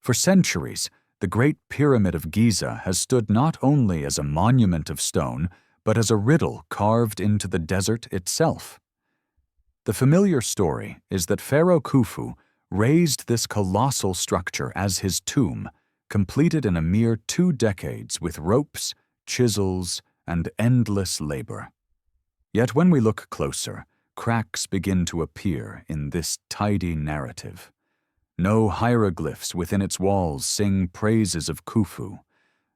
For centuries, the Great Pyramid of Giza has stood not only as a monument of stone, but as a riddle carved into the desert itself. The familiar story is that Pharaoh Khufu raised this colossal structure as his tomb, completed in a mere 2 decades with ropes, chisels, and endless labor. Yet when we look closer, cracks begin to appear in this tidy narrative. No hieroglyphs within its walls sing praises of Khufu.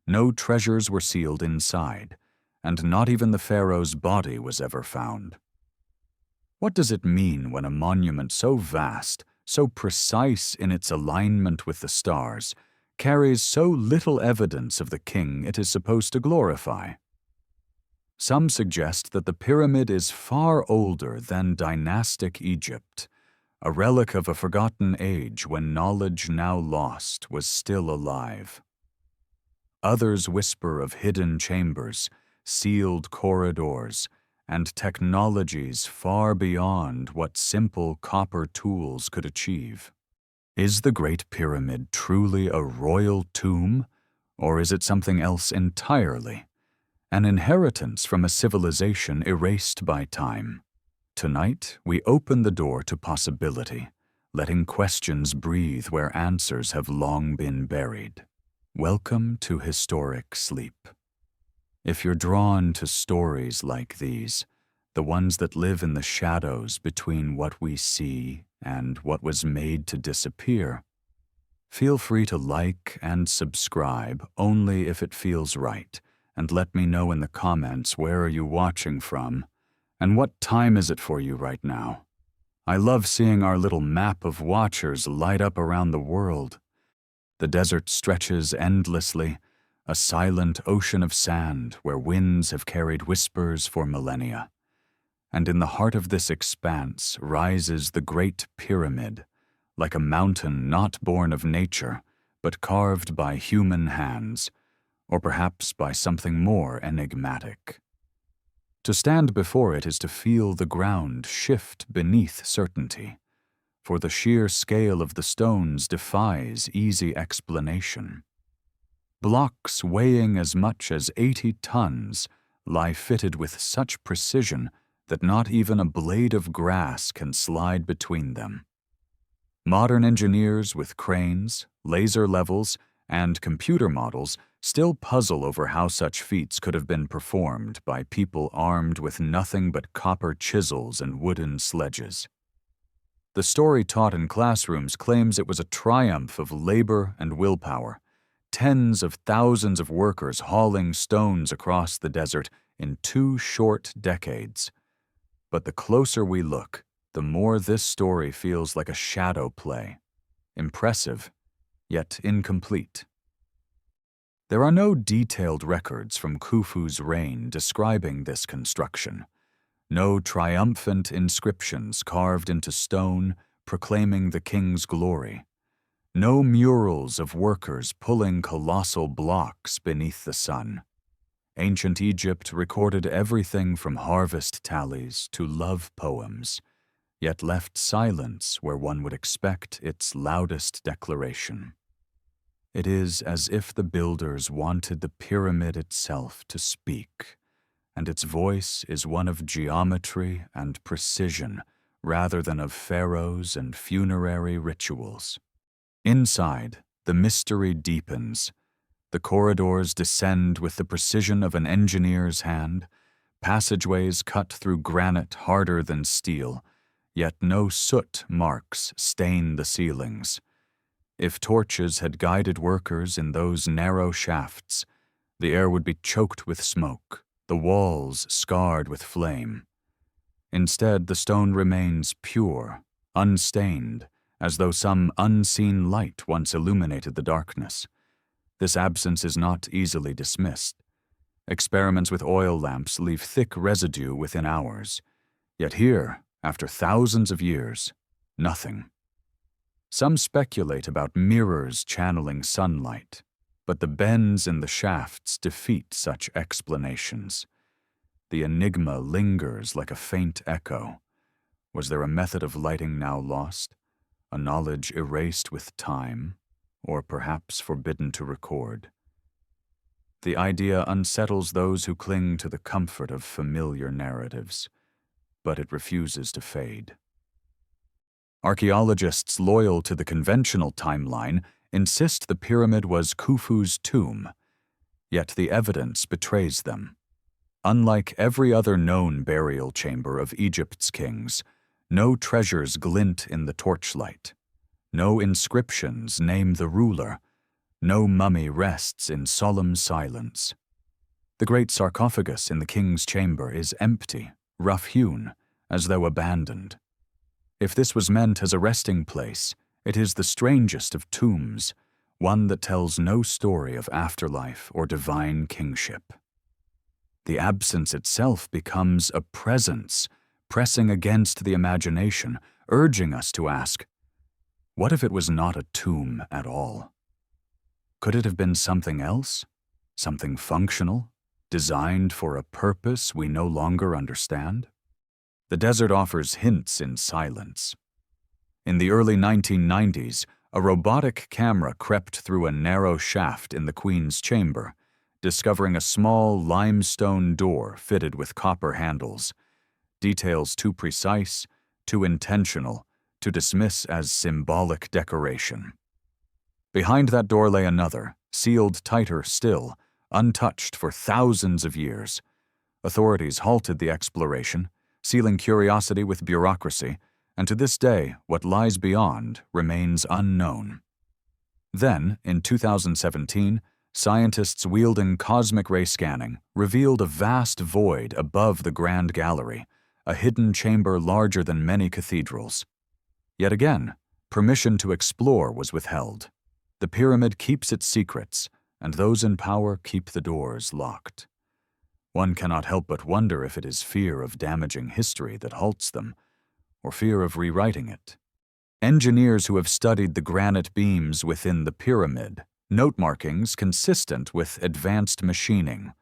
No treasures were sealed inside, and not even the pharaoh's body was ever found. What does it mean when a monument so vast, so precise in its alignment with the stars, carries so little evidence of the king it is supposed to glorify? Some suggest that the pyramid is far older than dynastic Egypt, a relic of a forgotten age when knowledge now lost was still alive. Others whisper of hidden chambers, sealed corridors, and technologies far beyond what simple copper tools could achieve. Is the Great Pyramid truly a royal tomb, or is it something else entirely? An inheritance from a civilization erased by time? Tonight, we open the door to possibility, letting questions breathe where answers have long been buried. Welcome to Historic Sleep. If you're drawn to stories like these, the ones that live in the shadows between what we see and what was made to disappear, feel free to like and subscribe only if it feels right, and let me know in the comments where are you watching from, and what time is it for you right now. I love seeing our little map of watchers light up around the world. The desert stretches endlessly, a silent ocean of sand where winds have carried whispers for millennia. And in the heart of this expanse rises the Great Pyramid, like a mountain not born of nature, but carved by human hands, or perhaps by something more enigmatic. To stand before it is to feel the ground shift beneath certainty, for the sheer scale of the stones defies easy explanation. Blocks weighing as much as 80 tons lie fitted with such precision that not even a blade of grass can slide between them. Modern engineers with cranes, laser levels, and computer models still puzzle over how such feats could have been performed by people armed with nothing but copper chisels and wooden sledges. The story taught in classrooms claims it was a triumph of labor and willpower, tens of thousands of workers hauling stones across the desert in 2 short decades. But the closer we look, the more this story feels like a shadow play, impressive, yet incomplete. There are no detailed records from Khufu's reign describing this construction, no triumphant inscriptions carved into stone proclaiming the king's glory, no murals of workers pulling colossal blocks beneath the sun. Ancient Egypt recorded everything from harvest tallies to love poems, yet left silence where one would expect its loudest declaration. It is as if the builders wanted the pyramid itself to speak, and its voice is one of geometry and precision rather than of pharaohs and funerary rituals. Inside, the mystery deepens. The corridors descend with the precision of an engineer's hand, passageways cut through granite harder than steel, yet no soot marks stain the ceilings. If torches had guided workers in those narrow shafts, the air would be choked with smoke, the walls scarred with flame. Instead, the stone remains pure, unstained, as though some unseen light once illuminated the darkness. This absence is not easily dismissed. Experiments with oil lamps leave thick residue within hours. Yet here, after thousands of years, nothing. Some speculate about mirrors channeling sunlight, but the bends in the shafts defeat such explanations. The enigma lingers like a faint echo. Was there a method of lighting now lost? A knowledge erased with time? or perhaps forbidden to record. The idea unsettles those who cling to the comfort of familiar narratives, but it refuses to fade. Archaeologists loyal to the conventional timeline insist the pyramid was Khufu's tomb, yet the evidence betrays them. Unlike every other known burial chamber of Egypt's kings, no treasures glint in the torchlight. No inscriptions name the ruler. No mummy rests in solemn silence. The great sarcophagus in the king's chamber is empty, rough-hewn, as though abandoned. If this was meant as a resting place, it is the strangest of tombs, one that tells no story of afterlife or divine kingship. The absence itself becomes a presence, pressing against the imagination, urging us to ask, what if it was not a tomb at all? Could it have been something else? Something functional, designed for a purpose we no longer understand? The desert offers hints in silence. In the early 1990s, a robotic camera crept through a narrow shaft in the Queen's chamber, discovering a small limestone door fitted with copper handles, details too precise, too intentional, to dismiss as symbolic decoration. Behind that door lay another, sealed tighter still, untouched for thousands of years. Authorities halted the exploration, sealing curiosity with bureaucracy, and to this day, what lies beyond remains unknown. Then, in 2017, scientists wielding cosmic ray scanning revealed a vast void above the Grand Gallery, a hidden chamber larger than many cathedrals. Yet again, permission to explore was withheld. The pyramid keeps its secrets, and those in power keep the doors locked. One cannot help but wonder if it is fear of damaging history that halts them, or fear of rewriting it. Engineers who have studied the granite beams within the pyramid note markings consistent with advanced machining.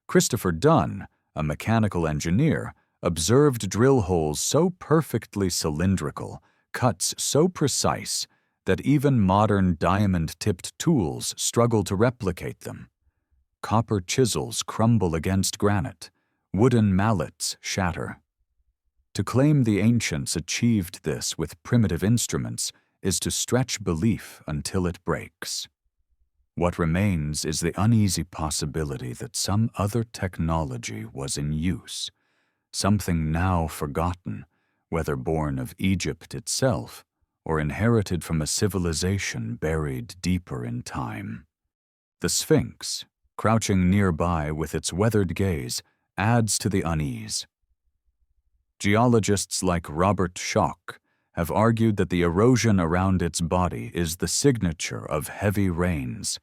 Christopher Dunn, a mechanical engineer, observed drill holes so perfectly cylindrical, cuts so precise, that even modern diamond-tipped tools struggle to replicate them. Copper chisels crumble against granite, wooden mallets shatter. To claim the ancients achieved this with primitive instruments is to stretch belief until it breaks. What remains is the uneasy possibility that some other technology was in use, something now forgotten, whether born of Egypt itself or inherited from a civilization buried deeper in time. The Sphinx, crouching nearby with its weathered gaze, adds to the unease. Geologists like Robert Schoch have argued that the erosion around its body is the signature of heavy rains,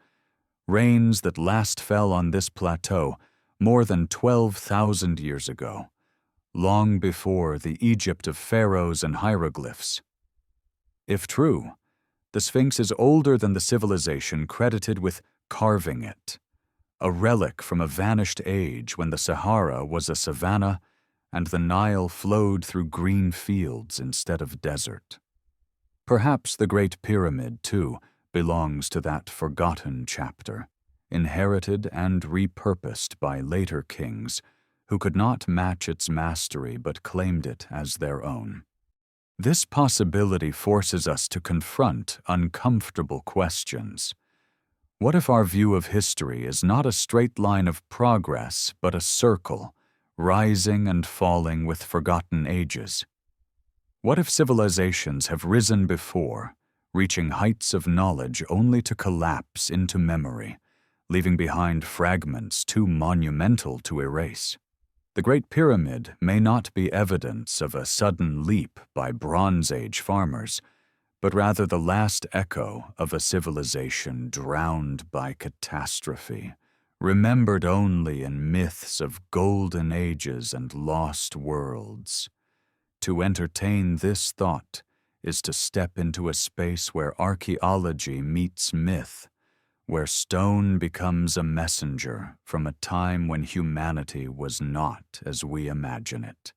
rains that last fell on this plateau more than 12,000 years ago, long before the Egypt of pharaohs and hieroglyphs. If true, the Sphinx is older than the civilization credited with carving it, a relic from a vanished age when the Sahara was a savanna and the Nile flowed through green fields instead of desert. Perhaps the Great Pyramid, too, belongs to that forgotten chapter, inherited and repurposed by later kings who could not match its mastery but claimed it as their own. This possibility forces us to confront uncomfortable questions. What if our view of history is not a straight line of progress, but a circle, rising and falling with forgotten ages? What if civilizations have risen before, reaching heights of knowledge only to collapse into memory, leaving behind fragments too monumental to erase? The Great Pyramid may not be evidence of a sudden leap by Bronze Age farmers, but rather the last echo of a civilization drowned by catastrophe, remembered only in myths of golden ages and lost worlds. To entertain this thought is to step into a space where archaeology meets myth, where stone becomes a messenger from a time when humanity was not as we imagine it.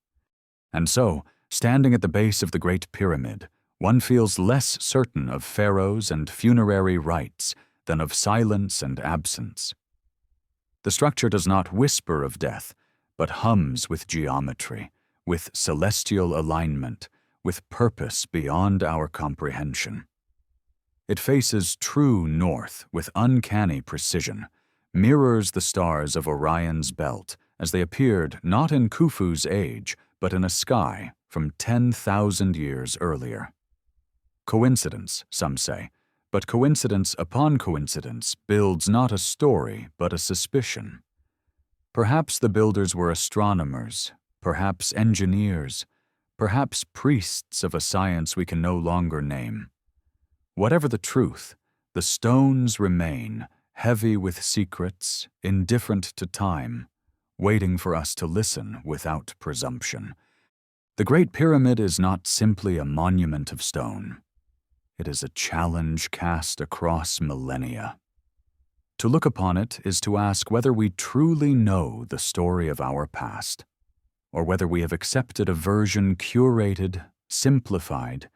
And so, standing at the base of the Great Pyramid, One feels less certain of pharaohs and funerary rites than of silence and absence. The structure does not whisper of death, but hums with geometry, with celestial alignment, with purpose beyond our comprehension. It faces true north with uncanny precision, mirrors the stars of Orion's belt as they appeared not in Khufu's age, but in a sky from 10,000 years earlier. Coincidence, some say, but coincidence upon coincidence builds not a story, but a suspicion. Perhaps the builders were astronomers, perhaps engineers, perhaps priests of a science we can no longer name. Whatever the truth, the stones remain, heavy with secrets, indifferent to time, waiting for us to listen without presumption. The Great Pyramid is not simply a monument of stone. It is a challenge cast across millennia. To look upon it is to ask whether we truly know the story of our past, or whether we have accepted a version curated, simplified,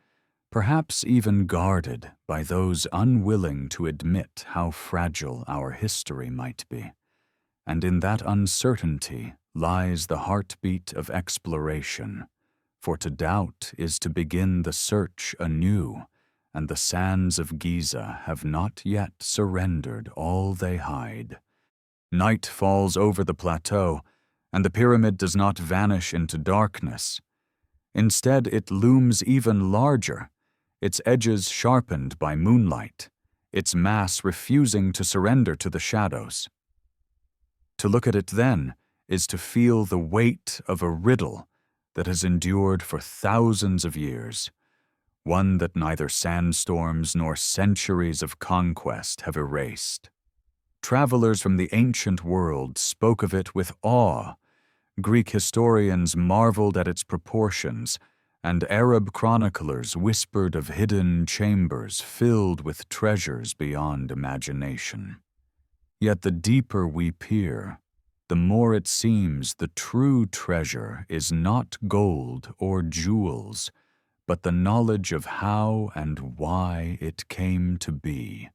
perhaps even guarded by those unwilling to admit how fragile our history might be. And in that uncertainty lies the heartbeat of exploration, for to doubt is to begin the search anew, and the sands of Giza have not yet surrendered all they hide. Night falls over the plateau, and the pyramid does not vanish into darkness. Instead, it looms even larger, its edges sharpened by moonlight, its mass refusing to surrender to the shadows. To look at it then is to feel the weight of a riddle that has endured for thousands of years, one that neither sandstorms nor centuries of conquest have erased. Travelers from the ancient world spoke of it with awe. Greek historians marveled at its proportions, and Arab chroniclers whispered of hidden chambers filled with treasures beyond imagination. Yet the deeper we peer, the more it seems the true treasure is not gold or jewels, but the knowledge of how and why it came to be.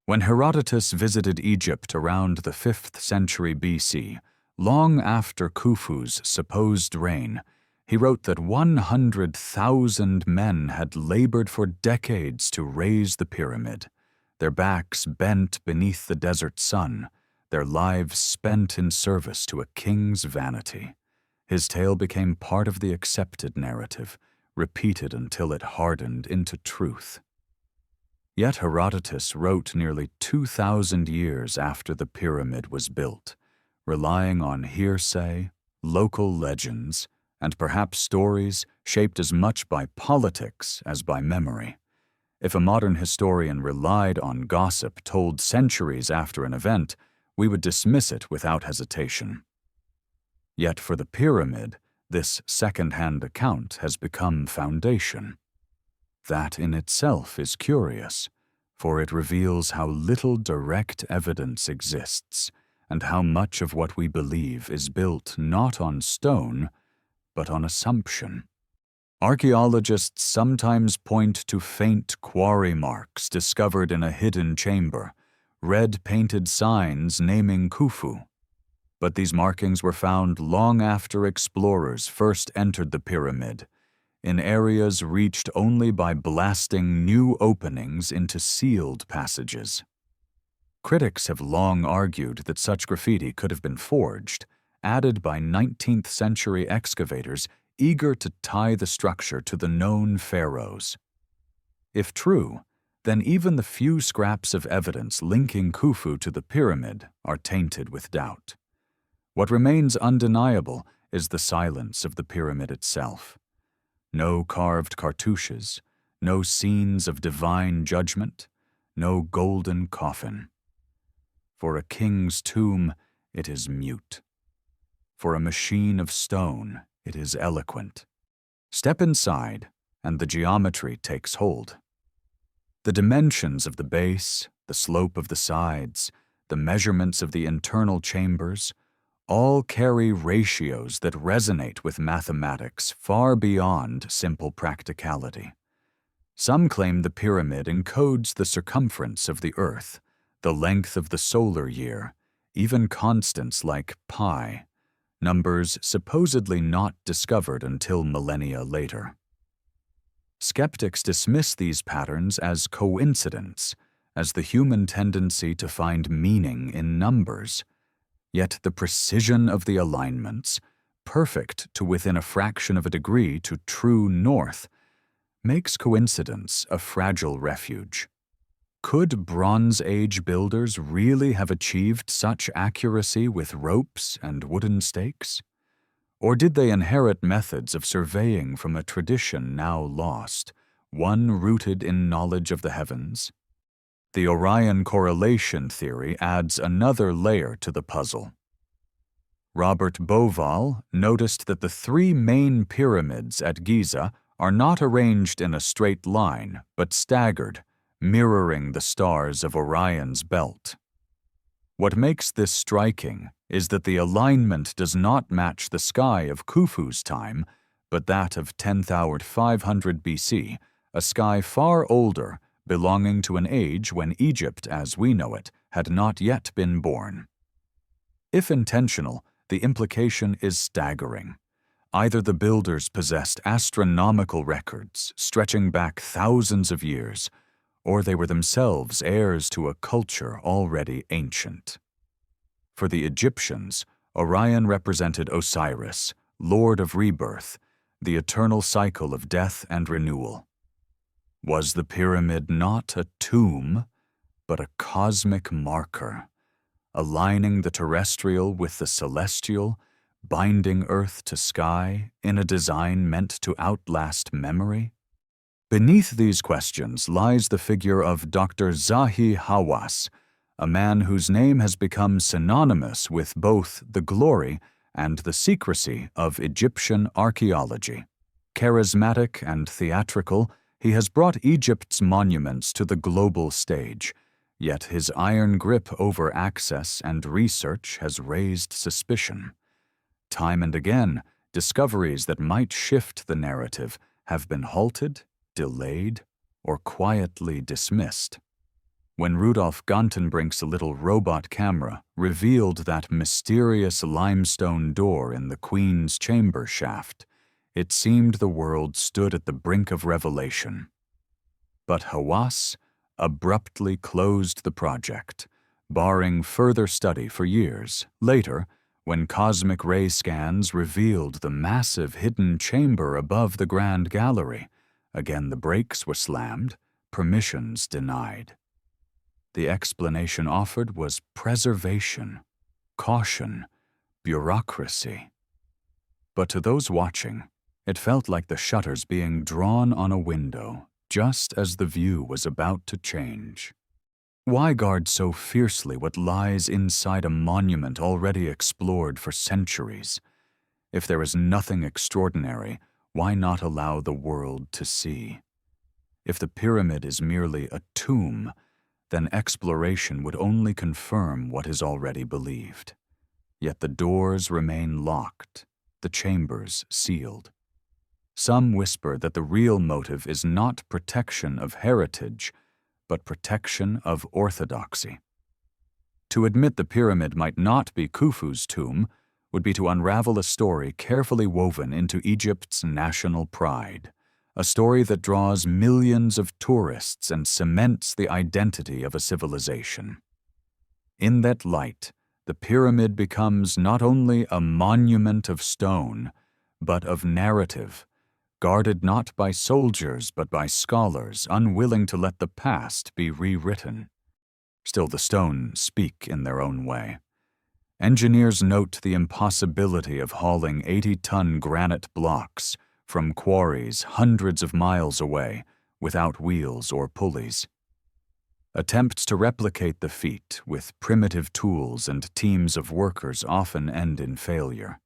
When Herodotus visited Egypt around the 5th century BC, long after Khufu's supposed reign, he wrote that 100,000 men had labored for decades to raise the pyramid, their backs bent beneath the desert sun, their lives spent in service to a king's vanity. His tale became part of the accepted narrative, repeated until it hardened into truth. Yet Herodotus wrote nearly 2,000 years after the pyramid was built, relying on hearsay, local legends, and perhaps stories shaped as much by politics as by memory. If a modern historian relied on gossip told centuries after an event, we would dismiss it without hesitation. Yet for the pyramid, this second-hand account has become foundation. That in itself is curious, for it reveals how little direct evidence exists, and how much of what we believe is built not on stone, but on assumption. Archaeologists sometimes point to faint quarry marks discovered in a hidden chamber, red-painted signs naming Khufu. But these markings were found long after explorers first entered the pyramid, in areas reached only by blasting new openings into sealed passages. Critics have long argued that such graffiti could have been forged, added by 19th century excavators eager to tie the structure to the known pharaohs. If true, then even the few scraps of evidence linking Khufu to the pyramid are tainted with doubt. What remains undeniable is the silence of the pyramid itself. No carved cartouches, no scenes of divine judgment, no golden coffin. For a king's tomb, it is mute. For a machine of stone, it is eloquent. Step inside, and the geometry takes hold. The dimensions of the base, the slope of the sides, the measurements of the internal chambers, all carry ratios that resonate with mathematics far beyond simple practicality. Some claim the pyramid encodes the circumference of the Earth, the length of the solar year, even constants like pi, numbers supposedly not discovered until millennia later. Skeptics dismiss these patterns as coincidence, as the human tendency to find meaning in numbers. Yet the precision of the alignments, perfect to within a fraction of a degree to true north, makes coincidence a fragile refuge. Could Bronze Age builders really have achieved such accuracy with ropes and wooden stakes? Or did they inherit methods of surveying from a tradition now lost, one rooted in knowledge of the heavens? The Orion correlation theory adds another layer to the puzzle. Robert Bauval noticed that the three main pyramids at Giza are not arranged in a straight line, but staggered, mirroring the stars of Orion's belt. What makes this striking is that the alignment does not match the sky of Khufu's time, but that of 10,500 BC, a sky far older, belonging to an age when Egypt, as we know it, had not yet been born. If intentional, the implication is staggering. Either the builders possessed astronomical records stretching back thousands of years, or they were themselves heirs to a culture already ancient. For the Egyptians, Orion represented Osiris, lord of rebirth, the eternal cycle of death and renewal. Was the pyramid not a tomb, but a cosmic marker, aligning the terrestrial with the celestial, binding earth to sky in a design meant to outlast memory? Beneath these questions lies the figure of Dr. Zahi Hawass, a man whose name has become synonymous with both the glory and the secrecy of Egyptian archaeology. Charismatic and theatrical, he has brought Egypt's monuments to the global stage, yet his iron grip over access and research has raised suspicion. Time and again, discoveries that might shift the narrative have been halted, delayed, or quietly dismissed. When Rudolf Gantenbrink's little robot camera revealed that mysterious limestone door in the Queen's chamber shaft, it seemed the world stood at the brink of revelation. But Hawass abruptly closed the project, barring further study for years. Later, when cosmic ray scans revealed the massive hidden chamber above the Grand Gallery, again the brakes were slammed, permissions denied. The explanation offered was preservation, caution, bureaucracy. But to those watching, it felt like the shutters being drawn on a window, just as the view was about to change. Why guard so fiercely what lies inside a monument already explored for centuries? If there is nothing extraordinary, why not allow the world to see? If the pyramid is merely a tomb, then exploration would only confirm what is already believed. Yet the doors remain locked, the chambers sealed. Some whisper that the real motive is not protection of heritage, but protection of orthodoxy. To admit the pyramid might not be Khufu's tomb would be to unravel a story carefully woven into Egypt's national pride, a story that draws millions of tourists and cements the identity of a civilization. In that light, the pyramid becomes not only a monument of stone, but of narrative, guarded not by soldiers but by scholars unwilling to let the past be rewritten. Still, the stones speak in their own way. Engineers note the impossibility of hauling 80-ton granite blocks from quarries hundreds of miles away without wheels or pulleys. Attempts to replicate the feat with primitive tools and teams of workers often end in failure.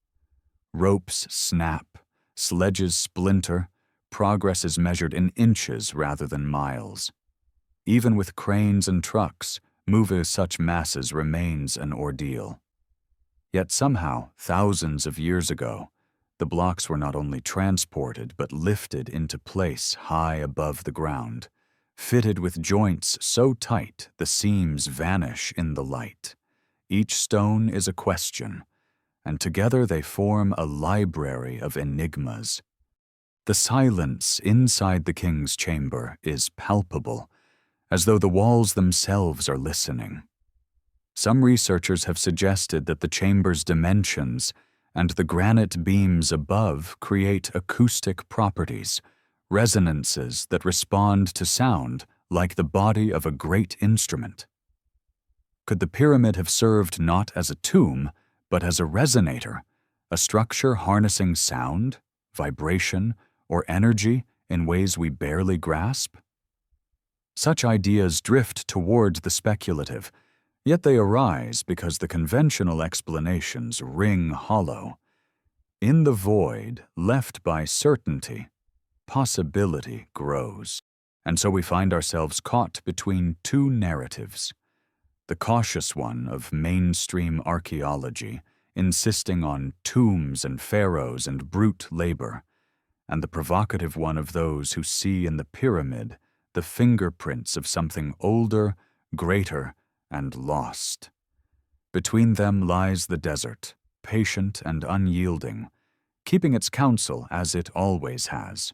Ropes snap, sledges splinter, progress is measured in inches rather than miles. Even with cranes and trucks, moving such masses remains an ordeal. Yet somehow, thousands of years ago, The blocks were not only transported but lifted into place high above the ground, fitted with joints so tight the seams vanish in the light. Each stone is a question, and together they form a library of enigmas. The silence inside the king's chamber is palpable, as though the walls themselves are listening. Some researchers have suggested that the chamber's dimensions and the granite beams above create acoustic properties, resonances that respond to sound like the body of a great instrument. Could the pyramid have served not as a tomb, but as a resonator, a structure harnessing sound, vibration, or energy in ways we barely grasp? Such ideas drift toward the speculative, yet they arise because the conventional explanations ring hollow. In the void left by certainty, possibility grows, and so we find ourselves caught between two narratives. The cautious one of mainstream archaeology, insisting on tombs and pharaohs and brute labor, and the provocative one of those who see in the pyramid the fingerprints of something older, greater, and lost. Between them lies the desert, patient and unyielding, keeping its counsel as it always has.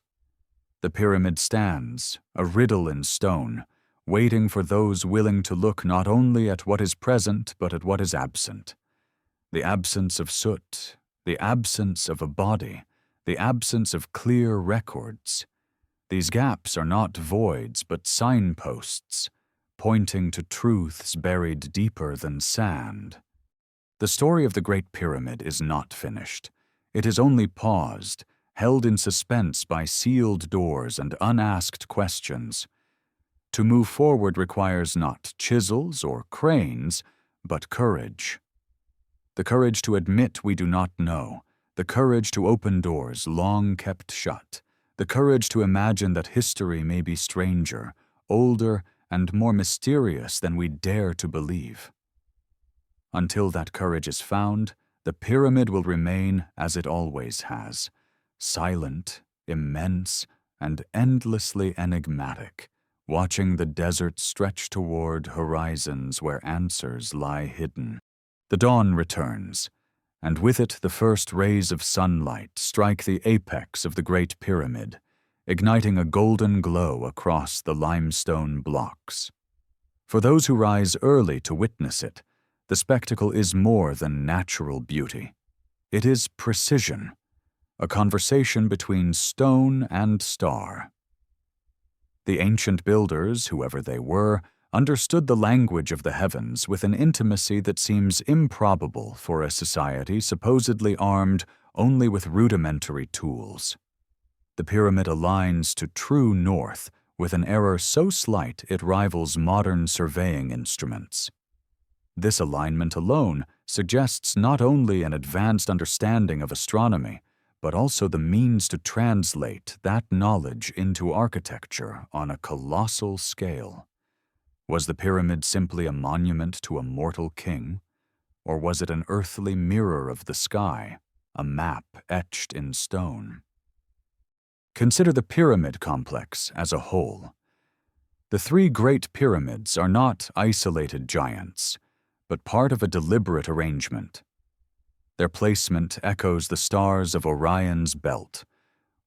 The pyramid stands, a riddle in stone, waiting for those willing to look not only at what is present but at what is absent. The absence of soot, the absence of a body, the absence of clear records. These gaps are not voids but signposts, pointing to truths buried deeper than sand. The story of the Great Pyramid is not finished. It is only paused, held in suspense by sealed doors and unasked questions. To move forward requires not chisels or cranes, but courage. The courage to admit we do not know, the courage to open doors long kept shut, the courage to imagine that history may be stranger, older, and more mysterious than we dare to believe. Until that courage is found, the pyramid will remain as it always has, silent, immense, and endlessly enigmatic, watching the desert stretch toward horizons where answers lie hidden. The dawn returns, and with it the first rays of sunlight strike the apex of the Great Pyramid, igniting a golden glow across the limestone blocks. For those who rise early to witness it, the spectacle is more than natural beauty. It is precision, a conversation between stone and star. The ancient builders, whoever they were, understood the language of the heavens with an intimacy that seems improbable for a society supposedly armed only with rudimentary tools. The pyramid aligns to true north with an error so slight it rivals modern surveying instruments. This alignment alone suggests not only an advanced understanding of astronomy, but also the means to translate that knowledge into architecture on a colossal scale. Was the pyramid simply a monument to a mortal king, or was it an earthly mirror of the sky, a map etched in stone? Consider the pyramid complex as a whole. The three Great Pyramids are not isolated giants, but part of a deliberate arrangement. Their placement echoes the stars of Orion's belt,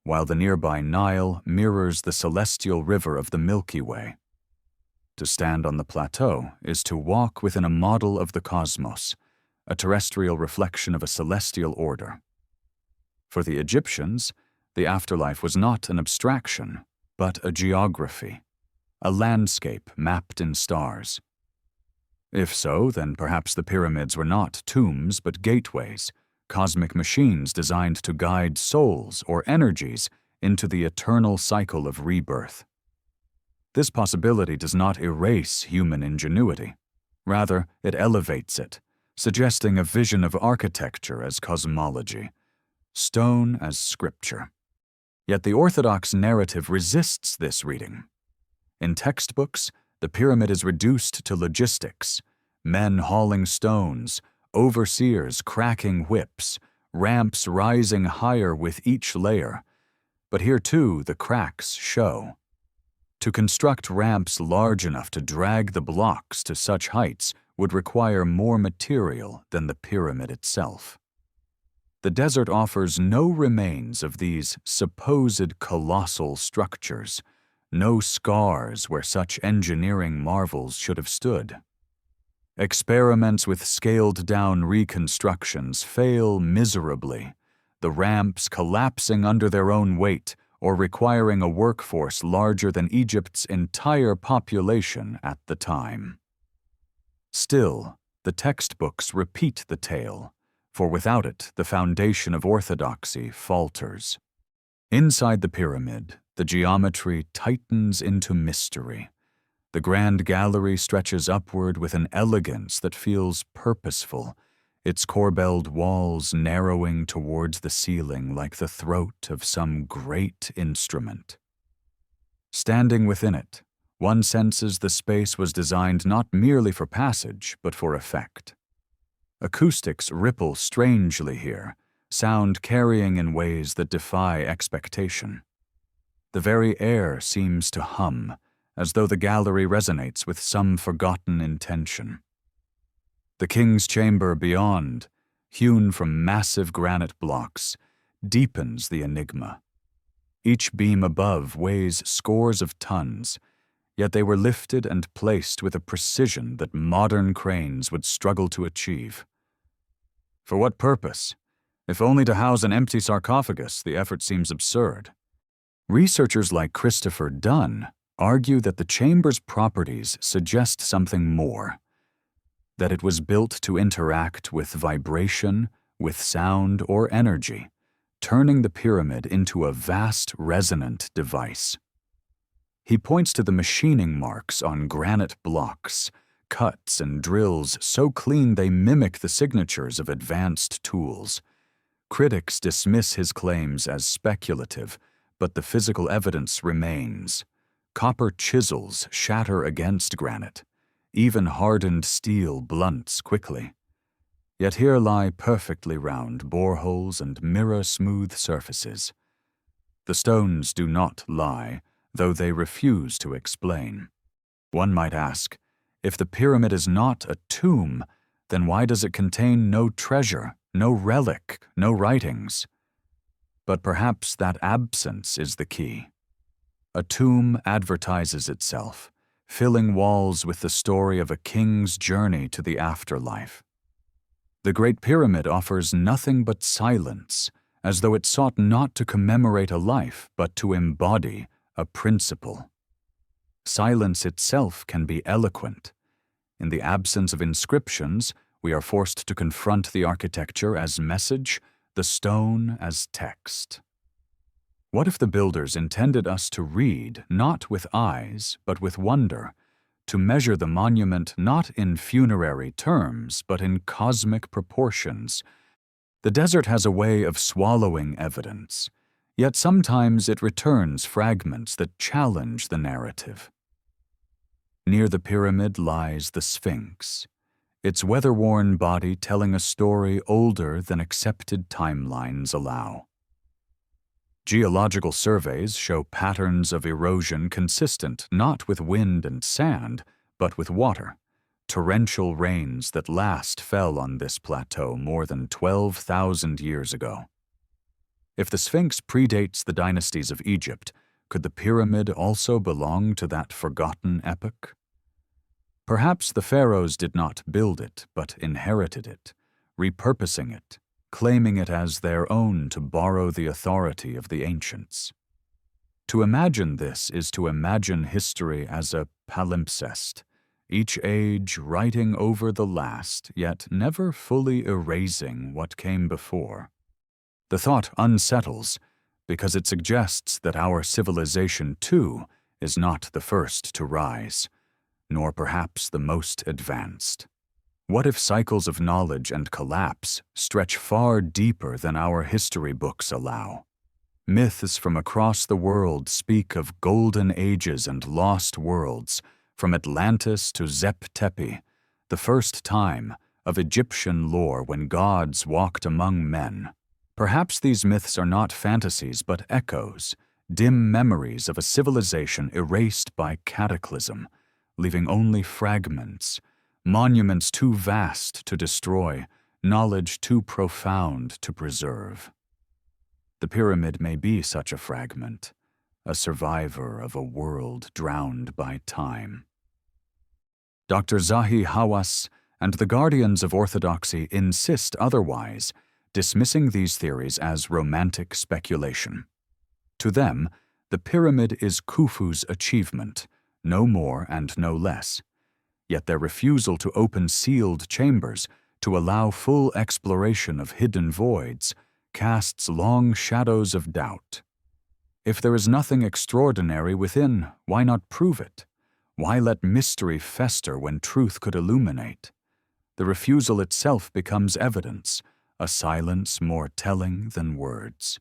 while the nearby Nile mirrors the celestial river of the Milky Way. To stand on the plateau is to walk within a model of the cosmos, a terrestrial reflection of a celestial order. For the Egyptians, the afterlife was not an abstraction, but a geography, a landscape mapped in stars. If so, then perhaps the pyramids were not tombs but gateways, cosmic machines designed to guide souls or energies into the eternal cycle of rebirth. This possibility does not erase human ingenuity. Rather, it elevates it, suggesting a vision of architecture as cosmology, stone as scripture. Yet the orthodox narrative resists this reading. In textbooks, the pyramid is reduced to logistics, men hauling stones, overseers cracking whips, ramps rising higher with each layer, but here too the cracks show. To construct ramps large enough to drag the blocks to such heights would require more material than the pyramid itself. The desert offers no remains of these supposed colossal structures, no scars where such engineering marvels should have stood. Experiments with scaled-down reconstructions fail miserably, the ramps collapsing under their own weight or requiring a workforce larger than Egypt's entire population at the time. Still, the textbooks repeat the tale, for without it, the foundation of orthodoxy falters. Inside the pyramid, the geometry tightens into mystery. The grand gallery stretches upward with an elegance that feels purposeful, its corbelled walls narrowing towards the ceiling like the throat of some great instrument. Standing within it, one senses the space was designed not merely for passage, but for effect. Acoustics ripple strangely here, sound carrying in ways that defy expectation. The very air seems to hum, as though the gallery resonates with some forgotten intention. The king's chamber beyond, hewn from massive granite blocks, deepens the enigma. Each beam above weighs scores of tons, yet they were lifted and placed with a precision that modern cranes would struggle to achieve. For what purpose? If only to house an empty sarcophagus, the effort seems absurd. Researchers like Christopher Dunn argue that the chamber's properties suggest something more, that it was built to interact with vibration, with sound or energy, turning the pyramid into a vast resonant device. He points to the machining marks on granite blocks, cuts and drills so clean they mimic the signatures of advanced tools. Critics dismiss his claims as speculative, but the physical evidence remains. Copper chisels shatter against granite. Even hardened steel blunts quickly. Yet here lie perfectly round boreholes and mirror-smooth surfaces. The stones do not lie, though they refuse to explain. One might ask, if the pyramid is not a tomb, then why does it contain no treasure, no relic, no writings? But perhaps that absence is the key. A tomb advertises itself, filling walls with the story of a king's journey to the afterlife. The Great Pyramid offers nothing but silence, as though it sought not to commemorate a life, but to embody a principle. Silence itself can be eloquent. In the absence of inscriptions, we are forced to confront the architecture as message, the stone as text. What if the builders intended us to read not with eyes, but with wonder, to measure the monument not in funerary terms, but in cosmic proportions? The desert has a way of swallowing evidence, yet sometimes it returns fragments that challenge the narrative. Near the pyramid lies the Sphinx, its weather-worn body telling a story older than accepted timelines allow. Geological surveys show patterns of erosion consistent not with wind and sand, but with water. Torrential rains that last fell on this plateau more than 12,000 years ago. If the Sphinx predates the dynasties of Egypt, could the pyramid also belong to that forgotten epoch? Perhaps the pharaohs did not build it, but inherited it, repurposing it, claiming it as their own to borrow the authority of the ancients. To imagine this is to imagine history as a palimpsest, each age writing over the last, yet never fully erasing what came before. The thought unsettles, because it suggests that our civilization, too, is not the first to rise, nor perhaps the most advanced. What if cycles of knowledge and collapse stretch far deeper than our history books allow? Myths from across the world speak of golden ages and lost worlds, from Atlantis to Zep-Tepi, the first time, of Egyptian lore when gods walked among men. Perhaps these myths are not fantasies but echoes, dim memories of a civilization erased by cataclysm, leaving only fragments, monuments too vast to destroy, knowledge too profound to preserve. The pyramid may be such a fragment, a survivor of a world drowned by time. Dr. Zahi Hawass and the guardians of orthodoxy insist otherwise, dismissing these theories as romantic speculation. To them, the pyramid is Khufu's achievement, no more and no less. Yet their refusal to open sealed chambers, to allow full exploration of hidden voids, casts long shadows of doubt. If there is nothing extraordinary within, why not prove it? Why let mystery fester when truth could illuminate? The refusal itself becomes evidence, a silence more telling than words.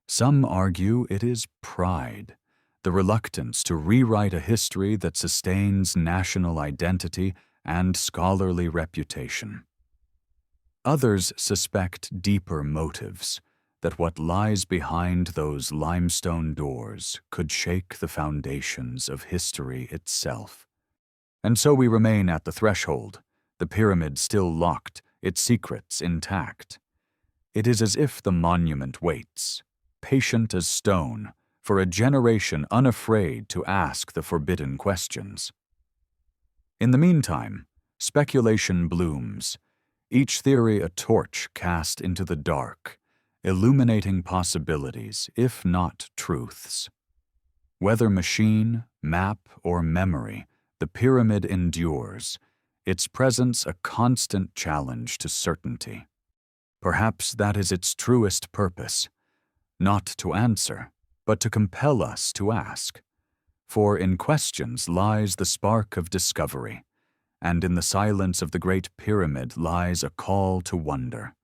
Some argue it is pride, the reluctance to rewrite a history that sustains national identity and scholarly reputation. Others suspect deeper motives, that what lies behind those limestone doors could shake the foundations of history itself. And so we remain at the threshold, the pyramid still locked, its secrets intact. It is as if the monument waits, patient as stone, for a generation unafraid to ask the forbidden questions. In the meantime, speculation blooms, each theory a torch cast into the dark, illuminating possibilities, if not truths. Whether machine, map, or memory, the pyramid endures, its presence a constant challenge to certainty. Perhaps that is its truest purpose, not to answer, but to compel us to ask. For in questions lies the spark of discovery, and in the silence of the Great Pyramid lies a call to wonder.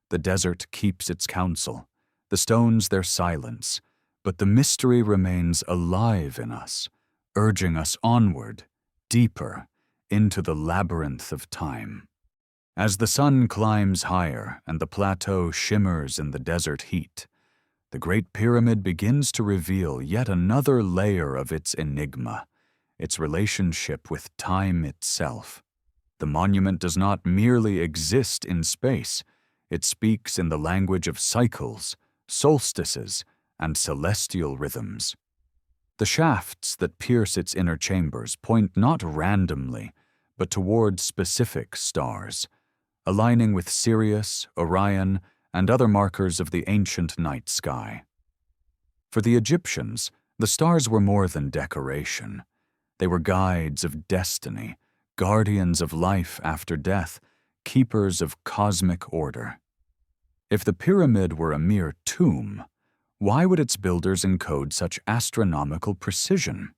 The desert keeps its counsel, the stones their silence, but the mystery remains alive in us, urging us onward, deeper, into the labyrinth of time. As the sun climbs higher and the plateau shimmers in the desert heat, the Great Pyramid begins to reveal yet another layer of its enigma, its relationship with time itself. The monument does not merely exist in space, it speaks in the language of cycles, solstices, and celestial rhythms. The shafts that pierce its inner chambers point not randomly, but toward specific stars, aligning with Sirius, Orion, and other markers of the ancient night sky. For the Egyptians, the stars were more than decoration. They were guides of destiny, guardians of life after death, keepers of cosmic order. If the pyramid were a mere tomb, why would its builders encode such astronomical precision?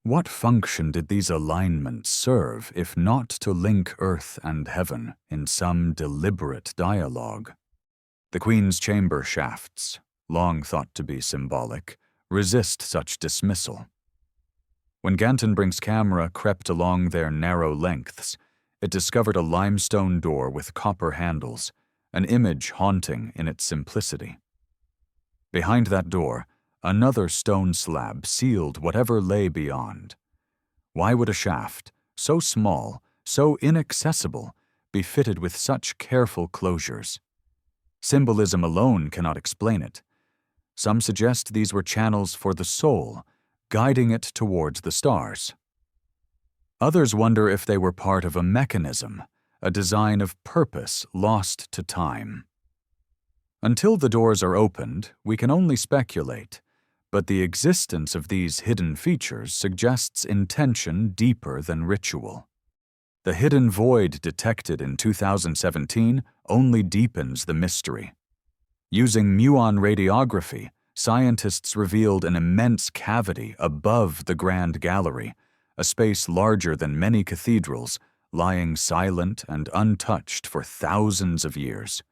What function did these alignments serve if not to link earth and heaven in some deliberate dialogue? The Queen's chamber shafts, long thought to be symbolic, resist such dismissal. When Gantenbrink's camera crept along their narrow lengths, it discovered a limestone door with copper handles, an image haunting in its simplicity. Behind that door, another stone slab sealed whatever lay beyond. Why would a shaft, so small, so inaccessible, be fitted with such careful closures? Symbolism alone cannot explain it. Some suggest these were channels for the soul, guiding it towards the stars. Others wonder if they were part of a mechanism, a design of purpose lost to time. Until the doors are opened, we can only speculate, but the existence of these hidden features suggests intention deeper than ritual. The hidden void detected in 2017 only deepens the mystery. Using muon radiography, scientists revealed an immense cavity above the Grand Gallery, a space larger than many cathedrals, lying silent and untouched for thousands of years.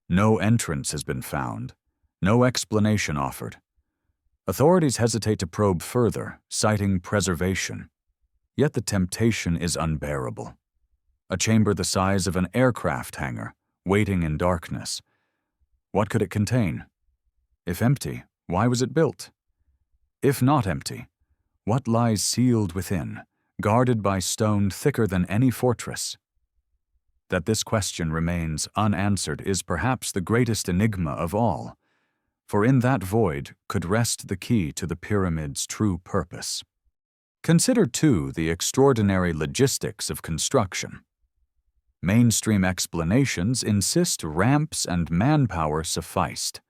No entrance has been found, no explanation offered. Authorities hesitate to probe further, citing preservation. Yet the temptation is unbearable. A chamber the size of an aircraft hangar, waiting in darkness. What could it contain? If empty, why was it built? If not empty, what lies sealed within, guarded by stone thicker than any fortress? That this question remains unanswered is perhaps the greatest enigma of all, for in that void could rest the key to the pyramid's true purpose. Consider, too, the extraordinary logistics of construction. Mainstream explanations insist ramps and manpower sufficed,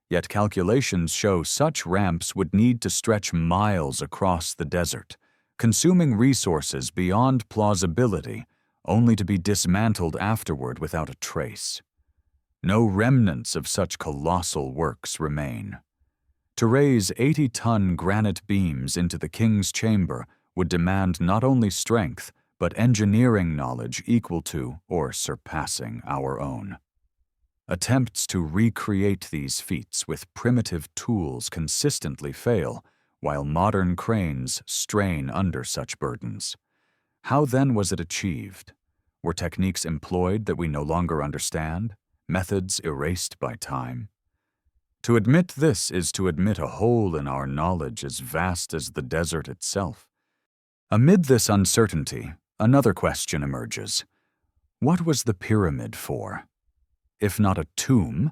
yet calculations show such ramps would need to stretch miles across the desert, consuming resources beyond plausibility, only to be dismantled afterward without a trace. No remnants of such colossal works remain. To raise 80-ton granite beams into the king's chamber would demand not only strength, but engineering knowledge equal to or surpassing our own. Attempts to recreate these feats with primitive tools consistently fail, while modern cranes strain under such burdens. How then was it achieved? Were techniques employed that we no longer understand, methods erased by time? To admit this is to admit a hole in our knowledge as vast as the desert itself. Amid this uncertainty, another question emerges. What was the pyramid for? If not a tomb,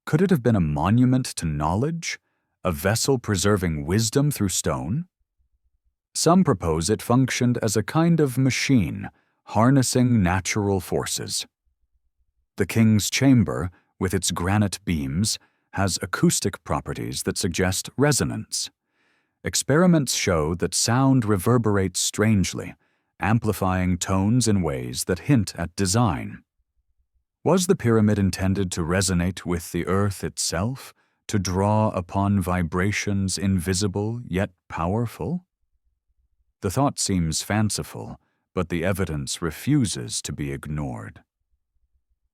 could it have been a monument to knowledge, a vessel preserving wisdom through stone? Some propose it functioned as a kind of machine, harnessing natural forces. The king's chamber, with its granite beams, has acoustic properties that suggest resonance. Experiments show that sound reverberates strangely, amplifying tones in ways that hint at design. Was the pyramid intended to resonate with the earth itself, to draw upon vibrations invisible yet powerful? The thought seems fanciful, but the evidence refuses to be ignored.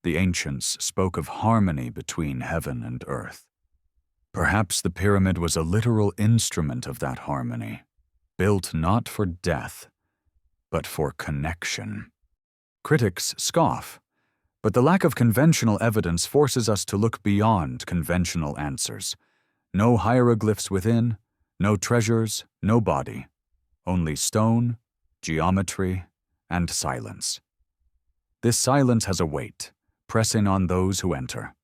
The ancients spoke of harmony between heaven and earth. Perhaps the pyramid was a literal instrument of that harmony, built not for death, but for connection. Critics scoff, but the lack of conventional evidence forces us to look beyond conventional answers. No hieroglyphs within, no treasures, no body, only stone, geometry, and silence. This silence has a weight, pressing on those who enter.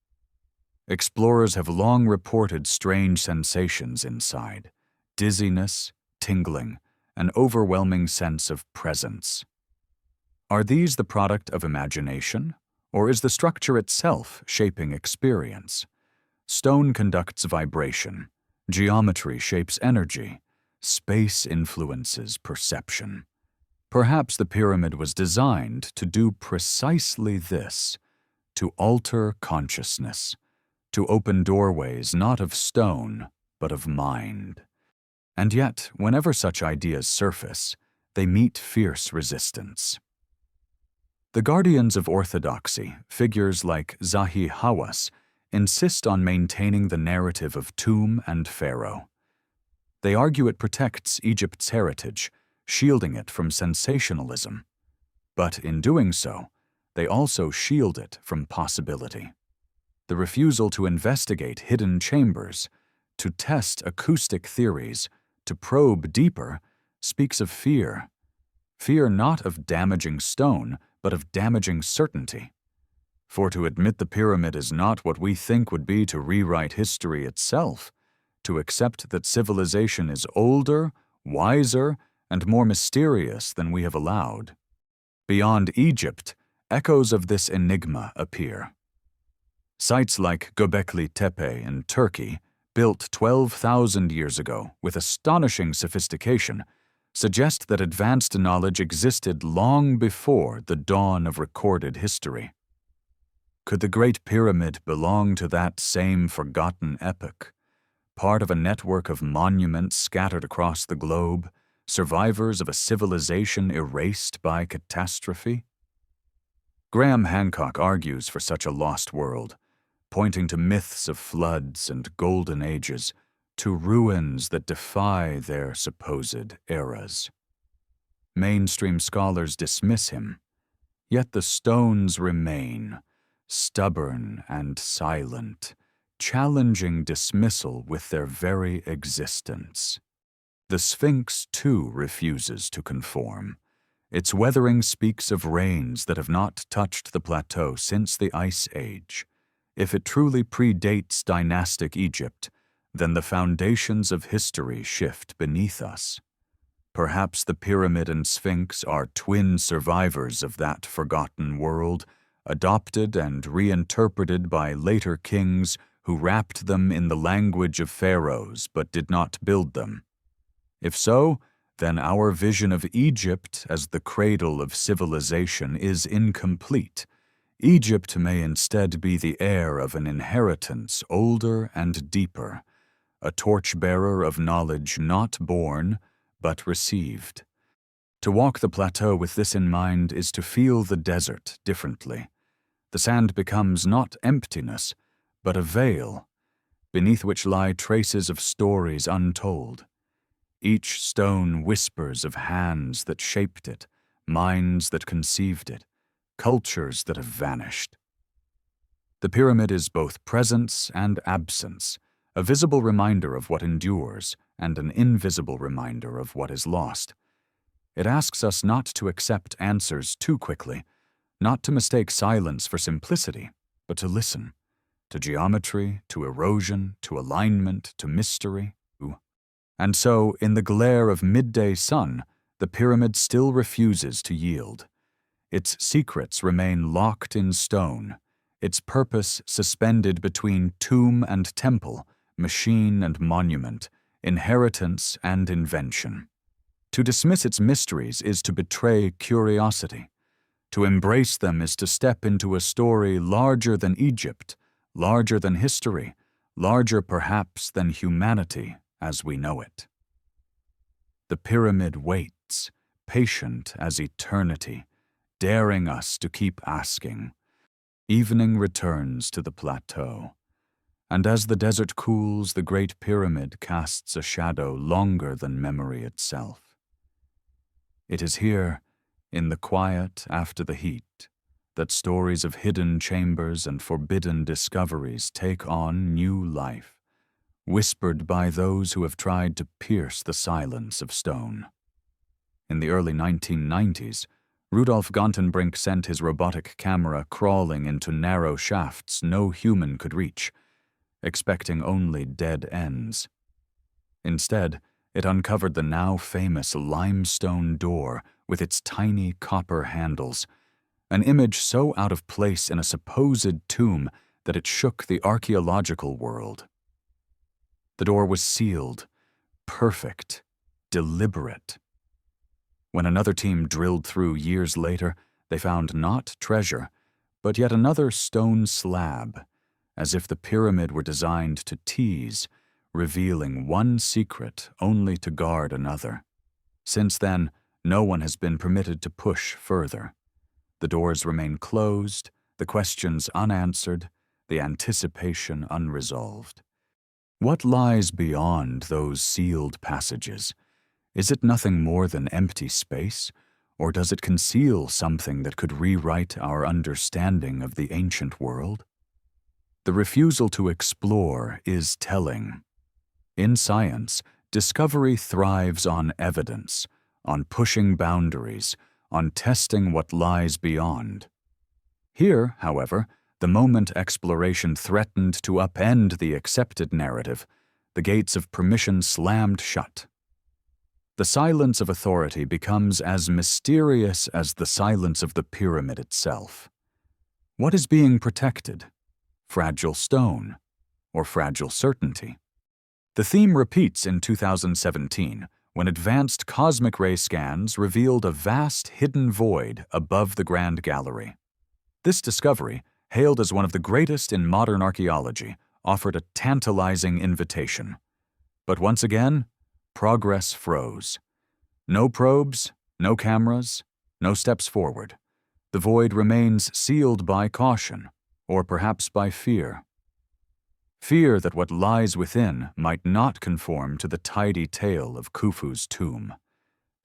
Explorers have long reported strange sensations inside: dizziness, tingling, an overwhelming sense of presence. Are these the product of imagination, or is the structure itself shaping experience? Stone conducts vibration, geometry shapes energy, space influences perception. Perhaps the pyramid was designed to do precisely this, to alter consciousness, to open doorways not of stone, but of mind. And yet, whenever such ideas surface, they meet fierce resistance. The guardians of orthodoxy, figures like Zahi Hawass, insist on maintaining the narrative of tomb and pharaoh. They argue it protects Egypt's heritage, shielding it from sensationalism. But in doing so, they also shield it from possibility. The refusal to investigate hidden chambers, to test acoustic theories, to probe deeper, speaks of fear. Fear not of damaging stone, but of damaging certainty. For to admit the pyramid is not what we think would be to rewrite history itself, to accept that civilization is older, wiser, and more mysterious than we have allowed. Beyond Egypt, echoes of this enigma appear. Sites like Göbekli Tepe in Turkey, built 12,000 years ago with astonishing sophistication, suggest that advanced knowledge existed long before the dawn of recorded history. Could the Great Pyramid belong to that same forgotten epoch, part of a network of monuments scattered across the globe, survivors of a civilization erased by catastrophe? Graham Hancock argues for such a lost world, pointing to myths of floods and golden ages, to ruins that defy their supposed eras. Mainstream scholars dismiss him, yet the stones remain, stubborn and silent, challenging dismissal with their very existence. The Sphinx, too, refuses to conform. Its weathering speaks of rains that have not touched the plateau since the Ice Age. If it truly predates dynastic Egypt, then the foundations of history shift beneath us. Perhaps the pyramid and Sphinx are twin survivors of that forgotten world, adopted and reinterpreted by later kings who wrapped them in the language of pharaohs but did not build them. If so, then our vision of Egypt as the cradle of civilization is incomplete. Egypt may instead be the heir of an inheritance older and deeper, a torchbearer of knowledge not born, but received. To walk the plateau with this in mind is to feel the desert differently. The sand becomes not emptiness, but a veil, beneath which lie traces of stories untold. Each stone whispers of hands that shaped it, minds that conceived it, cultures that have vanished. The pyramid is both presence and absence, a visible reminder of what endures and an invisible reminder of what is lost. It asks us not to accept answers too quickly, not to mistake silence for simplicity, but to listen, to geometry, to erosion, to alignment, to mystery. And so, in the glare of midday sun, the pyramid still refuses to yield. Its secrets remain locked in stone, its purpose suspended between tomb and temple, machine and monument, inheritance and invention. To dismiss its mysteries is to betray curiosity. To embrace them is to step into a story larger than Egypt, larger than history, larger perhaps than humanity as we know it. The pyramid waits, patient as eternity, daring us to keep asking. Evening returns to the plateau, and as the desert cools, the Great Pyramid casts a shadow longer than memory itself. It is here, in the quiet after the heat, that stories of hidden chambers and forbidden discoveries take on new life, whispered by those who have tried to pierce the silence of stone. In the early 1990s, Rudolf Gantenbrink sent his robotic camera crawling into narrow shafts no human could reach, expecting only dead ends. Instead, it uncovered the now famous limestone door with its tiny copper handles, an image so out of place in a supposed tomb that it shook the archaeological world. The door was sealed, perfect, deliberate. When another team drilled through years later, they found not treasure, but yet another stone slab, as if the pyramid were designed to tease, revealing one secret only to guard another. Since then, no one has been permitted to push further. The doors remain closed, the questions unanswered, the anticipation unresolved. What lies beyond those sealed passages? Is it nothing more than empty space, or does it conceal something that could rewrite our understanding of the ancient world? The refusal to explore is telling. In science, discovery thrives on evidence, on pushing boundaries, on testing what lies beyond. Here, however, the moment exploration threatened to upend the accepted narrative, the gates of permission slammed shut. The silence of authority becomes as mysterious as the silence of the pyramid itself. What is being protected? Fragile stone, or fragile certainty? The theme repeats in 2017, when advanced cosmic ray scans revealed a vast hidden void above the Grand Gallery. This discovery, hailed as one of the greatest in modern archaeology, offered a tantalizing invitation. But once again, progress froze. No probes, no cameras, no steps forward. The void remains sealed by caution, or perhaps by fear. Fear that what lies within might not conform to the tidy tale of Khufu's tomb.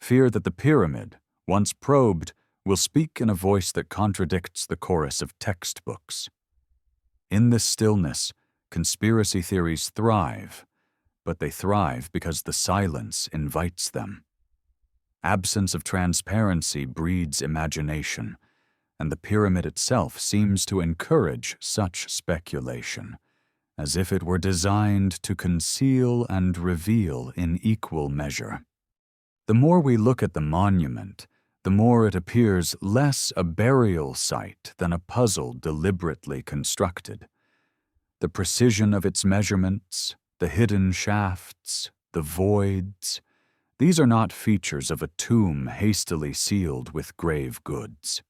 Fear that the pyramid, once probed, will speak in a voice that contradicts the chorus of textbooks. In this stillness, conspiracy theories thrive, but they thrive because the silence invites them. Absence of transparency breeds imagination, and the pyramid itself seems to encourage such speculation, as if it were designed to conceal and reveal in equal measure. The more we look at the monument, the more it appears less a burial site than a puzzle deliberately constructed. The precision of its measurements, the hidden shafts, the voids, these are not features of a tomb hastily sealed with grave goods.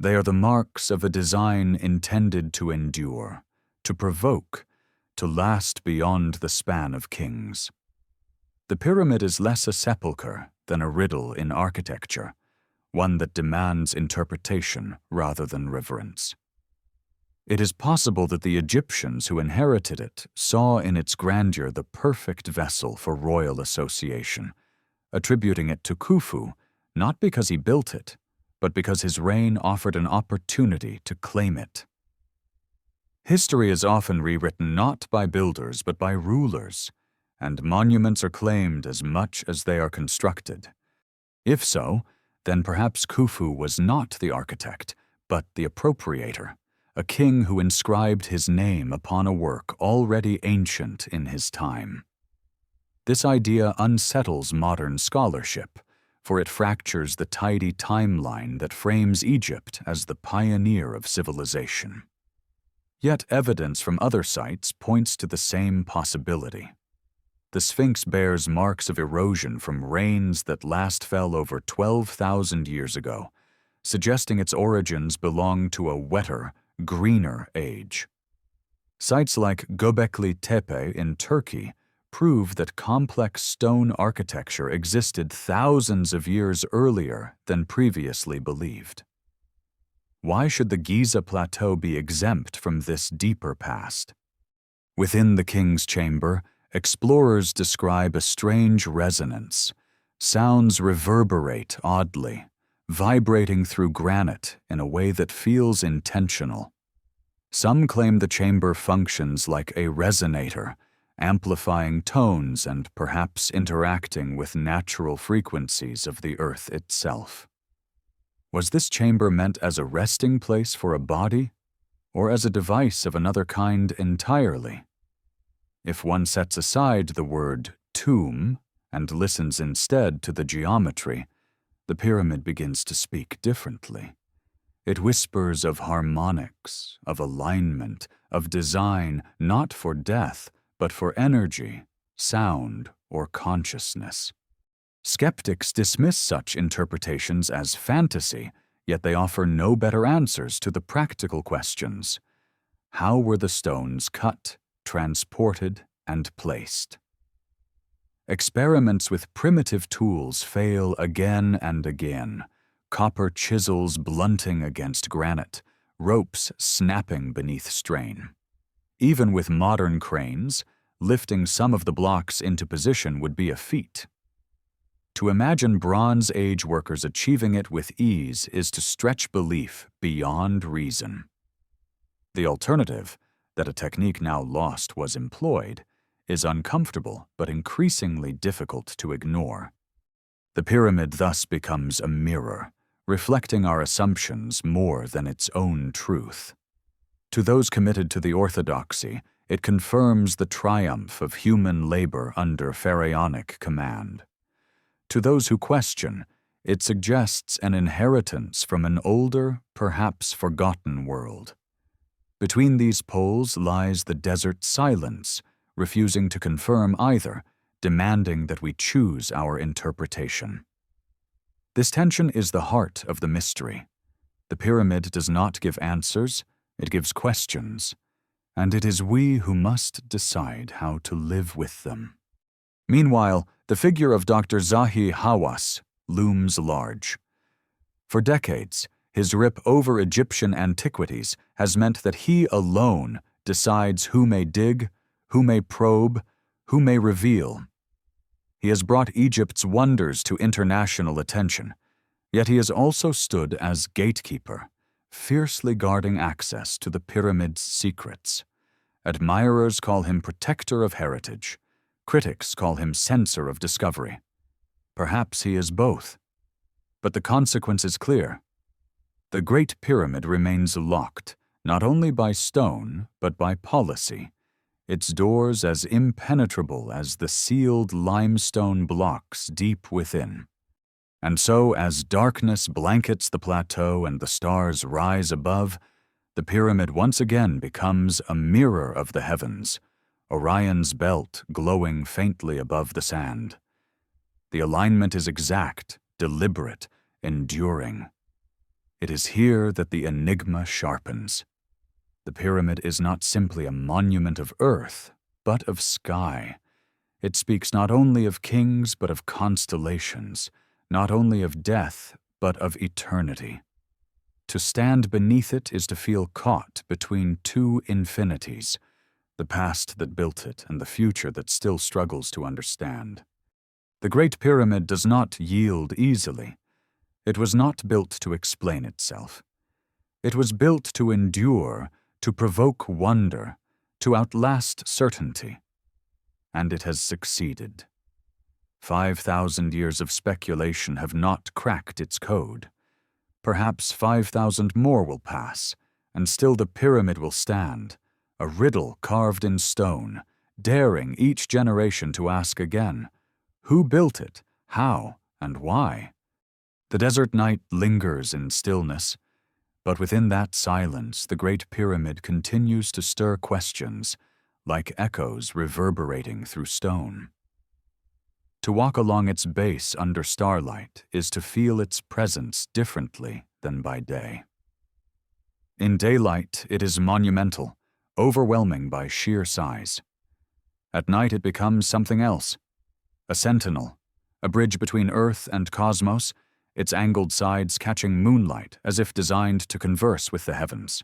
They are the marks of a design intended to endure, to provoke, to last beyond the span of kings. The pyramid is less a sepulchre than a riddle in architecture, one that demands interpretation rather than reverence. It is possible that the Egyptians who inherited it saw in its grandeur the perfect vessel for royal association, attributing it to Khufu not because he built it, but because his reign offered an opportunity to claim it. History is often rewritten not by builders but by rulers, and monuments are claimed as much as they are constructed. If so, then perhaps Khufu was not the architect, but the appropriator, a king who inscribed his name upon a work already ancient in his time. This idea unsettles modern scholarship, for it fractures the tidy timeline that frames Egypt as the pioneer of civilization. Yet evidence from other sites points to the same possibility. The Sphinx bears marks of erosion from rains that last fell over 12,000 years ago, suggesting its origins belong to a wetter, greener age. Sites like Göbekli Tepe in Turkey prove that complex stone architecture existed thousands of years earlier than previously believed. Why should the Giza Plateau be exempt from this deeper past? Within the king's chamber, explorers describe a strange resonance. Sounds reverberate oddly, vibrating through granite in a way that feels intentional. Some claim the chamber functions like a resonator, amplifying tones and perhaps interacting with natural frequencies of the earth itself. Was this chamber meant as a resting place for a body, or as a device of another kind entirely? If one sets aside the word tomb and listens instead to the geometry, the pyramid begins to speak differently. It whispers of harmonics, of alignment, of design, not for death, but for energy, sound, or consciousness. Skeptics dismiss such interpretations as fantasy, yet they offer no better answers to the practical questions. How were the stones cut, transported, and placed? Experiments with primitive tools fail again and again, copper chisels blunting against granite, ropes snapping beneath strain. Even with modern cranes, lifting some of the blocks into position would be a feat. To imagine Bronze Age workers achieving it with ease is to stretch belief beyond reason. The alternative, that a technique now lost was employed, is uncomfortable but increasingly difficult to ignore. The pyramid thus becomes a mirror, reflecting our assumptions more than its own truth. To those committed to the orthodoxy, it confirms the triumph of human labor under pharaonic command. To those who question, it suggests an inheritance from an older, perhaps forgotten world. Between these poles lies the desert silence, refusing to confirm either, demanding that we choose our interpretation. This tension is the heart of the mystery. The pyramid does not give answers, it gives questions, and it is we who must decide how to live with them. Meanwhile, the figure of Dr. Zahi Hawass looms large. For decades, his rip over Egyptian antiquities has meant that he alone decides who may dig, who may probe, who may reveal. He has brought Egypt's wonders to international attention, yet he has also stood as gatekeeper, fiercely guarding access to the pyramid's secrets. Admirers call him protector of heritage. Critics call him censor of discovery. Perhaps he is both. But the consequence is clear. The Great Pyramid remains locked, not only by stone, but by policy, its doors as impenetrable as the sealed limestone blocks deep within. And so, as darkness blankets the plateau and the stars rise above, the pyramid once again becomes a mirror of the heavens, Orion's belt glowing faintly above the sand. The alignment is exact, deliberate, enduring. It is here that the enigma sharpens. The pyramid is not simply a monument of earth, but of sky. It speaks not only of kings, but of constellations, not only of death, but of eternity. To stand beneath it is to feel caught between two infinities, the past that built it and the future that still struggles to understand. The Great Pyramid does not yield easily. It was not built to explain itself. It was built to endure, to provoke wonder, to outlast certainty. And it has succeeded. 5,000 years of speculation have not cracked its code. Perhaps 5,000 more will pass, and still the pyramid will stand, a riddle carved in stone, daring each generation to ask again, who built it, how, and why? The desert night lingers in stillness, but within that silence the Great Pyramid continues to stir questions, like echoes reverberating through stone. To walk along its base under starlight is to feel its presence differently than by day. In daylight, it is monumental, overwhelming by sheer size. At night, it becomes something else. A sentinel, a bridge between Earth and cosmos, its angled sides catching moonlight as if designed to converse with the heavens.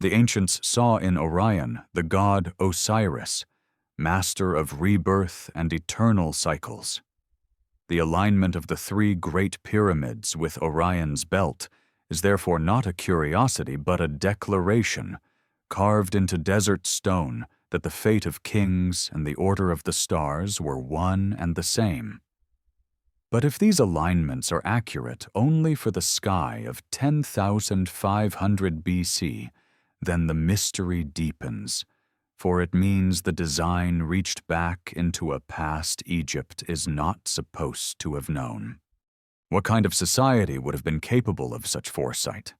The ancients saw in Orion the god Osiris, master of rebirth and eternal cycles. The alignment of the three great pyramids with Orion's belt is therefore not a curiosity but a declaration, carved into desert stone, that the fate of kings and the order of the stars were one and the same. But if these alignments are accurate only for the sky of 10,500 BC, then the mystery deepens, for it means the design reached back into a past Egypt is not supposed to have known. What kind of society would have been capable of such foresight?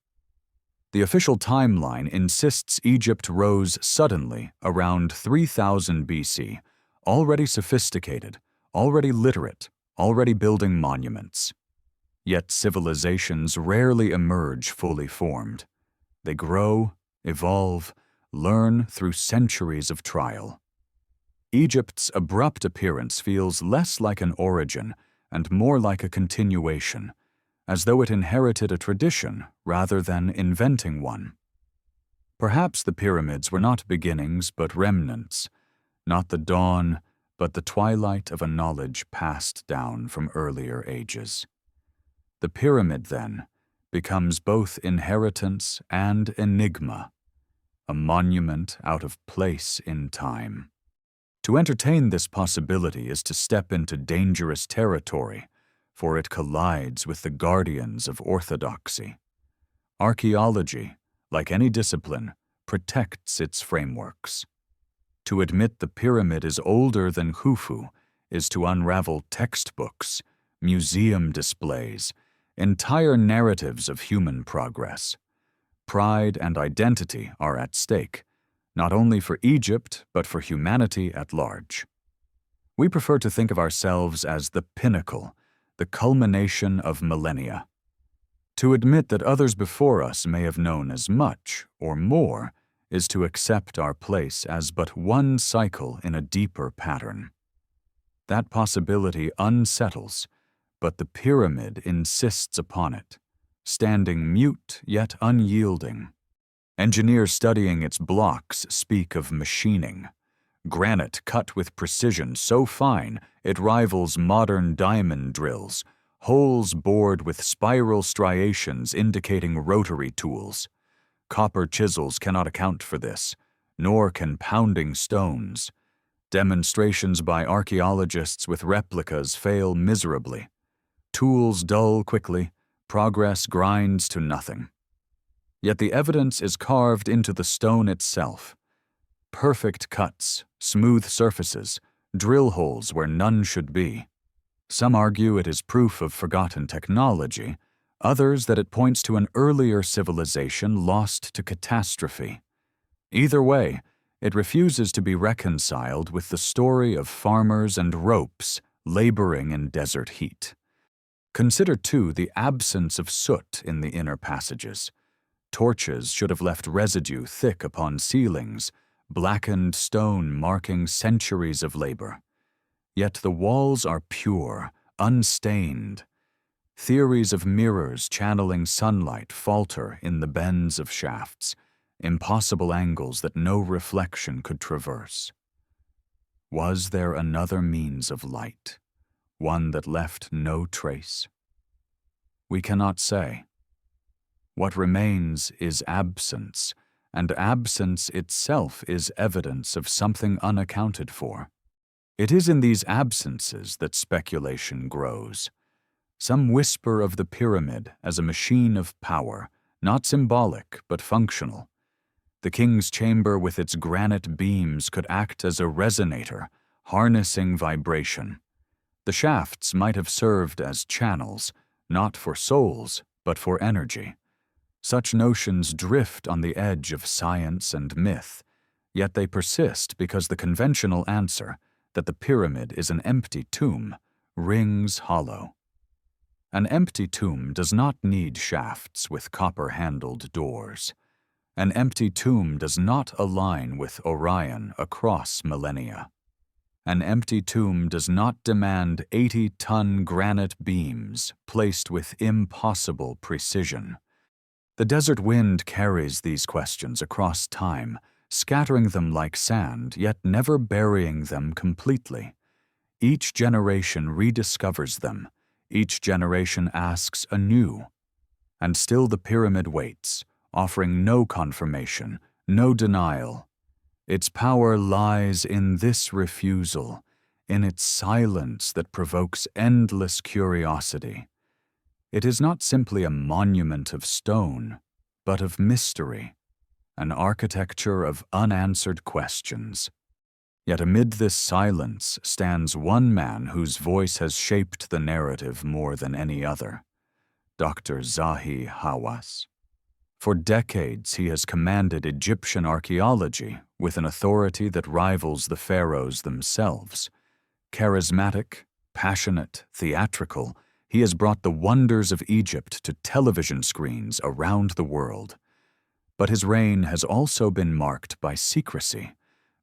The official timeline insists Egypt rose suddenly around 3000 BC, already sophisticated, already literate, already building monuments. Yet civilizations rarely emerge fully formed. They grow, evolve, learn through centuries of trial. Egypt's abrupt appearance feels less like an origin and more like a continuation, as though it inherited a tradition rather than inventing one. Perhaps the pyramids were not beginnings but remnants, not the dawn, but the twilight of a knowledge passed down from earlier ages. The pyramid, then, becomes both inheritance and enigma, a monument out of place in time. To entertain this possibility is to step into dangerous territory, for it collides with the guardians of orthodoxy. Archaeology, like any discipline, protects its frameworks. To admit the pyramid is older than Khufu is to unravel textbooks, museum displays, entire narratives of human progress. Pride and identity are at stake, not only for Egypt but for humanity at large. We prefer to think of ourselves as the pinnacle, the culmination of millennia. To admit that others before us may have known as much or more is to accept our place as but one cycle in a deeper pattern. That possibility unsettles, but the pyramid insists upon it, standing mute yet unyielding. Engineers studying its blocks speak of machining. Granite cut with precision so fine it rivals modern diamond drills, holes bored with spiral striations indicating rotary tools. Copper chisels cannot account for this, nor can pounding stones. Demonstrations by archaeologists with replicas fail miserably. Tools dull quickly, progress grinds to nothing. Yet the evidence is carved into the stone itself. Perfect cuts, smooth surfaces, drill holes where none should be. Some argue it is proof of forgotten technology, others that it points to an earlier civilization lost to catastrophe. Either way, it refuses to be reconciled with the story of farmers and ropes laboring in desert heat. Consider, too, the absence of soot in the inner passages. Torches should have left residue thick upon ceilings, blackened stone marking centuries of labor. Yet the walls are pure, unstained. Theories of mirrors channeling sunlight falter in the bends of shafts, impossible angles that no reflection could traverse. Was there another means of light, one that left no trace? We cannot say. What remains is absence, and absence itself is evidence of something unaccounted for. It is in these absences that speculation grows. Some whisper of the pyramid as a machine of power, not symbolic but functional. The king's chamber with its granite beams could act as a resonator, harnessing vibration. The shafts might have served as channels, not for souls, but for energy. Such notions drift on the edge of science and myth, yet they persist because the conventional answer, that the pyramid is an empty tomb, rings hollow. An empty tomb does not need shafts with copper-handled doors. An empty tomb does not align with Orion across millennia. An empty tomb does not demand 80-ton granite beams placed with impossible precision. The desert wind carries these questions across time, scattering them like sand, yet never burying them completely. Each generation rediscovers them. Each generation asks anew. And still the pyramid waits, offering no confirmation, no denial. Its power lies in this refusal, in its silence that provokes endless curiosity. It is not simply a monument of stone, but of mystery, an architecture of unanswered questions. Yet amid this silence stands one man whose voice has shaped the narrative more than any other, Dr. Zahi Hawass. For decades he has commanded Egyptian archaeology with an authority that rivals the pharaohs themselves. Charismatic, passionate, theatrical, he has brought the wonders of Egypt to television screens around the world. But his reign has also been marked by secrecy,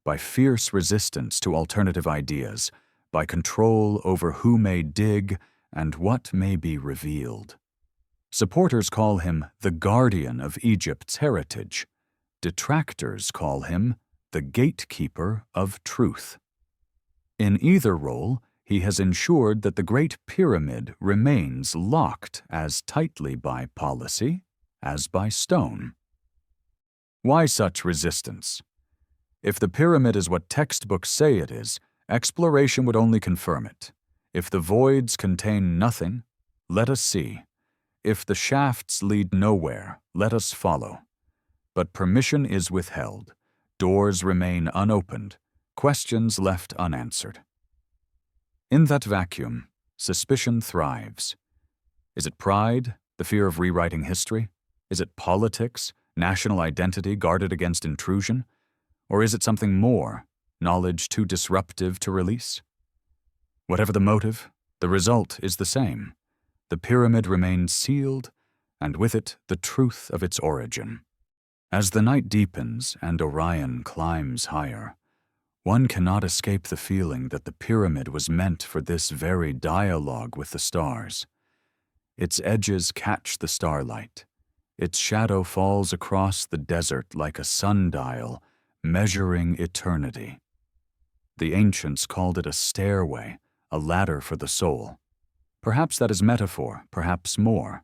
by fierce resistance to alternative ideas, by control over who may dig and what may be revealed. Supporters call him the guardian of Egypt's heritage. Detractors call him the gatekeeper of truth. In either role, he has ensured that the Great Pyramid remains locked as tightly by policy as by stone. Why such resistance? If the pyramid is what textbooks say it is, exploration would only confirm it. If the voids contain nothing, let us see. If the shafts lead nowhere, let us follow. But permission is withheld. Doors remain unopened. Questions left unanswered. In that vacuum, suspicion thrives. Is it pride, the fear of rewriting history? Is it politics, national identity guarded against intrusion? Or is it something more, knowledge too disruptive to release? Whatever the motive, the result is the same. The pyramid remains sealed, and with it the truth of its origin. As the night deepens and Orion climbs higher, one cannot escape the feeling that the pyramid was meant for this very dialogue with the stars. Its edges catch the starlight. Its shadow falls across the desert like a sundial, measuring eternity. The ancients called it a stairway, a ladder for the soul. Perhaps that is metaphor, perhaps more.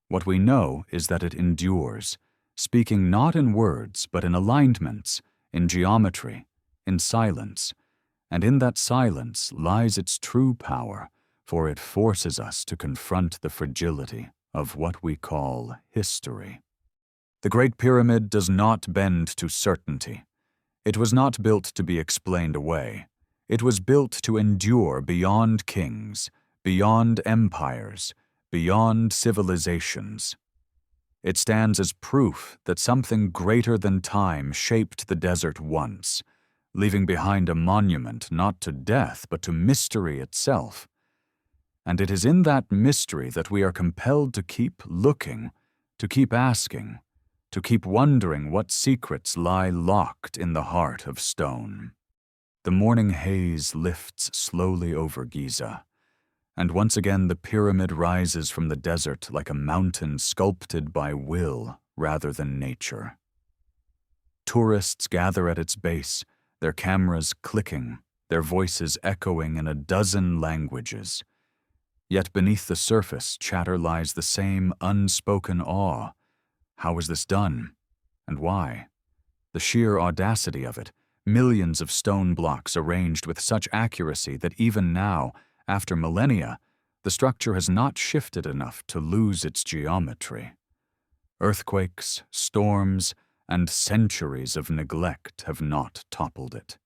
What we know is that it endures, speaking not in words but in alignments, in geometry, in silence, and in that silence lies its true power, for it forces us to confront the fragility of what we call history. The Great Pyramid does not bend to certainty. It was not built to be explained away. It was built to endure beyond kings, beyond empires, beyond civilizations. It stands as proof that something greater than time shaped the desert once, leaving behind a monument not to death but to mystery itself. And it is in that mystery that we are compelled to keep looking, to keep asking, to keep wondering what secrets lie locked in the heart of stone. The morning haze lifts slowly over Giza, and once again the pyramid rises from the desert like a mountain sculpted by will rather than nature. Tourists gather at its base, their cameras clicking, their voices echoing in a dozen languages. Yet beneath the surface chatter lies the same unspoken awe. How was this done? And why? The sheer audacity of it, millions of stone blocks arranged with such accuracy that even now, after millennia, the structure has not shifted enough to lose its geometry. Earthquakes, storms, and centuries of neglect have not toppled it.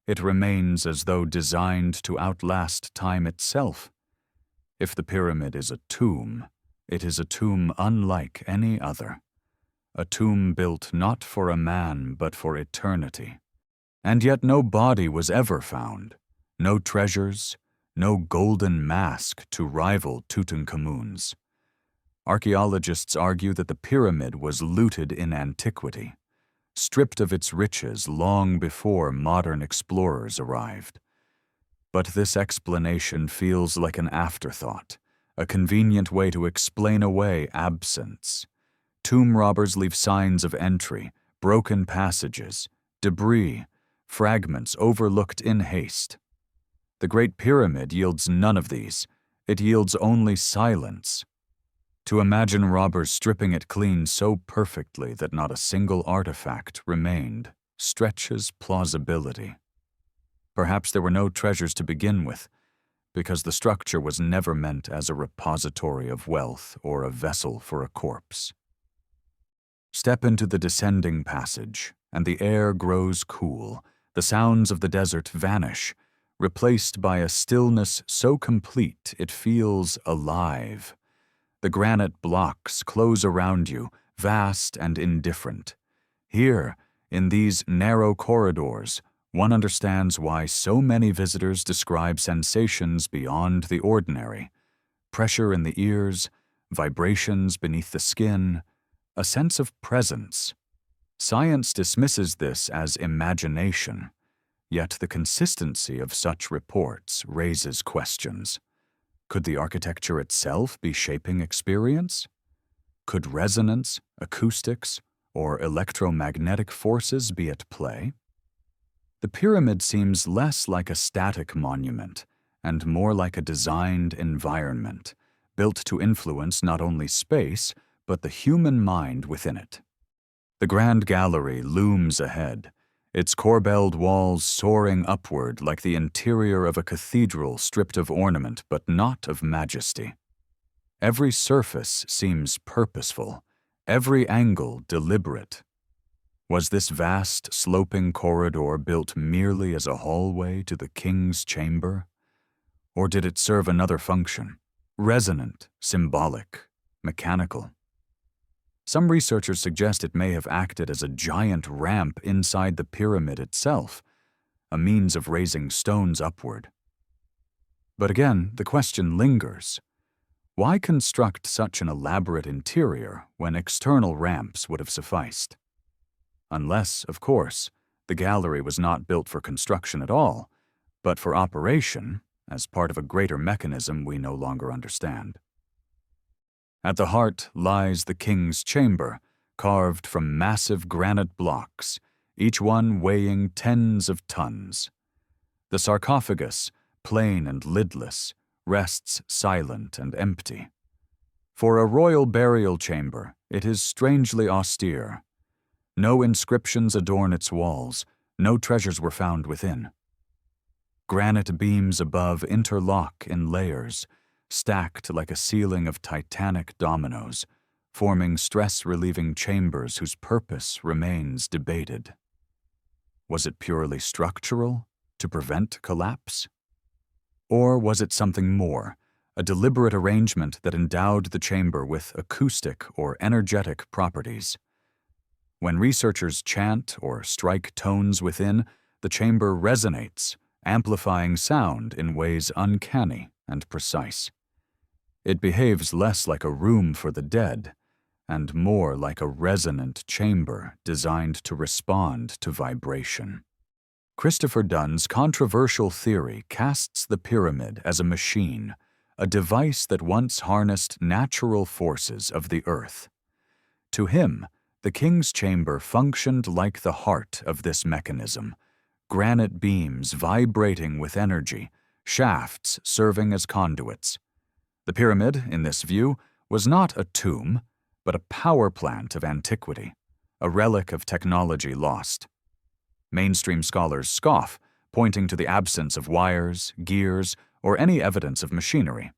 It remains as though designed to outlast time itself. If the pyramid is a tomb, it is a tomb unlike any other. A tomb built not for a man but for eternity. And yet no body was ever found, no treasures, no golden mask to rival Tutankhamun's. Archaeologists argue that the pyramid was looted in antiquity, stripped of its riches long before modern explorers arrived. But this explanation feels like an afterthought, a convenient way to explain away absence. Tomb robbers leave signs of entry, broken passages, debris, fragments overlooked in haste. The Great Pyramid yields none of these. It yields only silence. To imagine robbers stripping it clean so perfectly that not a single artifact remained stretches plausibility. Perhaps there were no treasures to begin with, because the structure was never meant as a repository of wealth or a vessel for a corpse. Step into the descending passage, and the air grows cool. The sounds of the desert vanish, replaced by a stillness so complete it feels alive. The granite blocks close around you, vast and indifferent. Here, in these narrow corridors, one understands why so many visitors describe sensations beyond the ordinary. Pressure in the ears, vibrations beneath the skin, a sense of presence. Science dismisses this as imagination, yet the consistency of such reports raises questions. Could the architecture itself be shaping experience? Could resonance, acoustics, or electromagnetic forces be at play? The pyramid seems less like a static monument and more like a designed environment, built to influence not only space, but the human mind within it. The Grand Gallery looms ahead, its corbelled walls soaring upward like the interior of a cathedral stripped of ornament but not of majesty. Every surface seems purposeful, every angle deliberate. Was this vast, sloping corridor built merely as a hallway to the king's chamber? Or did it serve another function, resonant, symbolic, mechanical? Some researchers suggest it may have acted as a giant ramp inside the pyramid itself, a means of raising stones upward. But again, the question lingers. Why construct such an elaborate interior when external ramps would have sufficed? Unless, of course, the gallery was not built for construction at all, but for operation as part of a greater mechanism we no longer understand. At the heart lies the king's chamber, carved from massive granite blocks, each one weighing tens of tons. The sarcophagus, plain and lidless, rests silent and empty. For a royal burial chamber, it is strangely austere. No inscriptions adorn its walls, no treasures were found within. Granite beams above interlock in layers, stacked like a ceiling of titanic dominoes, forming stress-relieving chambers whose purpose remains debated. Was it purely structural, to prevent collapse? Or was it something more, a deliberate arrangement that endowed the chamber with acoustic or energetic properties? When researchers chant or strike tones within, the chamber resonates, amplifying sound in ways uncanny and precise. It behaves less like a room for the dead, and more like a resonant chamber designed to respond to vibration. Christopher Dunn's controversial theory casts the pyramid as a machine, a device that once harnessed natural forces of the earth. To him, the king's chamber functioned like the heart of this mechanism, granite beams vibrating with energy, shafts serving as conduits. The pyramid, in this view, was not a tomb, but a power plant of antiquity, a relic of technology lost. Mainstream scholars scoff, pointing to the absence of wires, gears, or any evidence of machinery.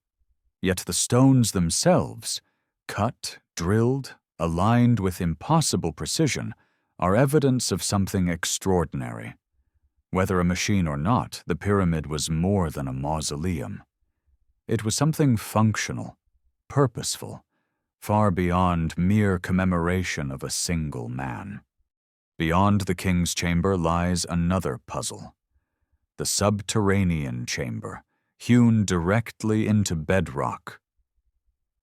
Yet the stones themselves, cut, drilled, aligned with impossible precision, are evidence of something extraordinary. Whether a machine or not, the pyramid was more than a mausoleum. It was something functional, purposeful, far beyond mere commemoration of a single man. Beyond the king's chamber lies another puzzle. The subterranean chamber, hewn directly into bedrock.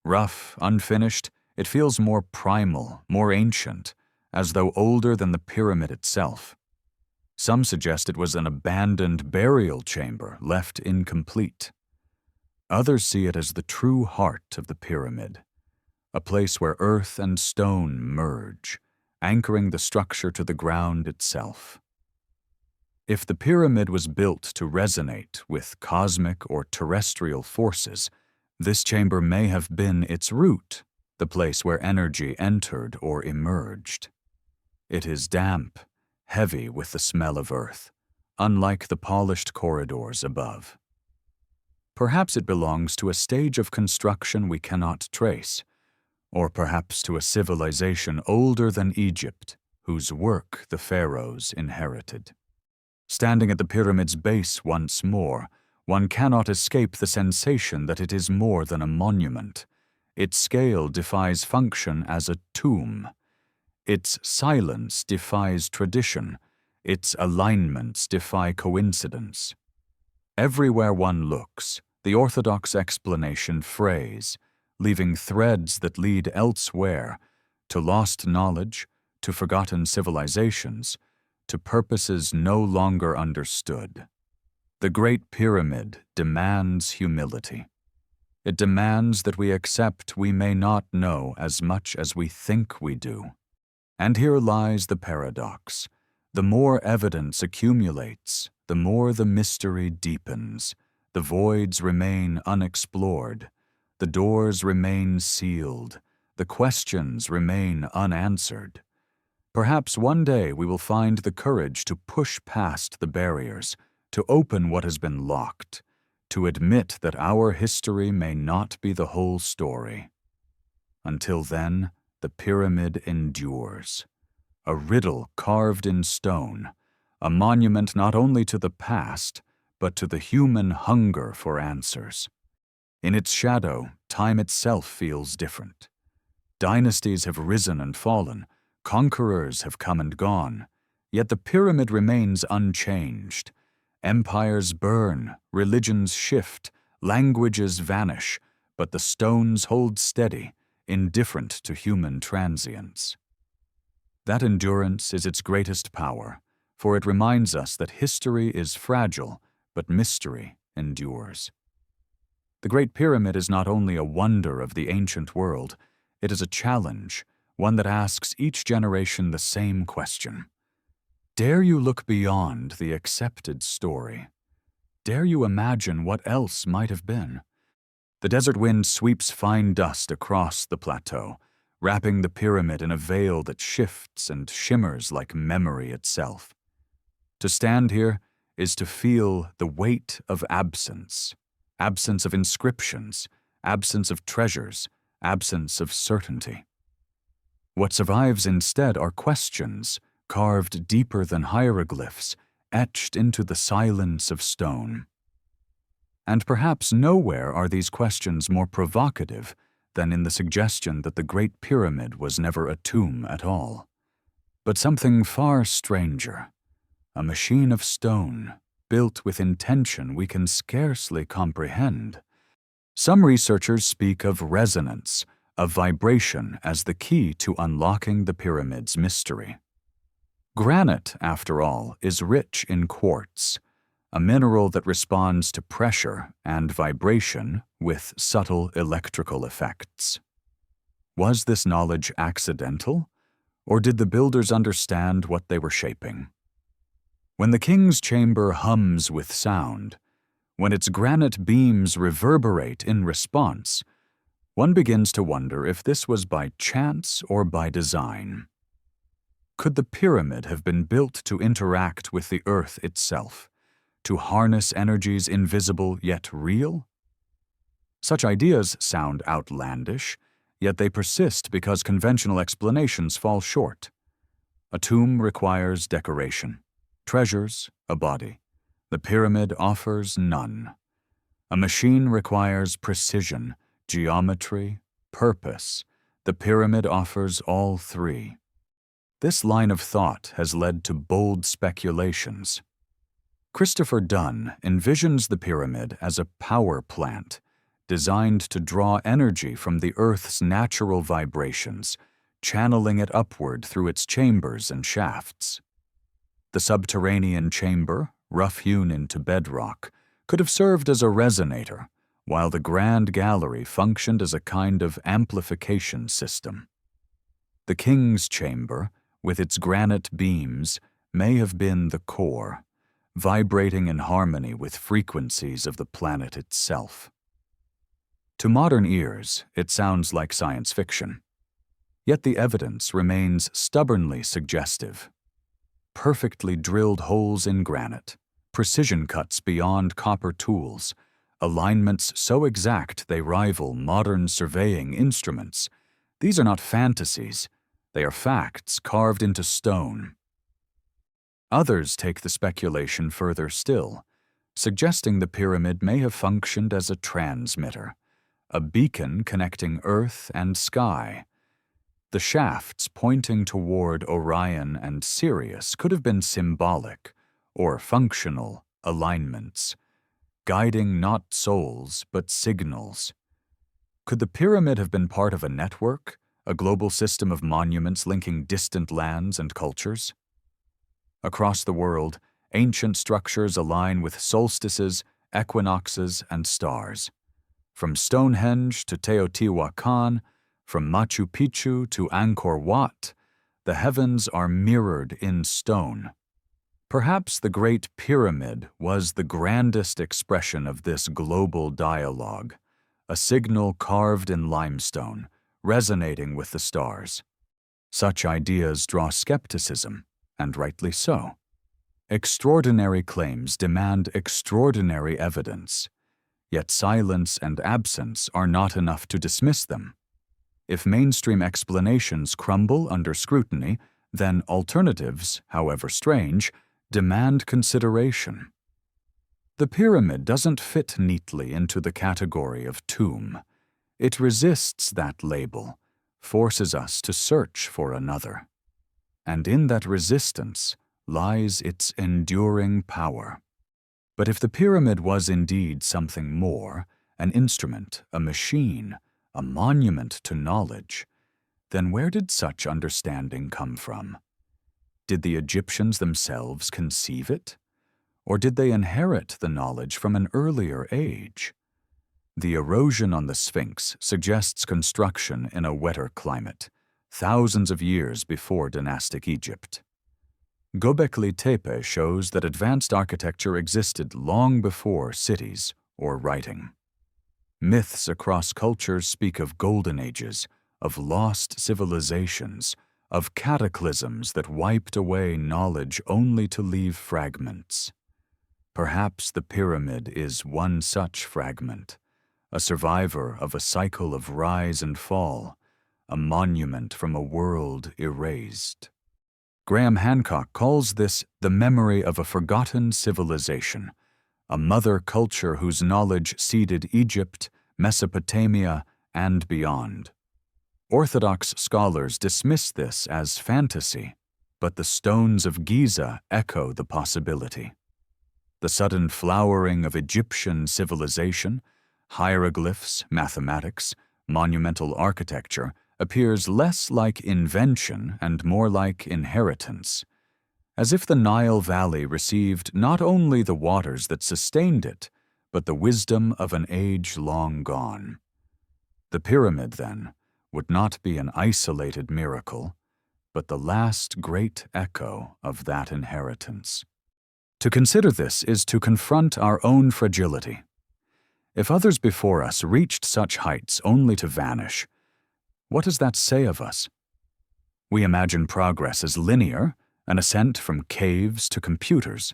Rough, unfinished, it feels more primal, more ancient, as though older than the pyramid itself. Some suggest it was an abandoned burial chamber left incomplete. Others see it as the true heart of the pyramid, a place where earth and stone merge, anchoring the structure to the ground itself. If the pyramid was built to resonate with cosmic or terrestrial forces, this chamber may have been its root, the place where energy entered or emerged. It is damp, heavy with the smell of earth, unlike the polished corridors above. Perhaps it belongs to a stage of construction we cannot trace, or perhaps to a civilization older than Egypt, whose work the pharaohs inherited. Standing at the pyramid's base once more, one cannot escape the sensation that it is more than a monument. Its scale defies function as a tomb. Its silence defies tradition. Its alignments defy coincidence. Everywhere one looks, the orthodox explanation frays, leaving threads that lead elsewhere, to lost knowledge, to forgotten civilizations, to purposes no longer understood. The Great Pyramid demands humility. It demands that we accept we may not know as much as we think we do. And here lies the paradox. The more evidence accumulates, the more the mystery deepens. The voids remain unexplored. The doors remain sealed. The questions remain unanswered. Perhaps one day we will find the courage to push past the barriers, to open what has been locked, to admit that our history may not be the whole story. Until then, the pyramid endures. A riddle carved in stone, a monument not only to the past, but to the human hunger for answers. In its shadow, time itself feels different. Dynasties have risen and fallen, conquerors have come and gone, yet the pyramid remains unchanged. Empires burn, religions shift, languages vanish, but the stones hold steady, indifferent to human transience. That endurance is its greatest power, for it reminds us that history is fragile, but mystery endures. The Great Pyramid is not only a wonder of the ancient world, it is a challenge, one that asks each generation the same question. Dare you look beyond the accepted story? Dare you imagine what else might have been? The desert wind sweeps fine dust across the plateau, wrapping the pyramid in a veil that shifts and shimmers like memory itself. To stand here is to feel the weight of absence, absence of inscriptions, absence of treasures, absence of certainty. What survives instead are questions, carved deeper than hieroglyphs, etched into the silence of stone. And perhaps nowhere are these questions more provocative than in the suggestion that the Great Pyramid was never a tomb at all, but something far stranger, a machine of stone, built with intention we can scarcely comprehend. Some researchers speak of resonance, of vibration as the key to unlocking the pyramid's mystery. Granite, after all, is rich in quartz, a mineral that responds to pressure and vibration with subtle electrical effects. Was this knowledge accidental, or did the builders understand what they were shaping? When the king's chamber hums with sound, when its granite beams reverberate in response, one begins to wonder if this was by chance or by design. Could the pyramid have been built to interact with the earth itself, to harness energies invisible yet real? Such ideas sound outlandish, yet they persist because conventional explanations fall short. A tomb requires decoration, treasures a body. The pyramid offers none. A machine requires precision, geometry, purpose. The pyramid offers all three. This line of thought has led to bold speculations. Christopher Dunn envisions the pyramid as a power plant, designed to draw energy from the Earth's natural vibrations, channeling it upward through its chambers and shafts. The subterranean chamber, rough-hewn into bedrock, could have served as a resonator, while the grand gallery functioned as a kind of amplification system. The king's chamber, with its granite beams, may have been the core, vibrating in harmony with frequencies of the planet itself. To modern ears, it sounds like science fiction. Yet the evidence remains stubbornly suggestive. Perfectly drilled holes in granite, precision cuts beyond copper tools, alignments so exact they rival modern surveying instruments. These are not fantasies. They are facts carved into stone. Others take the speculation further still, suggesting the pyramid may have functioned as a transmitter, a beacon connecting earth and sky. The shafts pointing toward Orion and Sirius could have been symbolic or functional alignments, guiding not souls but signals. Could the pyramid have been part of a network, a global system of monuments linking distant lands and cultures? Across the world, ancient structures align with solstices, equinoxes, and stars. From Stonehenge to Teotihuacan, from Machu Picchu to Angkor Wat, the heavens are mirrored in stone. Perhaps the Great Pyramid was the grandest expression of this global dialogue, a signal carved in limestone, resonating with the stars. Such ideas draw skepticism, and rightly so. Extraordinary claims demand extraordinary evidence, yet silence and absence are not enough to dismiss them. If mainstream explanations crumble under scrutiny, then alternatives, however strange, demand consideration. The pyramid doesn't fit neatly into the category of tomb. It resists that label, forces us to search for another. And in that resistance lies its enduring power. But if the pyramid was indeed something more, an instrument, a machine, a monument to knowledge, then where did such understanding come from? Did the Egyptians themselves conceive it? Or did they inherit the knowledge from an earlier age? The erosion on the Sphinx suggests construction in a wetter climate, thousands of years before dynastic Egypt. Göbekli Tepe shows that advanced architecture existed long before cities or writing. Myths across cultures speak of golden ages, of lost civilizations, of cataclysms that wiped away knowledge only to leave fragments. Perhaps the pyramid is one such fragment, a survivor of a cycle of rise and fall, a monument from a world erased. Graham Hancock calls this the memory of a forgotten civilization, a mother culture whose knowledge seeded Egypt, Mesopotamia, and beyond. Orthodox scholars dismiss this as fantasy, but the stones of Giza echo the possibility. The sudden flowering of Egyptian civilization, hieroglyphs, mathematics, monumental architecture, appears less like invention and more like inheritance, as if the Nile Valley received not only the waters that sustained it, but the wisdom of an age long gone. The pyramid, then, would not be an isolated miracle, but the last great echo of that inheritance. To consider this is to confront our own fragility. If others before us reached such heights only to vanish, what does that say of us? We imagine progress as linear, an ascent from caves to computers.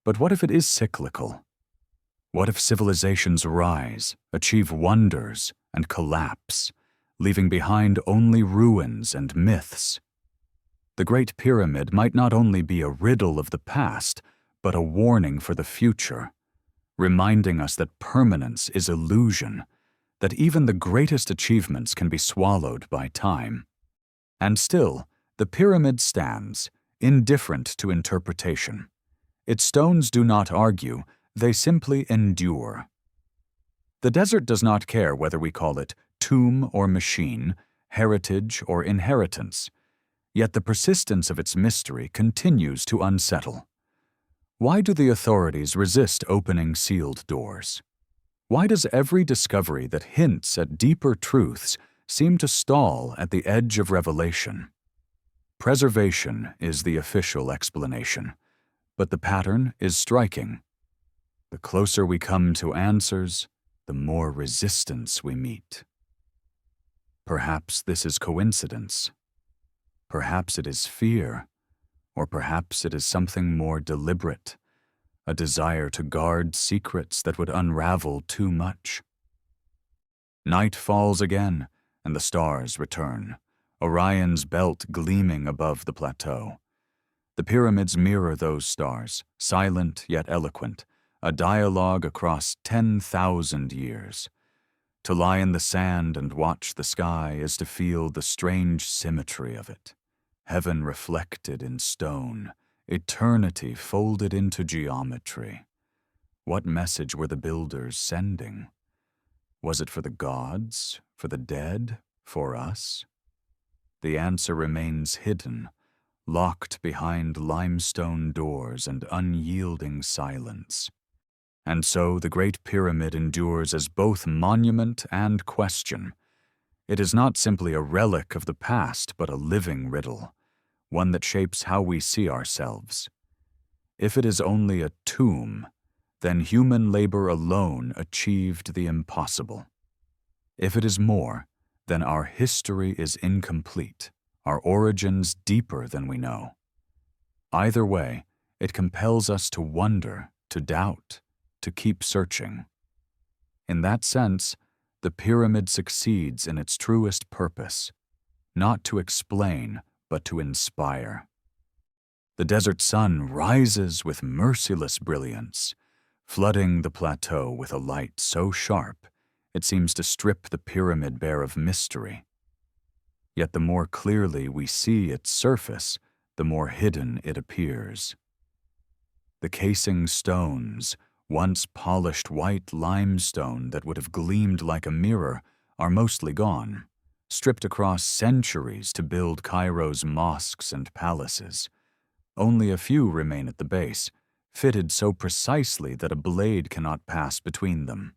But what if it is cyclical? What if civilizations rise, achieve wonders, and collapse, leaving behind only ruins and myths? The Great Pyramid might not only be a riddle of the past, but a warning for the future, reminding us that permanence is illusion, that even the greatest achievements can be swallowed by time. And still, the pyramid stands, indifferent to interpretation. Its stones do not argue, they simply endure. The desert does not care whether we call it tomb or machine, heritage or inheritance, yet the persistence of its mystery continues to unsettle. Why do the authorities resist opening sealed doors? Why does every discovery that hints at deeper truths seem to stall at the edge of revelation? Preservation is the official explanation, but the pattern is striking. The closer we come to answers, the more resistance we meet. Perhaps this is coincidence. Perhaps it is fear, or perhaps it is something more deliberate, a desire to guard secrets that would unravel too much. Night falls again, and the stars return, Orion's belt gleaming above the plateau. The pyramids mirror those stars, silent yet eloquent, a dialogue across 10,000 years. To lie in the sand and watch the sky is to feel the strange symmetry of it. Heaven reflected in stone, eternity folded into geometry. What message were the builders sending? Was it for the gods, for the dead, for us? The answer remains hidden, locked behind limestone doors and unyielding silence. And so the Great Pyramid endures as both monument and question. It is not simply a relic of the past, but a living riddle, one that shapes how we see ourselves. If it is only a tomb, then human labor alone achieved the impossible. If it is more, then our history is incomplete, our origins deeper than we know. Either way, it compels us to wonder, to doubt, to keep searching. In that sense, the pyramid succeeds in its truest purpose, not to explain, but to inspire. The desert sun rises with merciless brilliance, flooding the plateau with a light so sharp it seems to strip the pyramid bare of mystery. Yet the more clearly we see its surface, the more hidden it appears. The casing stones, once polished white limestone that would have gleamed like a mirror, are mostly gone, stripped across centuries to build Cairo's mosques and palaces. Only a few remain at the base, fitted so precisely that a blade cannot pass between them.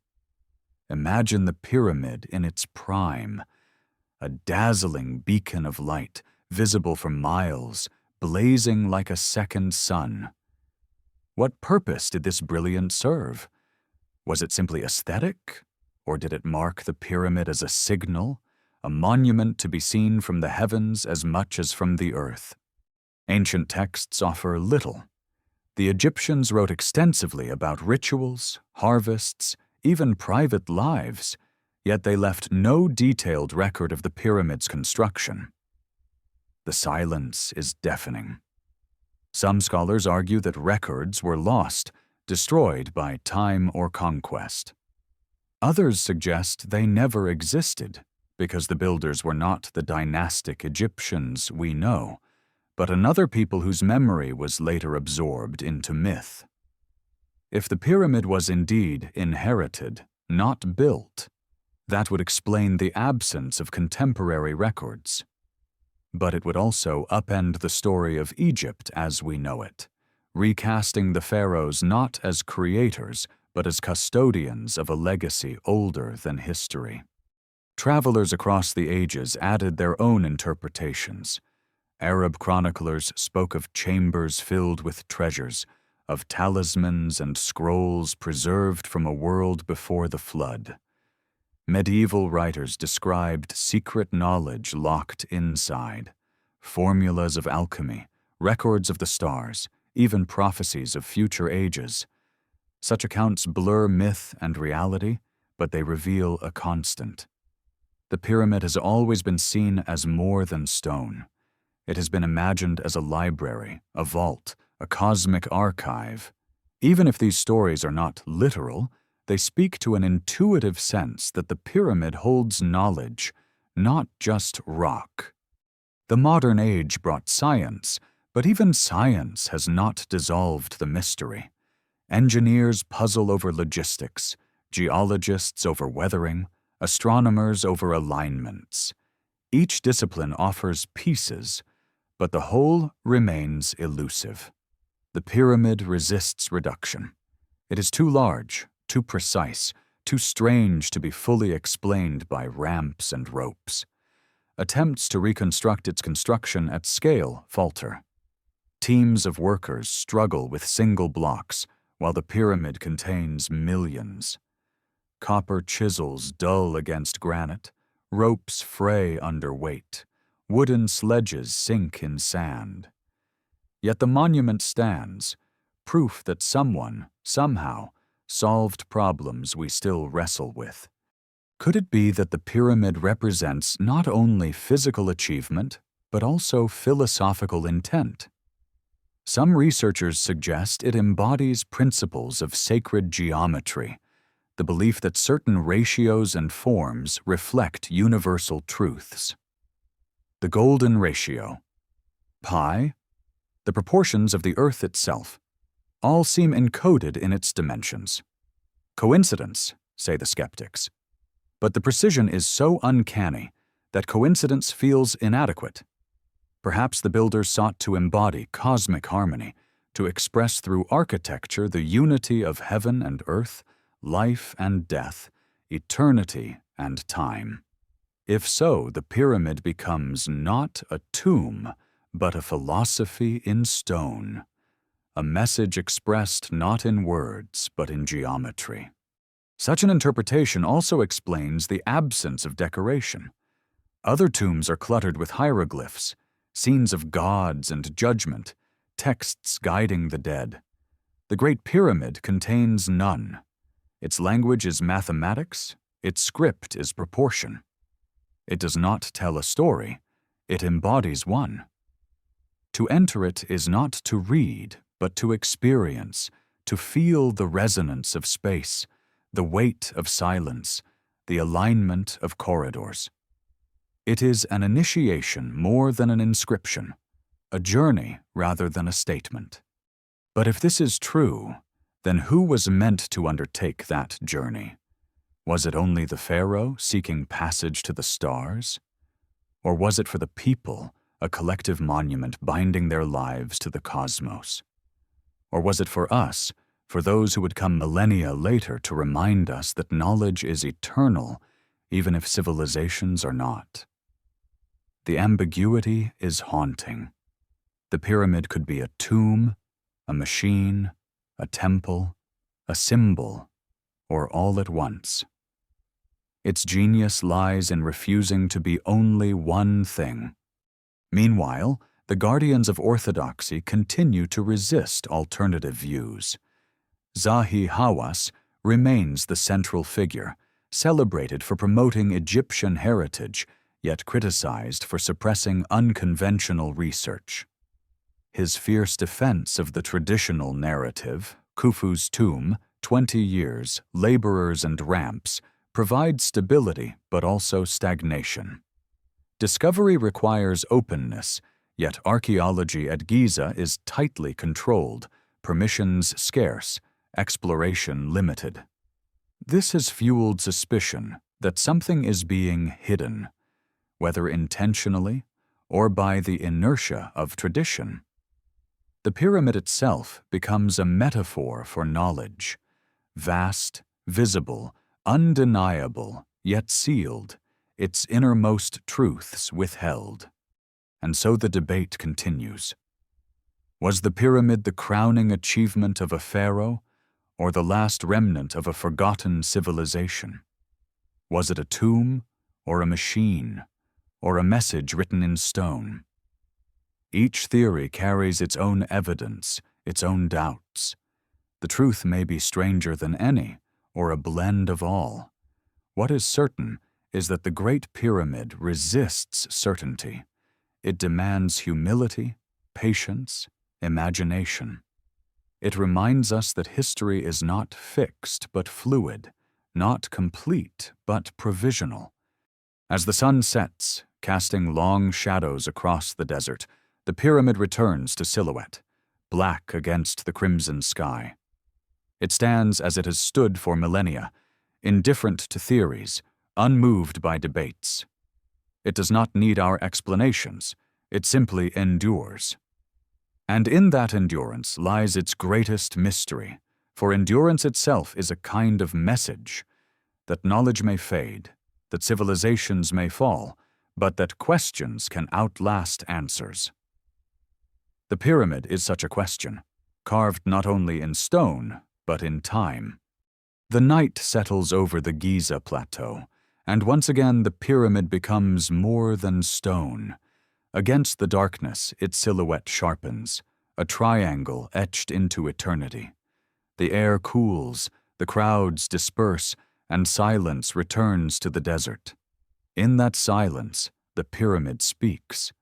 Imagine the pyramid in its prime, a dazzling beacon of light, visible for miles, blazing like a second sun. What purpose did this brilliance serve? Was it simply aesthetic? Or did it mark the pyramid as a signal, a monument to be seen from the heavens as much as from the earth. Ancient texts offer little. The Egyptians wrote extensively about rituals, harvests, even private lives, yet they left no detailed record of the pyramid's construction. The silence is deafening. Some scholars argue that records were lost, destroyed by time or conquest. Others suggest they never existed because the builders were not the dynastic Egyptians we know, but another people whose memory was later absorbed into myth. If the pyramid was indeed inherited, not built, that would explain the absence of contemporary records. But it would also upend the story of Egypt as we know it, recasting the pharaohs not as creators, but as custodians of a legacy older than history. Travelers across the ages added their own interpretations. Arab chroniclers spoke of chambers filled with treasures, of talismans and scrolls preserved from a world before the flood. Medieval writers described secret knowledge locked inside, formulas of alchemy, records of the stars, even prophecies of future ages. Such accounts blur myth and reality, but they reveal a constant. The pyramid has always been seen as more than stone. It has been imagined as a library, a vault, a cosmic archive. Even if these stories are not literal, they speak to an intuitive sense that the pyramid holds knowledge, not just rock. The modern age brought science, but even science has not dissolved the mystery. Engineers puzzle over logistics, geologists over weathering, astronomers over alignments. Each discipline offers pieces, but the whole remains elusive. The pyramid resists reduction. It is too large, too precise, too strange to be fully explained by ramps and ropes. Attempts to reconstruct its construction at scale falter. Teams of workers struggle with single blocks, while the pyramid contains millions. Copper chisels dull against granite, ropes fray under weight, wooden sledges sink in sand. Yet the monument stands, proof that someone, somehow, solved problems we still wrestle with. Could it be that the pyramid represents not only physical achievement, but also philosophical intent? Some researchers suggest it embodies principles of sacred geometry, the belief that certain ratios and forms reflect universal truths. The golden ratio. Pi, the proportions of the Earth itself, all seem encoded in its dimensions. Coincidence, say the skeptics. But the precision is so uncanny that coincidence feels inadequate. Perhaps the builders sought to embody cosmic harmony, to express through architecture the unity of heaven and earth, life and death, eternity and time. If so, the pyramid becomes not a tomb, but a philosophy in stone, a message expressed not in words, but in geometry. Such an interpretation also explains the absence of decoration. Other tombs are cluttered with hieroglyphs, scenes of gods and judgment, texts guiding the dead. The Great Pyramid contains none. Its language is mathematics, its script is proportion. It does not tell a story, it embodies one. To enter it is not to read, but to experience, to feel the resonance of space, the weight of silence, the alignment of corridors. It is an initiation more than an inscription, a journey rather than a statement. But if this is true, then who was meant to undertake that journey? Was it only the pharaoh seeking passage to the stars? Or was it for the people, a collective monument binding their lives to the cosmos? Or was it for us, for those who would come millennia later to remind us that knowledge is eternal, even if civilizations are not? The ambiguity is haunting. The pyramid could be a tomb, a machine, a temple, a symbol, or all at once. Its genius lies in refusing to be only one thing. Meanwhile, the guardians of orthodoxy continue to resist alternative views. Zahi Hawass remains the central figure, celebrated for promoting Egyptian heritage, yet criticized for suppressing unconventional research. His fierce defense of the traditional narrative, Khufu's tomb, 20 years, laborers and ramps, provides stability but also stagnation. Discovery requires openness, yet archaeology at Giza is tightly controlled, permissions scarce, exploration limited. This has fueled suspicion that something is being hidden, whether intentionally or by the inertia of tradition. The pyramid itself becomes a metaphor for knowledge, vast, visible, undeniable, yet sealed, its innermost truths withheld. And so the debate continues. Was the pyramid the crowning achievement of a pharaoh, or the last remnant of a forgotten civilization? Was it a tomb, or a machine, or a message written in stone? Each theory carries its own evidence, its own doubts. The truth may be stranger than any, or a blend of all. What is certain is that the Great Pyramid resists certainty. It demands humility, patience, imagination. It reminds us that history is not fixed but fluid, not complete but provisional. As the sun sets, casting long shadows across the desert, the pyramid returns to silhouette, black against the crimson sky. It stands as it has stood for millennia, indifferent to theories, unmoved by debates. It does not need our explanations, it simply endures. And in that endurance lies its greatest mystery, for endurance itself is a kind of message, that knowledge may fade, that civilizations may fall, but that questions can outlast answers. The pyramid is such a question, carved not only in stone, but in time. The night settles over the Giza plateau, and once again the pyramid becomes more than stone. Against the darkness, its silhouette sharpens, a triangle etched into eternity. The air cools, the crowds disperse, and silence returns to the desert. In that silence, the pyramid speaks,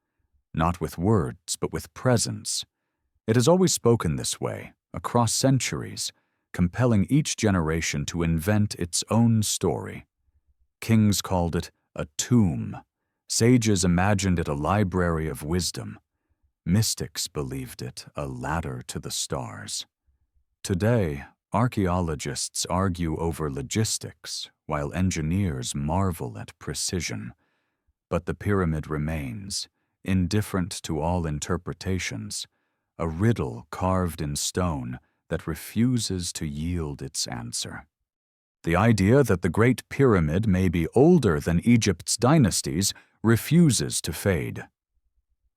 not with words, but with presence. It has always spoken this way, across centuries, compelling each generation to invent its own story. Kings called it a tomb. Sages imagined it a library of wisdom. Mystics believed it a ladder to the stars. Today, archaeologists argue over logistics, while engineers marvel at precision. But the pyramid remains, indifferent to all interpretations, a riddle carved in stone that refuses to yield its answer. The idea that the Great Pyramid may be older than Egypt's dynasties refuses to fade.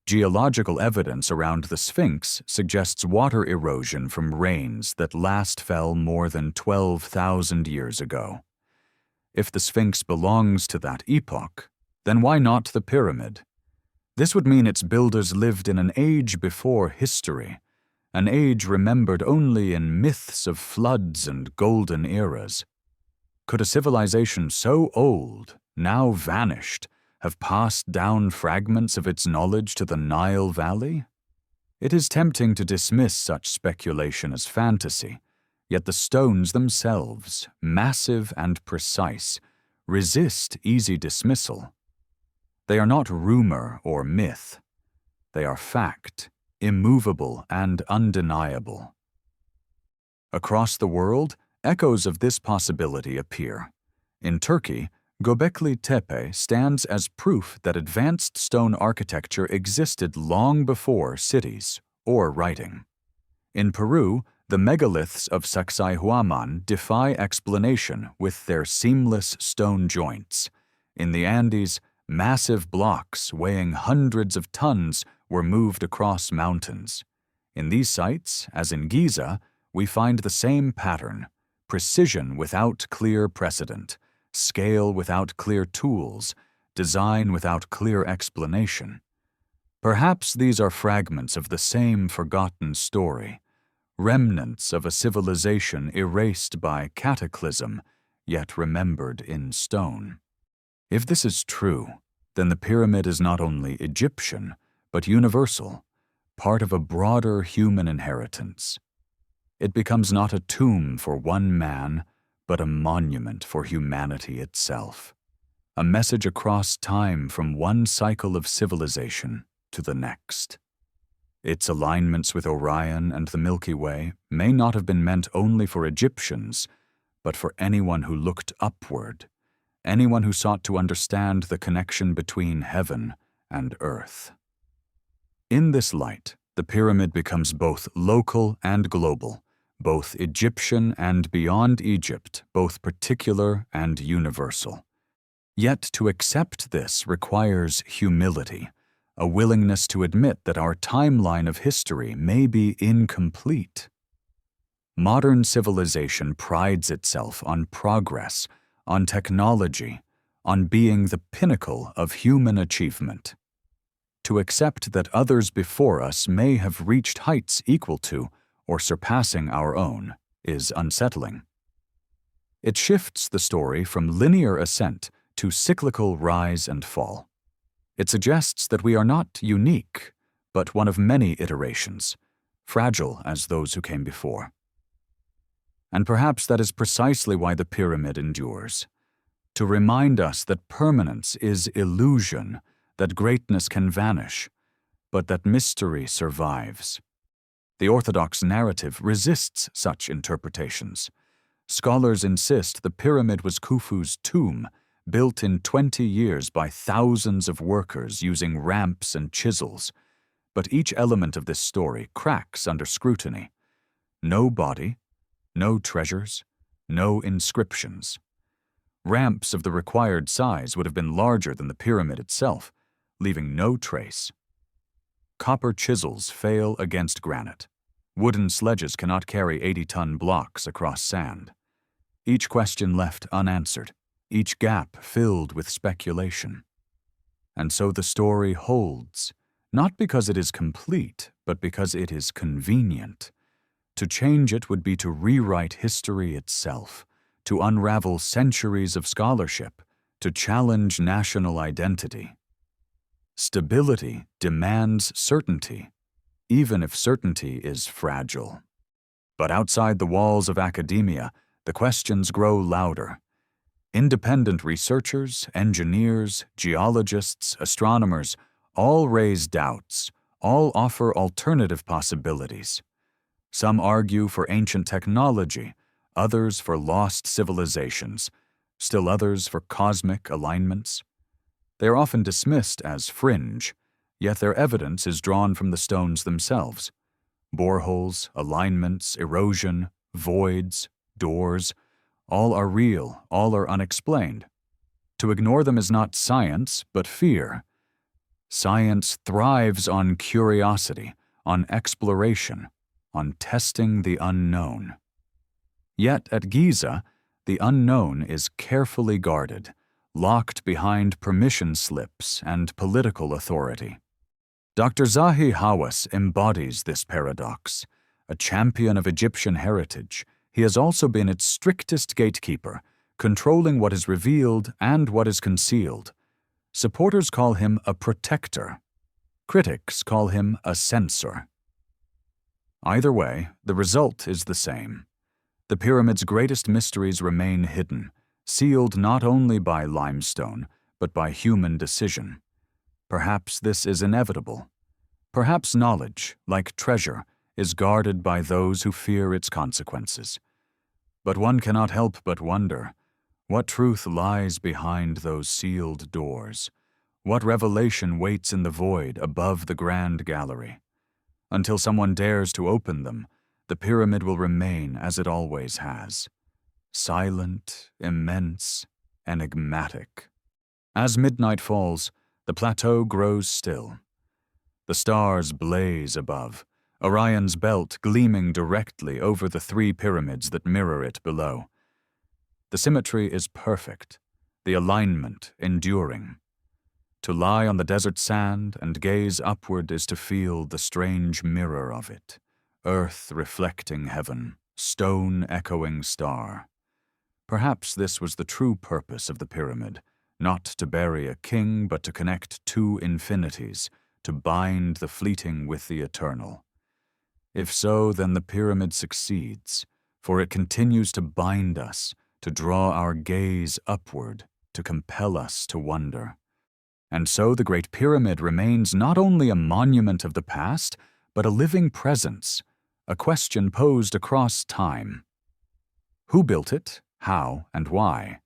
Geological evidence around the Sphinx suggests water erosion from rains that last fell more than 12,000 years ago. If the Sphinx belongs to that epoch, then why not the pyramid? This would mean its builders lived in an age before history, an age remembered only in myths of floods and golden eras. Could a civilization so old, now vanished, have passed down fragments of its knowledge to the Nile Valley? It is tempting to dismiss such speculation as fantasy, yet the stones themselves, massive and precise, resist easy dismissal. They are not rumor or myth. They are fact, immovable and undeniable. Across the world, echoes of this possibility appear. In Turkey, Göbekli Tepe stands as proof that advanced stone architecture existed long before cities or writing. In Peru, the megaliths of Sacsayhuaman defy explanation with their seamless stone joints. In the Andes, massive blocks weighing hundreds of tons were moved across mountains. In these sites, as in Giza, we find the same pattern, precision without clear precedent, scale without clear tools, design without clear explanation. Perhaps these are fragments of the same forgotten story, remnants of a civilization erased by cataclysm, yet remembered in stone. If this is true, then the pyramid is not only Egyptian, but universal, part of a broader human inheritance. It becomes not a tomb for one man, but a monument for humanity itself, a message across time from one cycle of civilization to the next. Its alignments with Orion and the Milky Way may not have been meant only for Egyptians, but for anyone who looked upward, anyone who sought to understand the connection between heaven and earth. In this light, the pyramid becomes both local and global, both Egyptian and beyond Egypt, both particular and universal. Yet to accept this requires humility, a willingness to admit that our timeline of history may be incomplete. Modern civilization prides itself on progress, on technology, on being the pinnacle of human achievement. To accept that others before us may have reached heights equal to or surpassing our own is unsettling. It shifts the story from linear ascent to cyclical rise and fall. It suggests that we are not unique, but one of many iterations, fragile as those who came before. And perhaps that is precisely why the pyramid endures, to remind us that permanence is illusion, that greatness can vanish, but that mystery survives. The orthodox narrative resists such interpretations. Scholars insist the pyramid was Khufu's tomb, built in 20 years by thousands of workers using ramps and chisels. But each element of this story cracks under scrutiny. No body, no treasures, no inscriptions. Ramps of the required size would have been larger than the pyramid itself, leaving no trace. Copper chisels fail against granite. Wooden sledges cannot carry 80-ton blocks across sand. Each question left unanswered, each gap filled with speculation. And so the story holds, not because it is complete, but because it is convenient. To change it would be to rewrite history itself, to unravel centuries of scholarship, to challenge national identity. Stability demands certainty, even if certainty is fragile. But outside the walls of academia, the questions grow louder. Independent researchers, engineers, geologists, astronomers all raise doubts, all offer alternative possibilities. Some argue for ancient technology, others for lost civilizations, still others for cosmic alignments. They are often dismissed as fringe, yet their evidence is drawn from the stones themselves. Boreholes, alignments, erosion, voids, doors, all are real, all are unexplained. To ignore them is not science, but fear. Science thrives on curiosity, on exploration, on testing the unknown. Yet at Giza, the unknown is carefully guarded, locked behind permission slips and political authority. Dr. Zahi Hawass embodies this paradox. A champion of Egyptian heritage, he has also been its strictest gatekeeper, controlling what is revealed and what is concealed. Supporters call him a protector. Critics call him a censor. Either way, the result is the same. The pyramid's greatest mysteries remain hidden, sealed not only by limestone, but by human decision. Perhaps this is inevitable. Perhaps knowledge, like treasure, is guarded by those who fear its consequences. But one cannot help but wonder, what truth lies behind those sealed doors? What revelation waits in the void above the grand gallery? Until someone dares to open them, the pyramid will remain as it always has. Silent, immense, enigmatic. As midnight falls, the plateau grows still. The stars blaze above, Orion's belt gleaming directly over the three pyramids that mirror it below. The symmetry is perfect, the alignment enduring. To lie on the desert sand and gaze upward is to feel the strange mirror of it, earth reflecting heaven, stone echoing star. Perhaps this was the true purpose of the pyramid, not to bury a king, but to connect two infinities, to bind the fleeting with the eternal. If so, then the pyramid succeeds, for it continues to bind us, to draw our gaze upward, to compel us to wonder. And so the Great Pyramid remains not only a monument of the past, but a living presence, a question posed across time. Who built it, how, and why?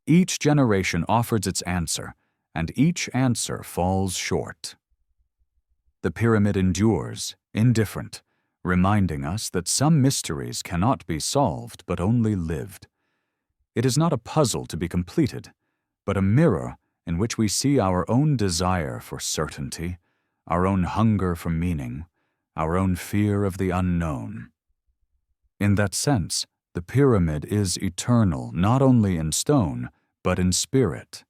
Each generation offers its answer, and each answer falls short. The pyramid endures, indifferent, reminding us that some mysteries cannot be solved but only lived. It is not a puzzle to be completed, but a mirror in which we see our own desire for certainty, our own hunger for meaning, our own fear of the unknown. In that sense, the pyramid is eternal not only in stone, but in spirit.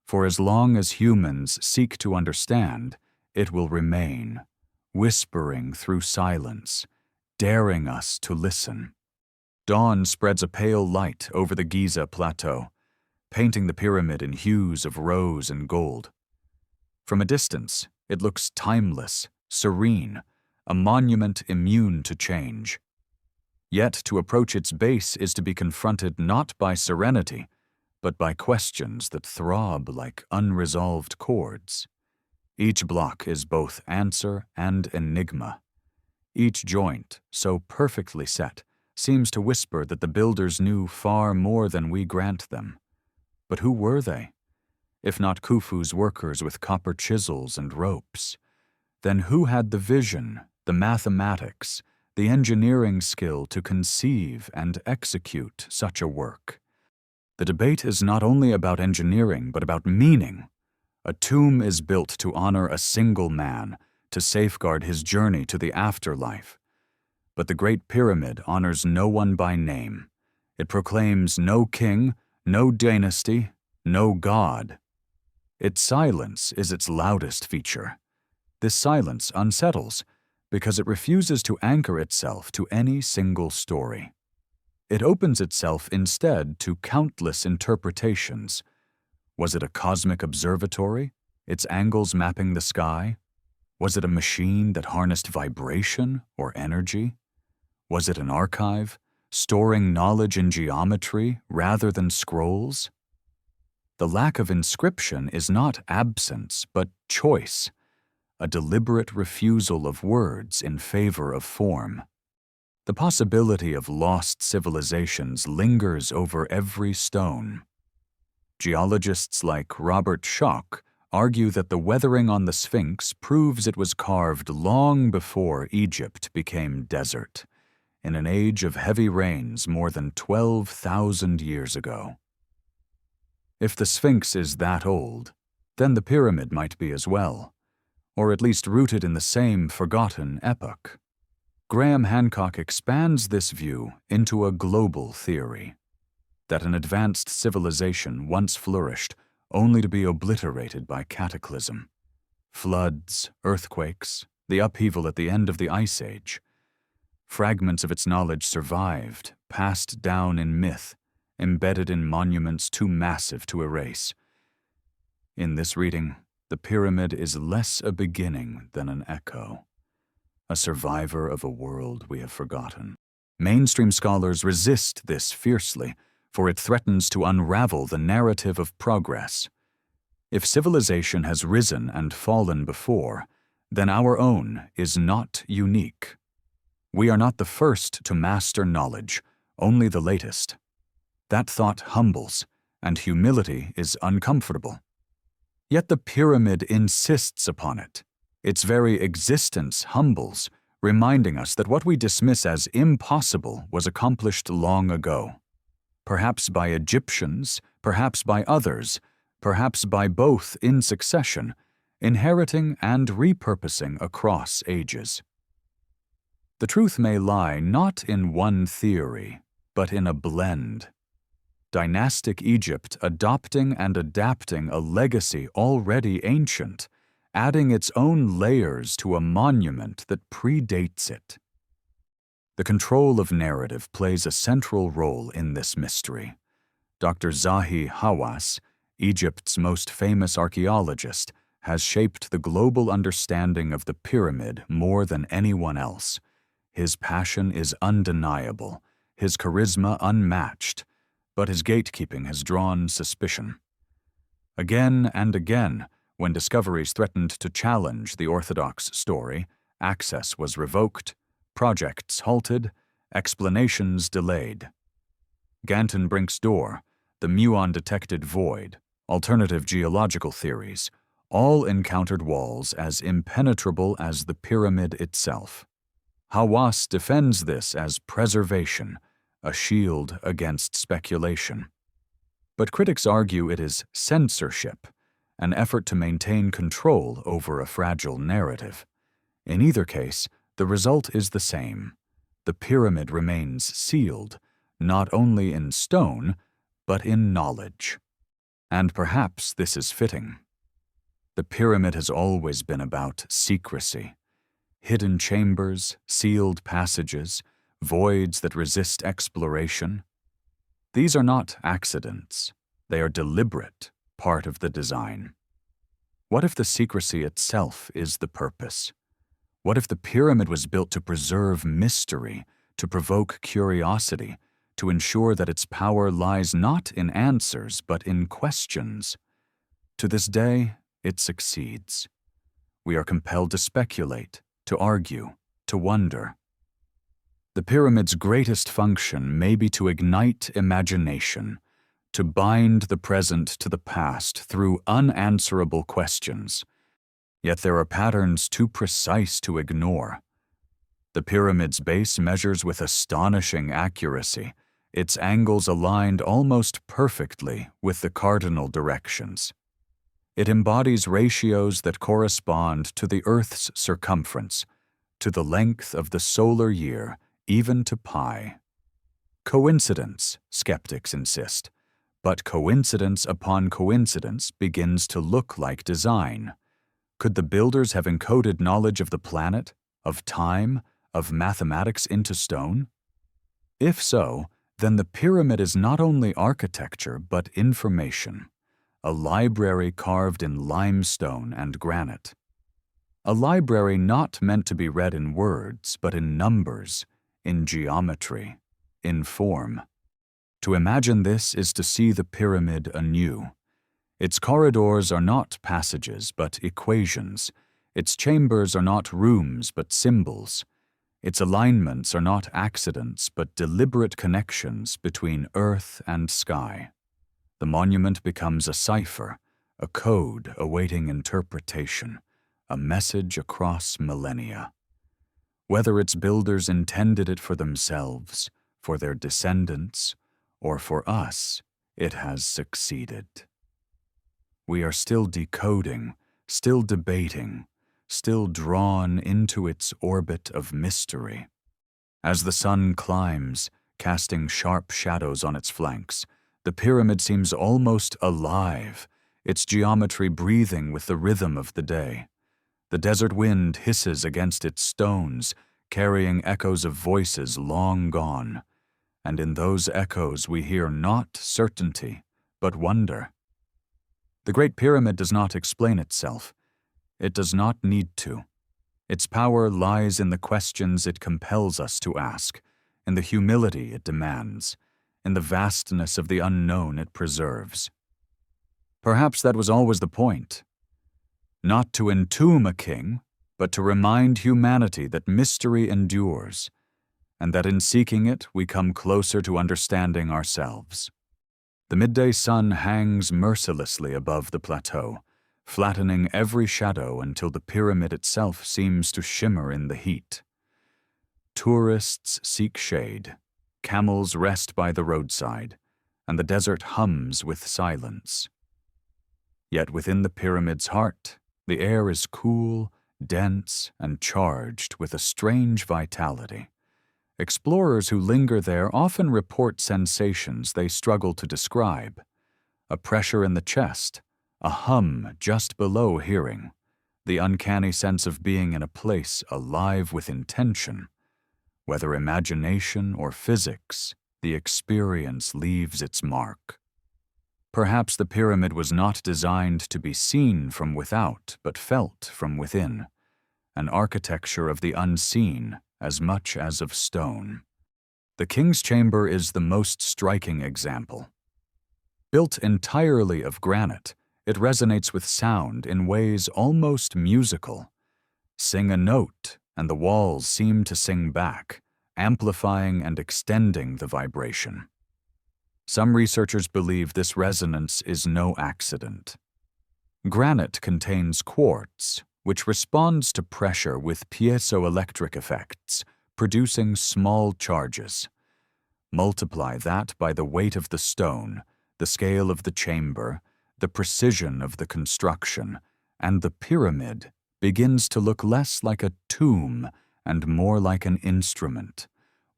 For as long as humans seek to understand, it will remain, whispering through silence, daring us to listen. Dawn spreads a pale light over the Giza plateau, painting the pyramid in hues of rose and gold. From a distance, it looks timeless, serene, a monument immune to change. Yet to approach its base is to be confronted not by serenity, but by questions that throb like unresolved chords. Each block is both answer and enigma. Each joint, so perfectly set, seems to whisper that the builders knew far more than we grant them. But who were they? If not Khufu's workers with copper chisels and ropes, then who had the vision, the mathematics, the engineering skill to conceive and execute such a work? The debate is not only about engineering, but about meaning. A tomb is built to honor a single man, to safeguard his journey to the afterlife. But the Great Pyramid honors no one by name. It proclaims no king, no dynasty, no god. Its silence is its loudest feature. This silence unsettles because it refuses to anchor itself to any single story. It opens itself instead to countless interpretations. Was it a cosmic observatory, its angles mapping the sky? Was it a machine that harnessed vibration or energy? Was it an archive, storing knowledge in geometry rather than scrolls? The lack of inscription is not absence, but choice, a deliberate refusal of words in favor of form. The possibility of lost civilizations lingers over every stone. Geologists like Robert Schoch argue that the weathering on the Sphinx proves it was carved long before Egypt became desert, in an age of heavy rains more than 12,000 years ago. If the Sphinx is that old, then the pyramid might be as well, or at least rooted in the same forgotten epoch. Graham Hancock expands this view into a global theory, that an advanced civilization once flourished only to be obliterated by cataclysm. Floods, earthquakes, the upheaval at the end of the Ice Age. Fragments of its knowledge survived, passed down in myth, embedded in monuments too massive to erase. In this reading, the pyramid is less a beginning than an echo, a survivor of a world we have forgotten. Mainstream scholars resist this fiercely, for it threatens to unravel the narrative of progress. If civilization has risen and fallen before, then our own is not unique. We are not the first to master knowledge, only the latest. That thought humbles, and humility is uncomfortable. Yet the pyramid insists upon it. Its very existence humbles, reminding us that what we dismiss as impossible was accomplished long ago. Perhaps by Egyptians, perhaps by others, perhaps by both in succession, inheriting and repurposing across ages. The truth may lie not in one theory, but in a blend. dynastic Egypt adopting and adapting a legacy already ancient, adding its own layers to a monument that predates it. The control of narrative plays a central role in this mystery. Dr. Zahi Hawass, Egypt's most famous archaeologist, has shaped the global understanding of the pyramid more than anyone else. His passion is undeniable, his charisma unmatched, but his gatekeeping has drawn suspicion. Again and again, when discoveries threatened to challenge the orthodox story, access was revoked, projects halted, explanations delayed. Gantenbrink's door, the muon-detected void, alternative geological theories, all encountered walls as impenetrable as the pyramid itself. Hawass defends this as preservation, a shield against speculation. But critics argue it is censorship, an effort to maintain control over a fragile narrative. In either case, the result is the same. The pyramid remains sealed, not only in stone, but in knowledge. And perhaps this is fitting. The pyramid has always been about secrecy. Hidden chambers, sealed passages, voids that resist exploration. These are not accidents. They are deliberate, part of the design. What if the secrecy itself is the purpose? What if the pyramid was built to preserve mystery, to provoke curiosity, to ensure that its power lies not in answers but in questions? To this day, it succeeds. We are compelled to speculate, to argue, to wonder. The pyramid's greatest function may be to ignite imagination, to bind the present to the past through unanswerable questions. Yet there are patterns too precise to ignore. The pyramid's base measures with astonishing accuracy, its angles aligned almost perfectly with the cardinal directions. It embodies ratios that correspond to the Earth's circumference, to the length of the solar year, even to pi. Coincidence, skeptics insist, but coincidence upon coincidence begins to look like design. Could the builders have encoded knowledge of the planet, of time, of mathematics into stone? If so, then the pyramid is not only architecture but information, a library carved in limestone and granite. A library not meant to be read in words, but in numbers, in geometry, in form. To imagine this is to see the pyramid anew. Its corridors are not passages, but equations. Its chambers are not rooms, but symbols. Its alignments are not accidents, but deliberate connections between earth and sky. The monument becomes a cipher, a code awaiting interpretation, a message across millennia. Whether its builders intended it for themselves, for their descendants, or for us, it has succeeded. We are still decoding, still debating, still drawn into its orbit of mystery. As the sun climbs, casting sharp shadows on its flanks, the pyramid seems almost alive, its geometry breathing with the rhythm of the day. The desert wind hisses against its stones, carrying echoes of voices long gone, and in those echoes we hear not certainty, but wonder. The Great Pyramid does not explain itself. It does not need to. Its power lies in the questions it compels us to ask, in the humility it demands, in the vastness of the unknown it preserves. Perhaps that was always the point. Not to entomb a king, but to remind humanity that mystery endures, and that in seeking it we come closer to understanding ourselves. The midday sun hangs mercilessly above the plateau, flattening every shadow until the pyramid itself seems to shimmer in the heat. Tourists seek shade, camels rest by the roadside, and the desert hums with silence. Yet within the pyramid's heart, the air is cool, dense, and charged with a strange vitality, Explorers who linger there often report sensations they struggle to describe: a pressure in the chest, a hum just below hearing, the uncanny sense of being in a place alive with intention. Whether imagination or physics, the experience leaves its mark. Perhaps the pyramid was not designed to be seen from without, but felt from within, an architecture of the unseen as much as of stone. The King's Chamber is the most striking example. Built entirely of granite, it resonates with sound in ways almost musical. Sing a note, and the walls seem to sing back, amplifying and extending the vibration. Some researchers believe this resonance is no accident. Granite contains quartz, which responds to pressure with piezoelectric effects, producing small charges. Multiply that by the weight of the stone, the scale of the chamber, the precision of the construction, and the pyramid begins to look less like a tomb and more like an instrument.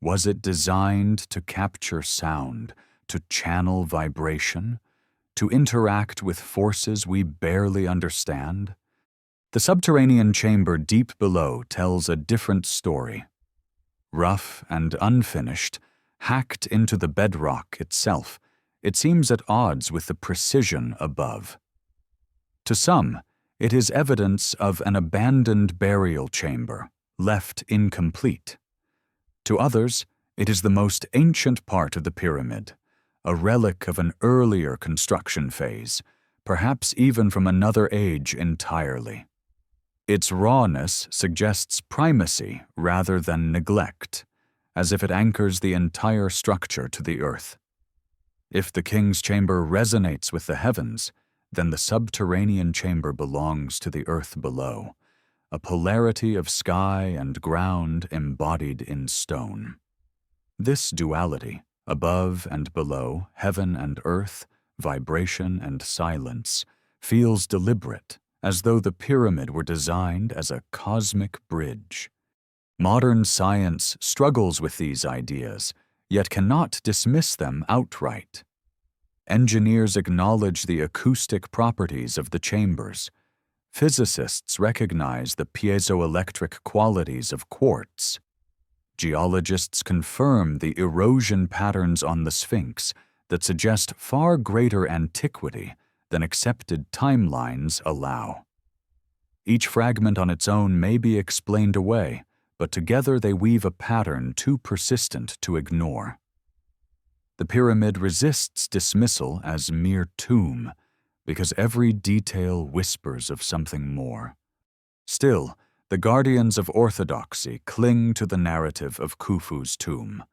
Was it designed to capture sound, to channel vibration, to interact with forces we barely understand? The subterranean chamber deep below tells a different story. Rough and unfinished, hacked into the bedrock itself, it seems at odds with the precision above. To some, it is evidence of an abandoned burial chamber, left incomplete. To others, it is the most ancient part of the pyramid, a relic of an earlier construction phase, perhaps even from another age entirely. Its rawness suggests primacy rather than neglect, as if it anchors the entire structure to the earth. If the King's Chamber resonates with the heavens, then the subterranean chamber belongs to the earth below, a polarity of sky and ground embodied in stone. This duality, above and below, heaven and earth, vibration and silence, feels deliberate, as though the pyramid were designed as a cosmic bridge. Modern science struggles with these ideas, yet cannot dismiss them outright. Engineers acknowledge the acoustic properties of the chambers. Physicists recognize the piezoelectric qualities of quartz. Geologists confirm the erosion patterns on the Sphinx that suggest far greater antiquity than accepted timelines allow. Each fragment on its own may be explained away, but together they weave a pattern too persistent to ignore. The pyramid resists dismissal as mere tomb, because every detail whispers of something more. Still, the guardians of orthodoxy cling to the narrative of Khufu's tomb.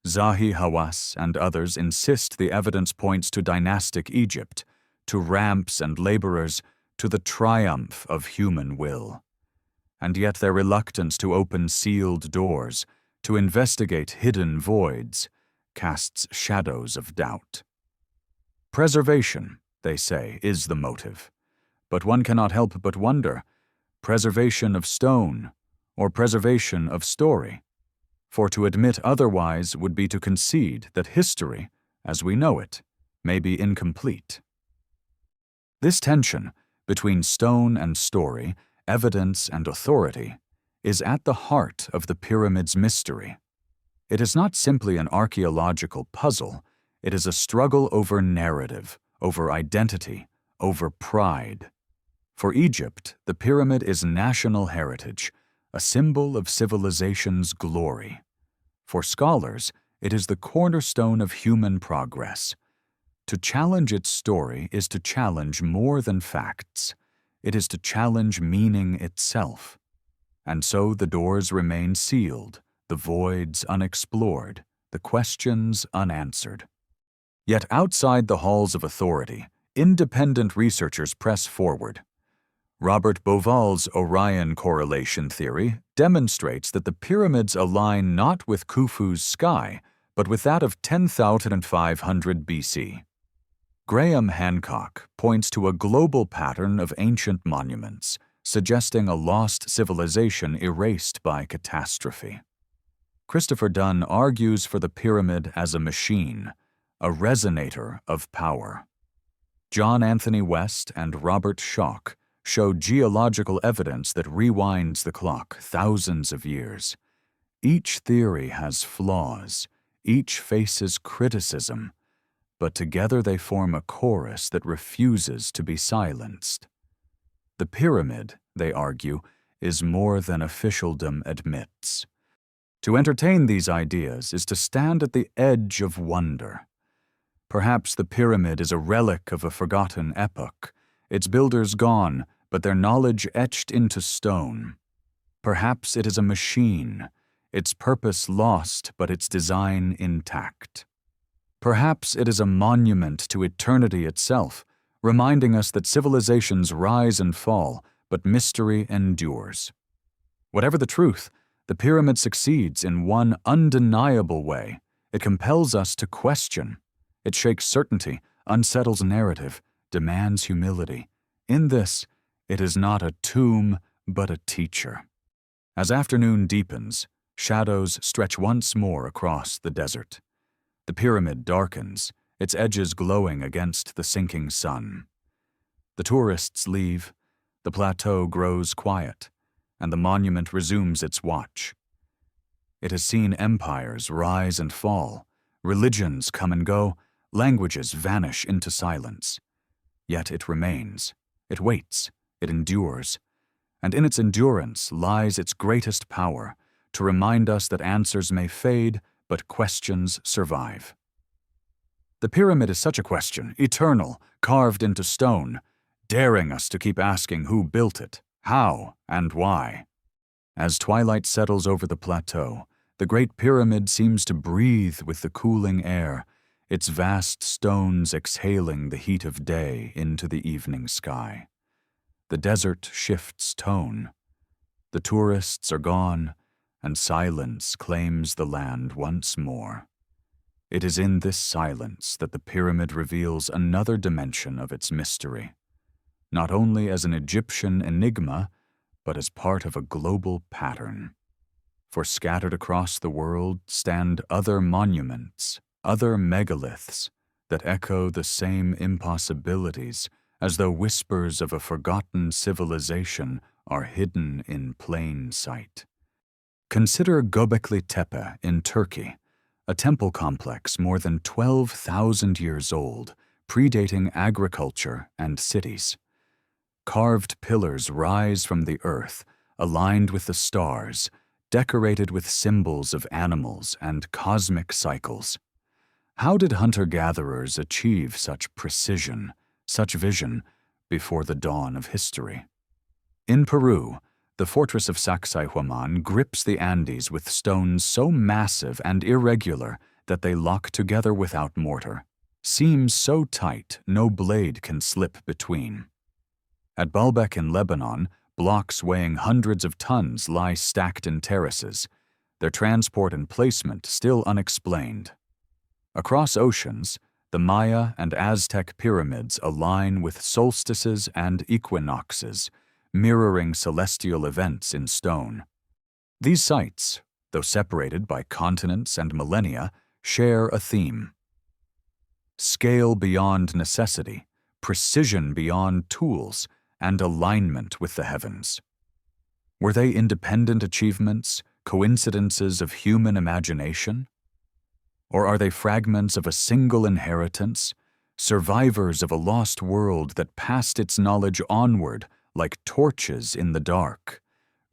Zahi Hawass and others insist the evidence points to dynastic Egypt, to ramps and laborers, to the triumph of human will. And yet their reluctance to open sealed doors, to investigate hidden voids, casts shadows of doubt. Preservation, they say, is the motive. But one cannot help but wonder, preservation of stone or preservation of story? For to admit otherwise would be to concede that history, as we know it, may be incomplete. This tension between stone and story, evidence and authority, is at the heart of the pyramid's mystery. It is not simply an archaeological puzzle, it is a struggle over narrative, over identity, over pride. For Egypt, the pyramid is national heritage, a symbol of civilization's glory. For scholars, it is the cornerstone of human progress. To challenge its story is to challenge more than facts. It is to challenge meaning itself. And so the doors remain sealed, the voids unexplored, the questions unanswered. Yet outside the halls of authority, independent researchers press forward. Robert Bauval's Orion correlation theory demonstrates that the pyramids align not with Khufu's sky, but with that of 10,500 BC. Graham Hancock points to a global pattern of ancient monuments, suggesting a lost civilization erased by catastrophe. Christopher Dunn argues for the pyramid as a machine, a resonator of power. John Anthony West and Robert Schoch show geological evidence that rewinds the clock thousands of years. Each theory has flaws, each faces criticism, but together they form a chorus that refuses to be silenced. The pyramid, they argue, is more than officialdom admits. To entertain these ideas is to stand at the edge of wonder. Perhaps the pyramid is a relic of a forgotten epoch, its builders gone, but their knowledge etched into stone. Perhaps it is a machine, its purpose lost but its design intact. Perhaps it is a monument to eternity itself, reminding us that civilizations rise and fall, but mystery endures. Whatever the truth, the pyramid succeeds in one undeniable way. It compels us to question. It shakes certainty, unsettles narrative, demands humility. In this, it is not a tomb, but a teacher. As afternoon deepens, shadows stretch once more across the desert. The pyramid darkens, its edges glowing against the sinking sun. The tourists leave, the plateau grows quiet, and the monument resumes its watch. It has seen empires rise and fall, religions come and go, languages vanish into silence. Yet it remains, it waits, it endures, and in its endurance lies its greatest power, to remind us that answers may fade, but questions survive. The pyramid is such a question, eternal, carved into stone, daring us to keep asking who built it, how, and why. As twilight settles over the plateau, the Great Pyramid seems to breathe with the cooling air, its vast stones exhaling the heat of day into the evening sky. The desert shifts tone. The tourists are gone, and silence claims the land once more. It is in this silence that the pyramid reveals another dimension of its mystery, not only as an Egyptian enigma, but as part of a global pattern. For scattered across the world stand other monuments, other megaliths, that echo the same impossibilities, as though whispers of a forgotten civilization are hidden in plain sight. Consider Göbekli Tepe in Turkey, a temple complex more than 12,000 years old, predating agriculture and cities. Carved pillars rise from the earth, aligned with the stars, decorated with symbols of animals and cosmic cycles. How did hunter-gatherers achieve such precision, such vision, before the dawn of history? In Peru, the fortress of Sacsayhuaman grips the Andes with stones so massive and irregular that they lock together without mortar, seams so tight no blade can slip between. At Baalbek in Lebanon, blocks weighing hundreds of tons lie stacked in terraces, their transport and placement still unexplained. Across oceans, the Maya and Aztec pyramids align with solstices and equinoxes, mirroring celestial events in stone. These sites, though separated by continents and millennia, share a theme. Scale beyond necessity, precision beyond tools, and alignment with the heavens. Were they independent achievements, coincidences of human imagination? Or are they fragments of a single inheritance, survivors of a lost world that passed its knowledge onward like torches in the dark?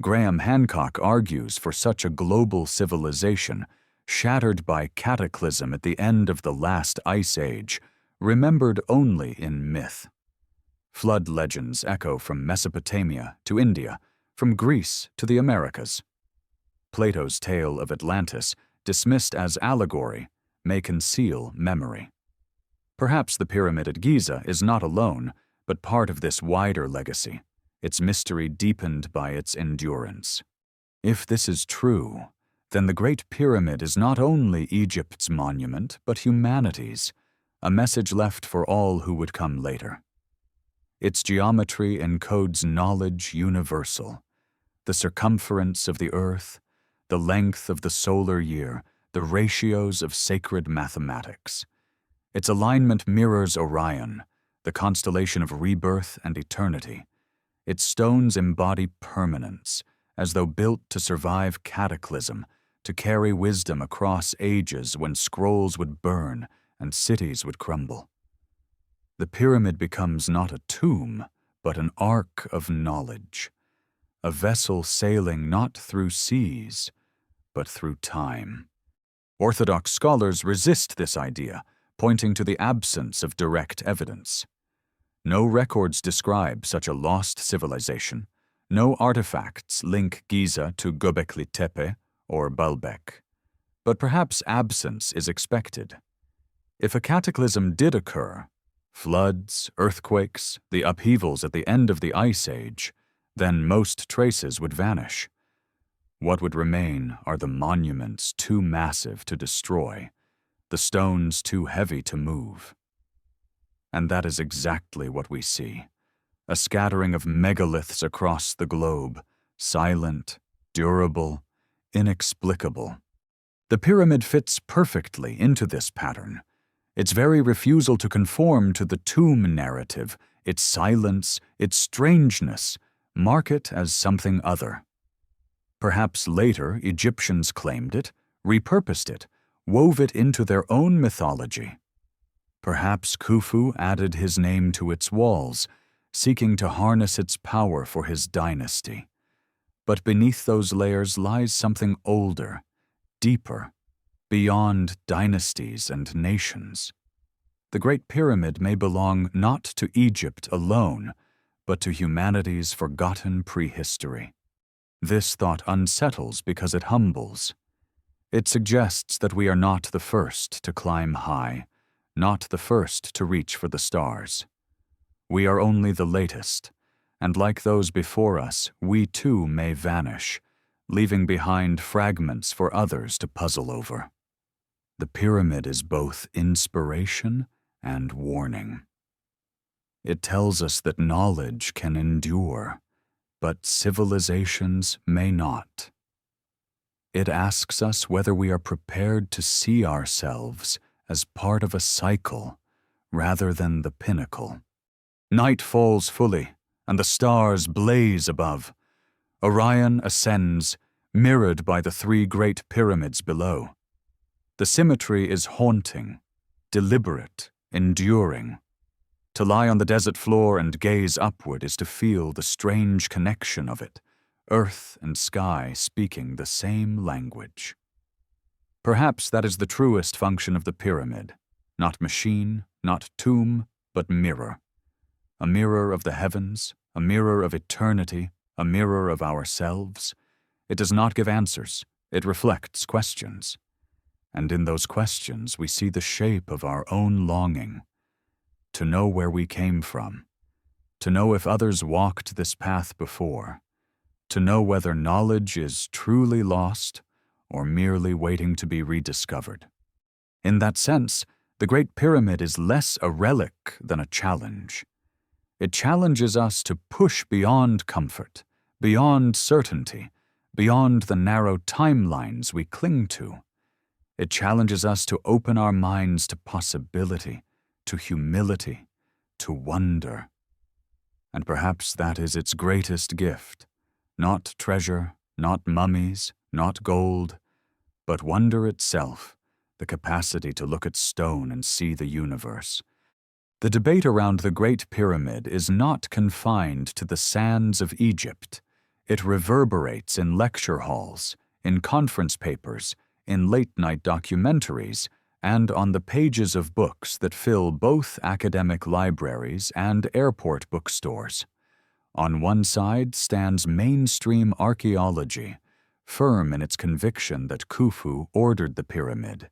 Graham Hancock argues for such a global civilization, shattered by cataclysm at the end of the last ice age, remembered only in myth. Flood legends echo from Mesopotamia to India, from Greece to the Americas. Plato's tale of Atlantis, dismissed as allegory, may conceal memory. Perhaps the Pyramid at Giza is not alone, but part of this wider legacy, its mystery deepened by its endurance. If this is true, then the Great Pyramid is not only Egypt's monument, but humanity's, a message left for all who would come later. Its geometry encodes knowledge universal, the circumference of the earth, the length of the solar year, the ratios of sacred mathematics. Its alignment mirrors Orion, the constellation of rebirth and eternity. Its stones embody permanence, as though built to survive cataclysm, to carry wisdom across ages when scrolls would burn and cities would crumble. The pyramid becomes not a tomb, but an ark of knowledge, a vessel sailing not through seas, but through time. Orthodox scholars resist this idea, pointing to the absence of direct evidence. No records describe such a lost civilization. No artifacts link Giza to Göbekli Tepe or Baalbek. But perhaps absence is expected. If a cataclysm did occur, floods, earthquakes, the upheavals at the end of the Ice Age, then most traces would vanish. What would remain are the monuments too massive to destroy, the stones too heavy to move. And that is exactly what we see. A scattering of megaliths across the globe, silent, durable, inexplicable. The pyramid fits perfectly into this pattern. Its very refusal to conform to the tomb narrative, its silence, its strangeness, mark it as something other. Perhaps later Egyptians claimed it, repurposed it, wove it into their own mythology. Perhaps Khufu added his name to its walls, seeking to harness its power for his dynasty. But beneath those layers lies something older, deeper, beyond dynasties and nations. The Great Pyramid may belong not to Egypt alone, but to humanity's forgotten prehistory. This thought unsettles because it humbles. It suggests that we are not the first to climb high, not the first to reach for the stars. We are only the latest, and like those before us, we too may vanish, leaving behind fragments for others to puzzle over. The pyramid is both inspiration and warning. It tells us that knowledge can endure, but civilizations may not. It asks us whether we are prepared to see ourselves as part of a cycle rather than the pinnacle. Night falls fully, and the stars blaze above. Orion ascends, mirrored by the three great pyramids below. The symmetry is haunting, deliberate, enduring. To lie on the desert floor and gaze upward is to feel the strange connection of it, earth and sky speaking the same language. Perhaps that is the truest function of the pyramid, not machine, not tomb, but mirror. A mirror of the heavens, a mirror of eternity, a mirror of ourselves. It does not give answers, it reflects questions. And in those questions we see the shape of our own longing. To know where we came from, to know if others walked this path before, to know whether knowledge is truly lost or merely waiting to be rediscovered. In that sense, the Great Pyramid is less a relic than a challenge. It challenges us to push beyond comfort, beyond certainty, beyond the narrow timelines we cling to. It challenges us to open our minds to possibility, to humility, to wonder. And perhaps that is its greatest gift. Not treasure, not mummies, not gold, but wonder itself, the capacity to look at stone and see the universe. The debate around the Great Pyramid is not confined to the sands of Egypt. It reverberates in lecture halls, in conference papers, in late-night documentaries, and on the pages of books that fill both academic libraries and airport bookstores. On one side stands mainstream archaeology, firm in its conviction that Khufu ordered the pyramid,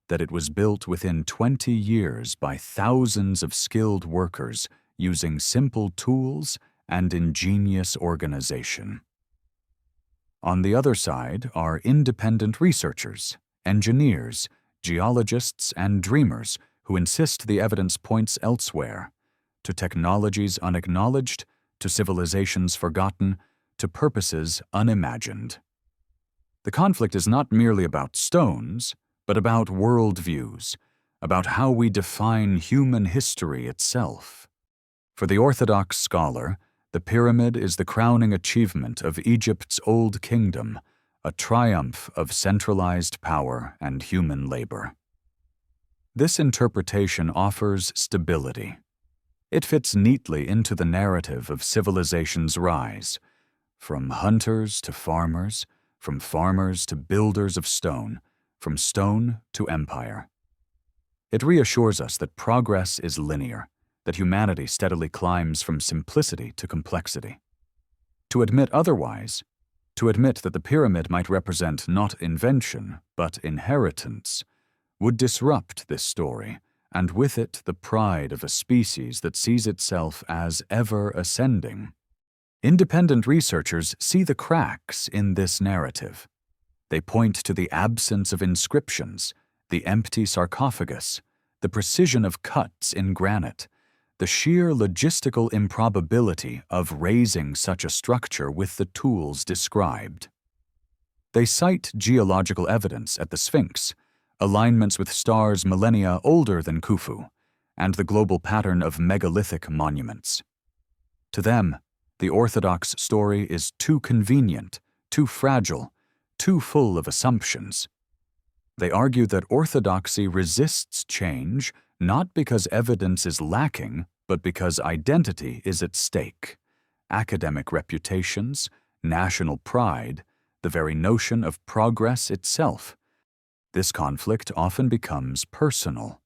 that it was built within 20 years by thousands of skilled workers using simple tools and ingenious organization. On the other side are independent researchers, engineers, geologists, and dreamers who insist the evidence points elsewhere, to technologies unacknowledged, to civilizations forgotten, to purposes unimagined. The conflict is not merely about stones, but about worldviews, about how we define human history itself. For the Orthodox scholar, the pyramid is the crowning achievement of Egypt's Old Kingdom, a triumph of centralized power and human labor. This interpretation offers stability. It fits neatly into the narrative of civilization's rise, from hunters to farmers, from farmers to builders of stone, from stone to empire. It reassures us that progress is linear, that humanity steadily climbs from simplicity to complexity. To admit otherwise, to admit that the pyramid might represent not invention, but inheritance, would disrupt this story, and with it the pride of a species that sees itself as ever ascending. Independent researchers see the cracks in this narrative. They point to the absence of inscriptions, the empty sarcophagus, the precision of cuts in granite, the sheer logistical improbability of raising such a structure with the tools described. They cite geological evidence at the Sphinx, alignments with stars millennia older than Khufu, and the global pattern of megalithic monuments. To them, the Orthodox story is too convenient, too fragile, too full of assumptions. They argue that orthodoxy resists change not because evidence is lacking, but because identity is at stake. Academic reputations, national pride, the very notion of progress itself. This conflict often becomes personal.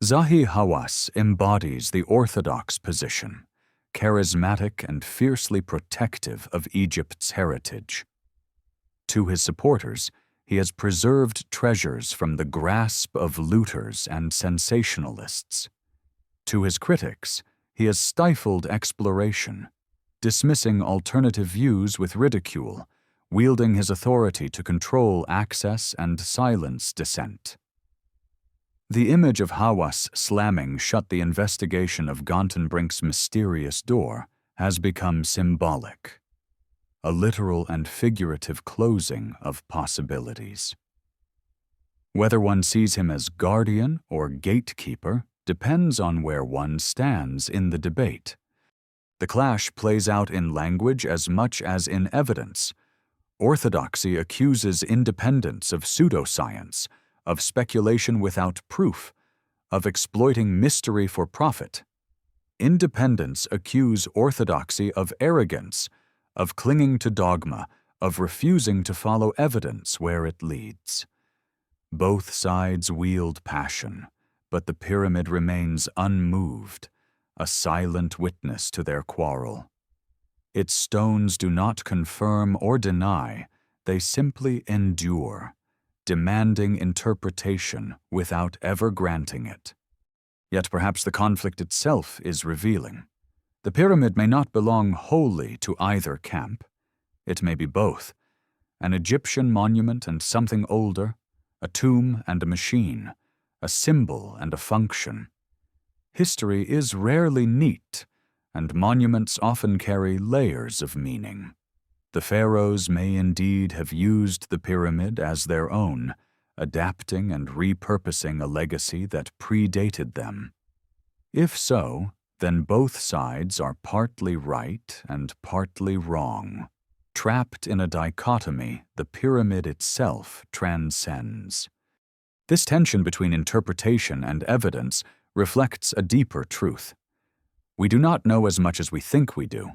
Zahi Hawass embodies the orthodox position, charismatic and fiercely protective of Egypt's heritage. To his supporters, he has preserved treasures from the grasp of looters and sensationalists. To his critics, he has stifled exploration, dismissing alternative views with ridicule, wielding his authority to control access and silence dissent. The image of Hawass slamming shut the investigation of Gantenbrink's mysterious door has become symbolic, a literal and figurative closing of possibilities. Whether one sees him as guardian or gatekeeper depends on where one stands in the debate. The clash plays out in language as much as in evidence. Orthodoxy accuses independence of pseudoscience, of speculation without proof, of exploiting mystery for profit. Independents accuse orthodoxy of arrogance, of clinging to dogma, of refusing to follow evidence where it leads. Both sides wield passion, but the pyramid remains unmoved, a silent witness to their quarrel. Its stones do not confirm or deny, they simply endure, demanding interpretation without ever granting it. Yet perhaps the conflict itself is revealing. The pyramid may not belong wholly to either camp. It may be both, an Egyptian monument and something older, a tomb and a machine, a symbol and a function. History is rarely neat, and monuments often carry layers of meaning. The pharaohs may indeed have used the pyramid as their own, adapting and repurposing a legacy that predated them. If so, then both sides are partly right and partly wrong. Trapped in a dichotomy, the pyramid itself transcends. This tension between interpretation and evidence reflects a deeper truth. We do not know as much as we think we do.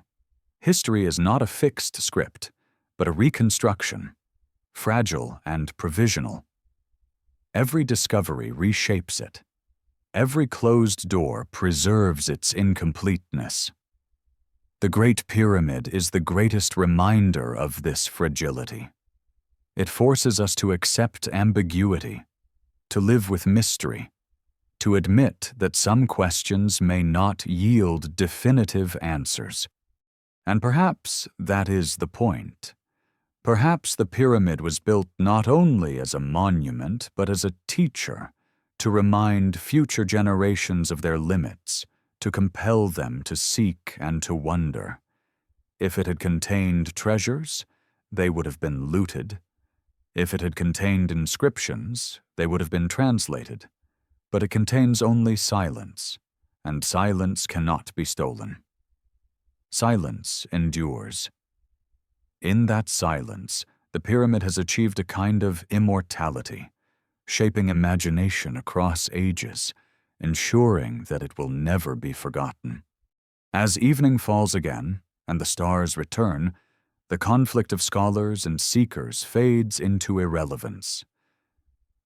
History is not a fixed script, but a reconstruction, fragile and provisional. Every discovery reshapes it. Every closed door preserves its incompleteness. The Great Pyramid is the greatest reminder of this fragility. It forces us to accept ambiguity, to live with mystery, to admit that some questions may not yield definitive answers. And perhaps that is the point. Perhaps the pyramid was built not only as a monument, but as a teacher, to remind future generations of their limits, to compel them to seek and to wonder. If it had contained treasures, they would have been looted, If it had contained inscriptions, they would have been translated, but it contains only silence, and silence cannot be stolen. Silence endures. In that silence, the pyramid has achieved a kind of immortality, shaping imagination across ages, ensuring that it will never be forgotten. As evening falls again, and the stars return, the conflict of scholars and seekers fades into irrelevance.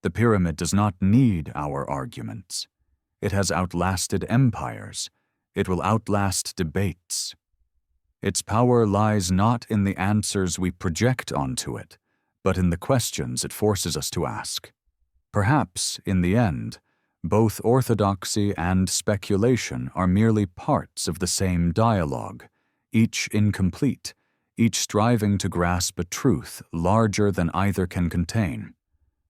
The pyramid does not need our arguments. It has outlasted empires. It will outlast debates. Its power lies not in the answers we project onto it, but in the questions it forces us to ask. Perhaps, in the end, both orthodoxy and speculation are merely parts of the same dialogue, each incomplete, each striving to grasp a truth larger than either can contain.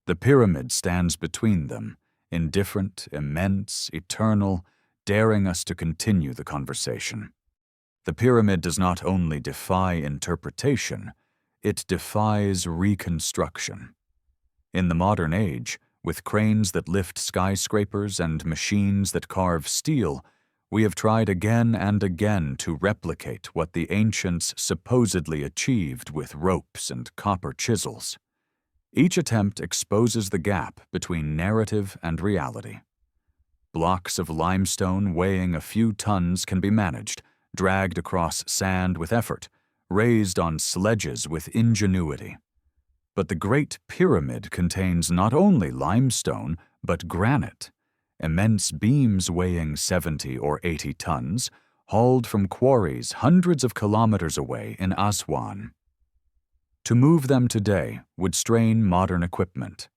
The pyramid stands between them, indifferent, immense, eternal, daring us to continue the conversation. The pyramid does not only defy interpretation, it defies reconstruction. In the modern age, with cranes that lift skyscrapers and machines that carve steel, we have tried again and again to replicate what the ancients supposedly achieved with ropes and copper chisels. Each attempt exposes the gap between narrative and reality. Blocks of limestone weighing a few tons can be managed, dragged across sand with effort, raised on sledges with ingenuity. But the Great Pyramid contains not only limestone, but granite, immense beams weighing 70 or 80 tons, hauled from quarries hundreds of kilometers away in Aswan. To move them today would strain modern equipment.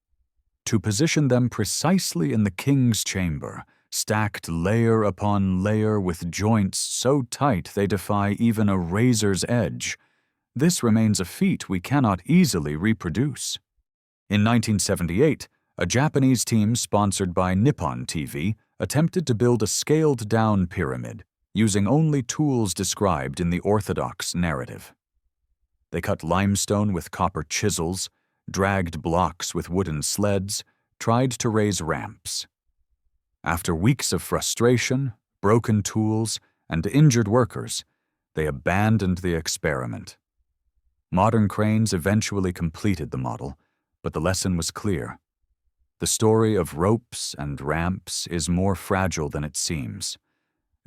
To position them precisely in the king's chamber, stacked layer upon layer with joints so tight they defy even a razor's edge, this remains a feat we cannot easily reproduce. In 1978, a Japanese team sponsored by Nippon TV attempted to build a scaled-down pyramid using only tools described in the orthodox narrative. They cut limestone with copper chisels, dragged blocks with wooden sleds, tried to raise ramps. After weeks of frustration, broken tools, and injured workers, they abandoned the experiment. Modern cranes eventually completed the model, but the lesson was clear. The story of ropes and ramps is more fragile than it seems.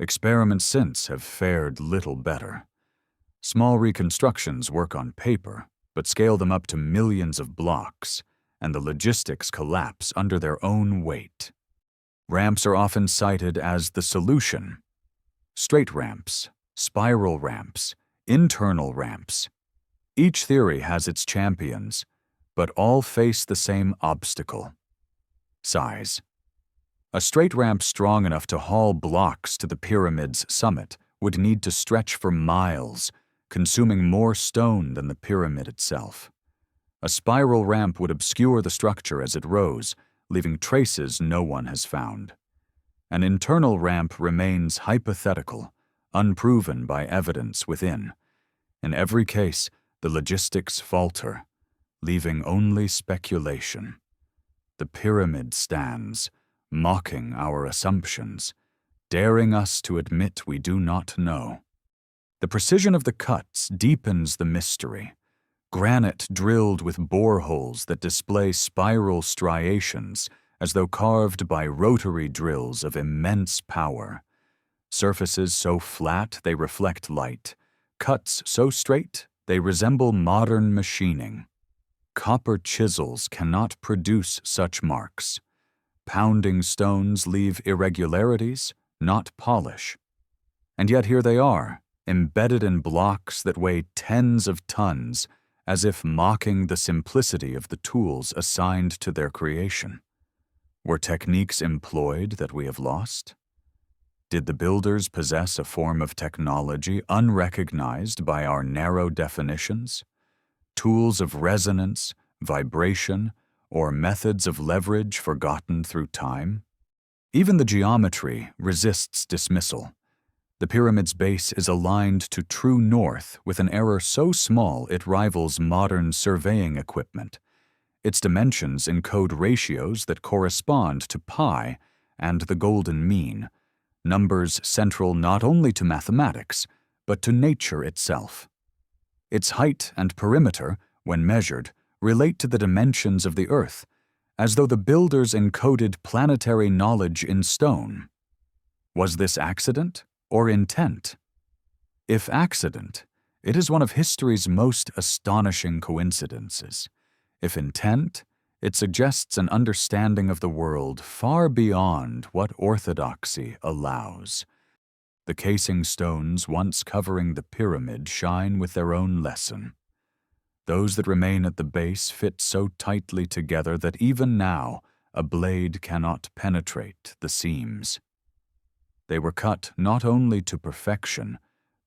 Experiments since have fared little better. Small reconstructions work on paper, but scale them up to millions of blocks, and the logistics collapse under their own weight. Ramps are often cited as the solution. Straight ramps, spiral ramps, internal ramps. Each theory has its champions, but all face the same obstacle: size. A straight ramp strong enough to haul blocks to the pyramid's summit would need to stretch for miles, consuming more stone than the pyramid itself. A spiral ramp would obscure the structure as it rose, leaving traces no one has found. An internal ramp remains hypothetical, unproven by evidence within. In every case, the logistics falter, leaving only speculation. The pyramid stands, mocking our assumptions, daring us to admit we do not know. The precision of the cuts deepens the mystery. Granite drilled with boreholes that display spiral striations as though carved by rotary drills of immense power. Surfaces so flat they reflect light, cuts so straight they resemble modern machining. Copper chisels cannot produce such marks. Pounding stones leave irregularities, not polish. And yet here they are, embedded in blocks that weigh tens of tons, as if mocking the simplicity of the tools assigned to their creation. Were techniques employed that we have lost? Did the builders possess a form of technology unrecognized by our narrow definitions? Tools of resonance, vibration, or methods of leverage forgotten through time? Even the geometry resists dismissal. The pyramid's base is aligned to true north with an error so small it rivals modern surveying equipment. Its dimensions encode ratios that correspond to pi and the golden mean, numbers central not only to mathematics, but to nature itself. Its height and perimeter, when measured, relate to the dimensions of the Earth, as though the builders encoded planetary knowledge in stone. Was this accident or intent? If accident, it is one of history's most astonishing coincidences. If intent, it suggests an understanding of the world far beyond what orthodoxy allows. The casing stones once covering the pyramid shine with their own lesson. Those that remain at the base fit so tightly together that even now a blade cannot penetrate the seams. They were cut not only to perfection,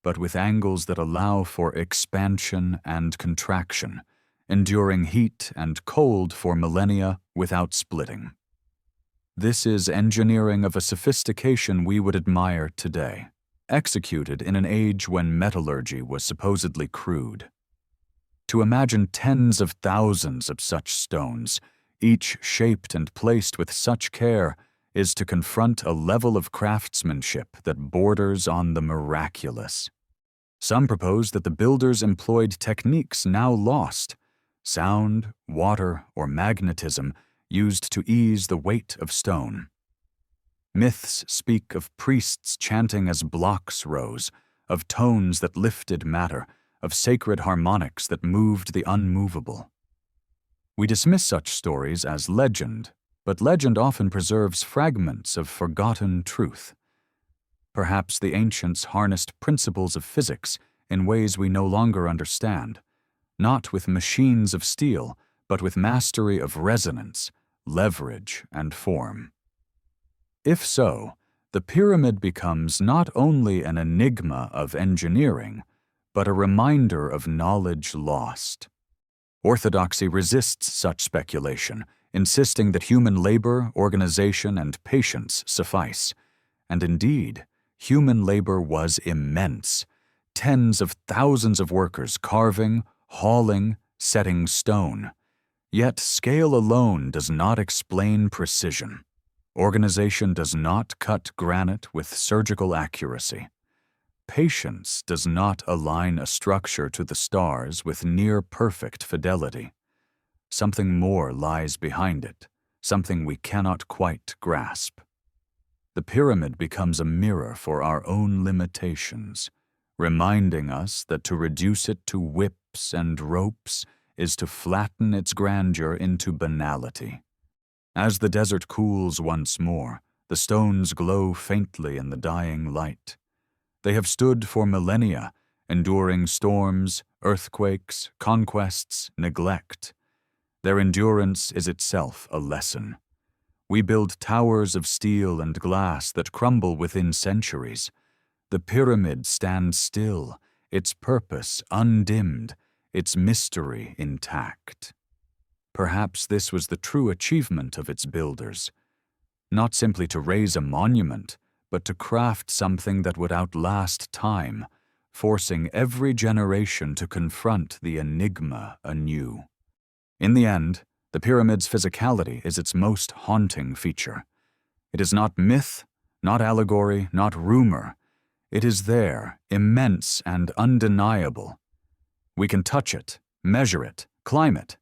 but with angles that allow for expansion and contraction, enduring heat and cold for millennia without splitting. This is engineering of a sophistication we would admire today, executed in an age when metallurgy was supposedly crude. To imagine tens of thousands of such stones, each shaped and placed with such care, is to confront a level of craftsmanship that borders on the miraculous. Some propose that the builders employed techniques now lost, sound, water, or magnetism used to ease the weight of stone. Myths speak of priests chanting as blocks rose, of tones that lifted matter, of sacred harmonics that moved the unmovable. We dismiss such stories as legend, but legend often preserves fragments of forgotten truth. Perhaps the ancients harnessed principles of physics in ways we no longer understand, not with machines of steel, but with mastery of resonance, leverage, and form. If so, the pyramid becomes not only an enigma of engineering, but a reminder of knowledge lost. Orthodoxy resists such speculation, insisting that human labor, organization, and patience suffice. And indeed, human labor was immense. Tens of thousands of workers carving, hauling, setting stone. Yet scale alone does not explain precision. Organization does not cut granite with surgical accuracy. Patience does not align a structure to the stars with near-perfect fidelity. Something more lies behind it, something we cannot quite grasp. The pyramid becomes a mirror for our own limitations, reminding us that to reduce it to whips and ropes is to flatten its grandeur into banality. As the desert cools once more, the stones glow faintly in the dying light. They have stood for millennia, enduring storms, earthquakes, conquests, neglect. Their endurance is itself a lesson. We build towers of steel and glass that crumble within centuries. The pyramid stands still, its purpose undimmed, its mystery intact. Perhaps this was the true achievement of its builders, not simply to raise a monument, but to craft something that would outlast time, forcing every generation to confront the enigma anew. In the end, the pyramid's physicality is its most haunting feature. It is not myth, not allegory, not rumor. It is there, immense and undeniable. We can touch it, measure it, climb it.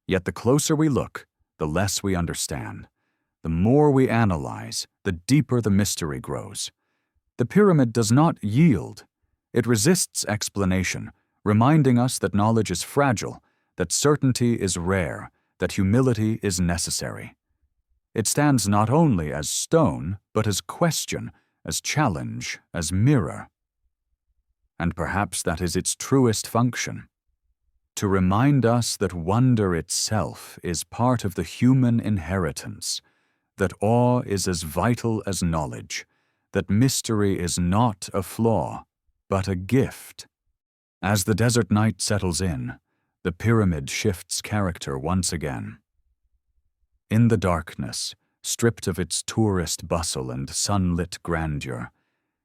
Yet the closer we look, the less we understand. The more we analyze, the deeper the mystery grows. The pyramid does not yield. It resists explanation, reminding us that knowledge is fragile, that certainty is rare, that humility is necessary. It stands not only as stone, but as question, as challenge, as mirror. And perhaps that is its truest function, to remind us that wonder itself is part of the human inheritance, that awe is as vital as knowledge, that mystery is not a flaw, but a gift. As the desert night settles in, the pyramid shifts character once again. In the darkness, stripped of its tourist bustle and sunlit grandeur,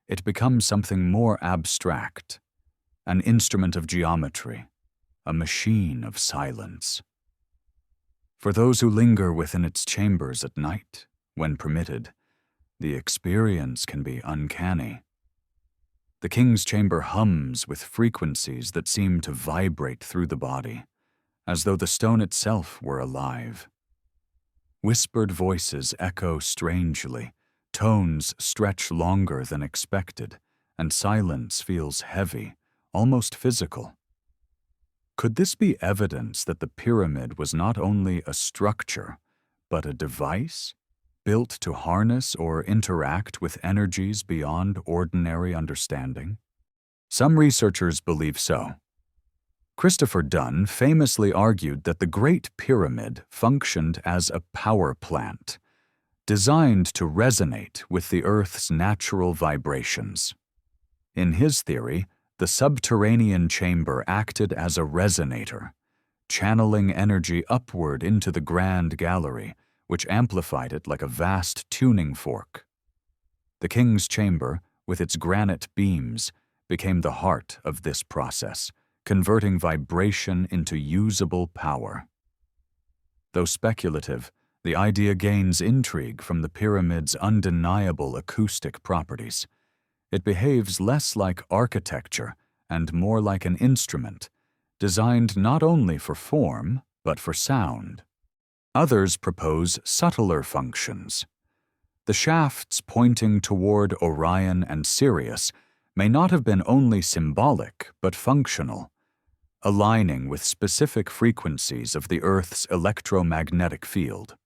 it becomes something more abstract, an instrument of geometry, a machine of silence. For those who linger within its chambers at night, when permitted, the experience can be uncanny. The king's chamber hums with frequencies that seem to vibrate through the body, as though the stone itself were alive. Whispered voices echo strangely, tones stretch longer than expected, and silence feels heavy, almost physical. Could this be evidence that the pyramid was not only a structure, but a device, built to harness or interact with energies beyond ordinary understanding? Some researchers believe so. Christopher Dunn famously argued that the Great Pyramid functioned as a power plant, designed to resonate with the Earth's natural vibrations. In his theory, the subterranean chamber acted as a resonator, channeling energy upward into the grand gallery, which amplified it like a vast tuning fork. The king's chamber, with its granite beams, became the heart of this process, converting vibration into usable power. Though speculative, the idea gains intrigue from the pyramid's undeniable acoustic properties. It behaves less like architecture and more like an instrument, designed not only for form, but for sound. Others propose subtler functions. The shafts pointing toward Orion and Sirius may not have been only symbolic but functional, aligning with specific frequencies of the Earth's electromagnetic field.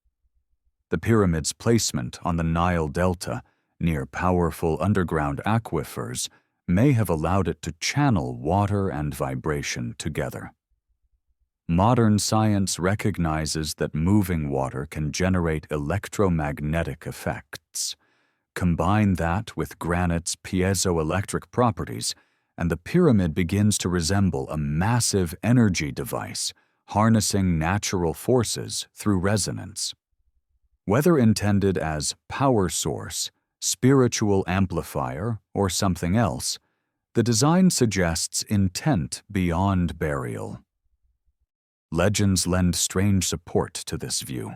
The pyramid's placement on the Nile Delta, near powerful underground aquifers, may have allowed it to channel water and vibration together. Modern science recognizes that moving water can generate electromagnetic effects. Combine that with granite's piezoelectric properties, and the pyramid begins to resemble a massive energy device, harnessing natural forces through resonance. Whether intended as power source, spiritual amplifier, or something else, the design suggests intent beyond burial. Legends lend strange support to this view.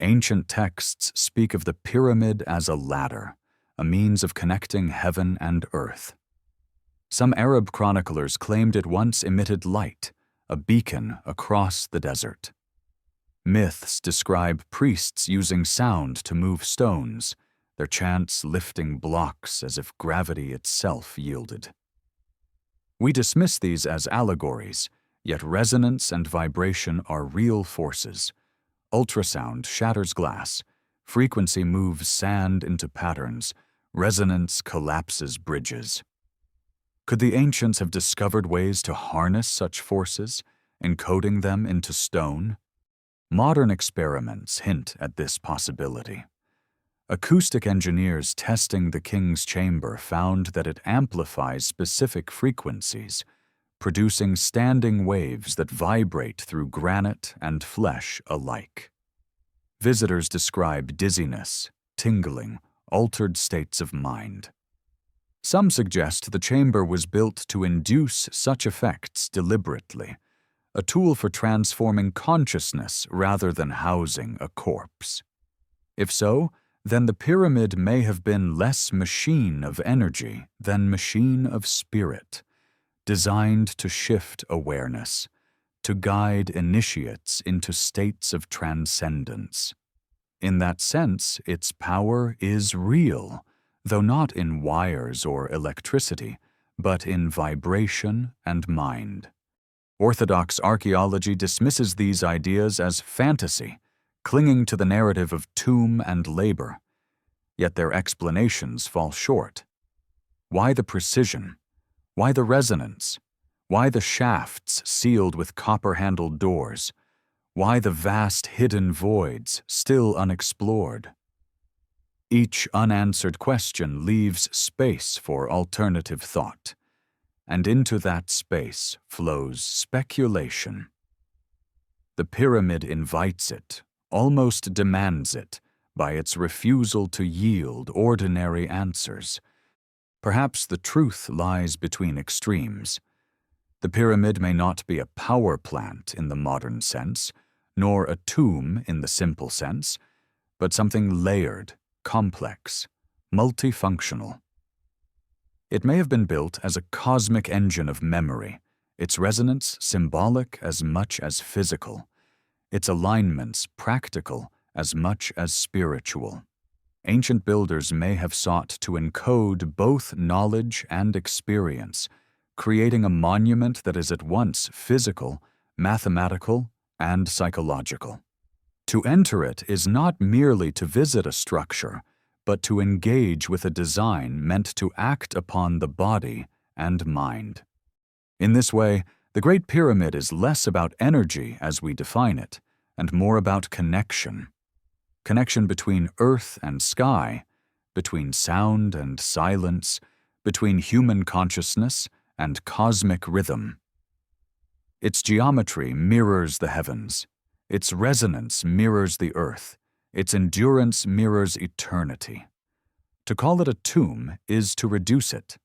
Ancient texts speak of the pyramid as a ladder, a means of connecting heaven and earth. Some Arab chroniclers claimed it once emitted light, a beacon across the desert. Myths describe priests using sound to move stones, their chants lifting blocks as if gravity itself yielded. We dismiss these as allegories, yet resonance and vibration are real forces. Ultrasound shatters glass, frequency moves sand into patterns, resonance collapses bridges. Could the ancients have discovered ways to harness such forces, encoding them into stone? Modern experiments hint at this possibility. Acoustic engineers testing the king's chamber found that it amplifies specific frequencies, producing standing waves that vibrate through granite and flesh alike. Visitors describe dizziness, tingling, altered states of mind. Some suggest the chamber was built to induce such effects deliberately, a tool for transforming consciousness rather than housing a corpse. If so, then the pyramid may have been less machine of energy than machine of spirit, designed to shift awareness, to guide initiates into states of transcendence. In that sense, its power is real, though not in wires or electricity, but in vibration and mind. Orthodox archaeology dismisses these ideas as fantasy, clinging to the narrative of tomb and labor. Yet their explanations fall short. Why the precision? Why the resonance? Why the shafts sealed with copper-handled doors? Why the vast hidden voids still unexplored? Each unanswered question leaves space for alternative thought, and into that space flows speculation. The pyramid invites it, almost demands it, by its refusal to yield ordinary answers. Perhaps the truth lies between extremes. The pyramid may not be a power plant in the modern sense, nor a tomb in the simple sense, but something layered, complex, multifunctional. It may have been built as a cosmic engine of memory, its resonance symbolic as much as physical, its alignments practical as much as spiritual. Ancient builders may have sought to encode both knowledge and experience, creating a monument that is at once physical, mathematical, and psychological. To enter it is not merely to visit a structure, but to engage with a design meant to act upon the body and mind. In this way, the Great Pyramid is less about energy as we define it, and more about connection. Connection between earth and sky, between sound and silence, between human consciousness and cosmic rhythm. Its geometry mirrors the heavens. Its resonance mirrors the earth. Its endurance mirrors eternity. To call it a tomb is to reduce it.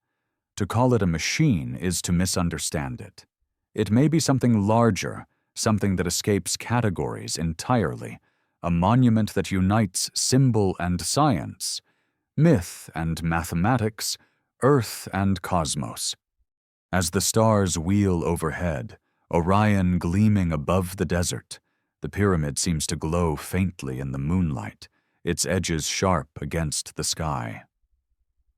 To call it a machine is to misunderstand it. It may be something larger, something that escapes categories entirely, a monument that unites symbol and science, myth and mathematics, earth and cosmos. As the stars wheel overhead, Orion gleaming above the desert, the pyramid seems to glow faintly in the moonlight, its edges sharp against the sky.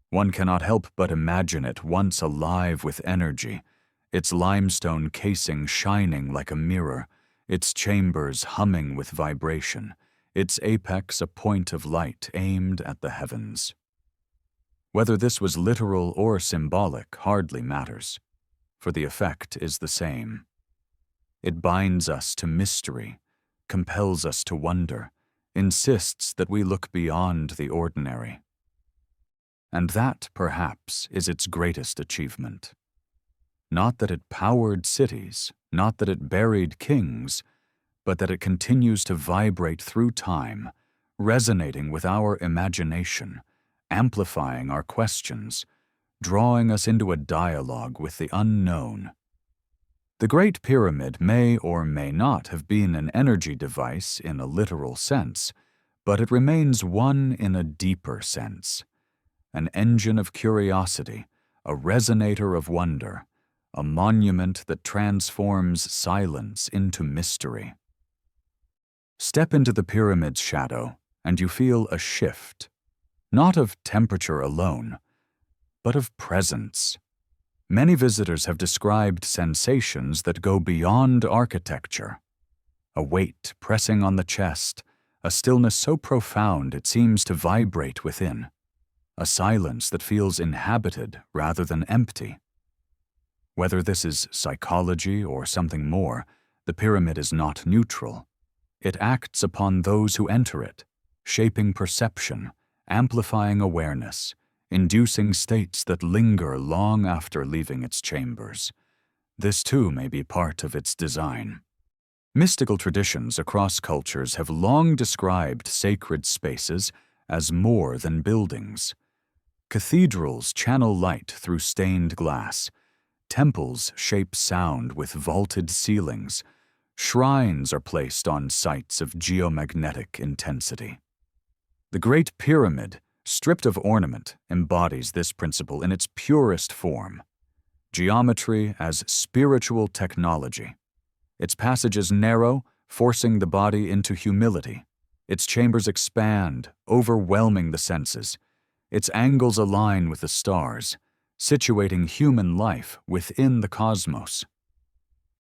One cannot help but imagine it once alive with energy, its limestone casing shining like a mirror, its chambers humming with vibration, its apex a point of light aimed at the heavens. Whether this was literal or symbolic hardly matters, for the effect is the same. It binds us to mystery, compels us to wonder, insists that we look beyond the ordinary. And that, perhaps, is its greatest achievement. Not that it powered cities, not that it buried kings, but that it continues to vibrate through time, resonating with our imagination, amplifying our questions, drawing us into a dialogue with the unknown. The Great Pyramid may or may not have been an energy device in a literal sense, but it remains one in a deeper sense. An engine of curiosity, a resonator of wonder, a monument that transforms silence into mystery. Step into the pyramid's shadow, and you feel a shift, not of temperature alone, but of presence. Many visitors have described sensations that go beyond architecture. A weight pressing on the chest, a stillness so profound it seems to vibrate within, a silence that feels inhabited rather than empty. Whether this is psychology or something more, the pyramid is not neutral. It acts upon those who enter it, shaping perception, amplifying awareness, inducing states that linger long after leaving its chambers. This too may be part of its design. Mystical traditions across cultures have long described sacred spaces as more than buildings. Cathedrals channel light through stained glass. Temples shape sound with vaulted ceilings. Shrines are placed on sites of geomagnetic intensity. The Great Pyramid, stripped of ornament, embodies this principle in its purest form. Geometry as spiritual technology. Its passages narrow, forcing the body into humility. Its chambers expand, overwhelming the senses. Its angles align with the stars, situating human life within the cosmos.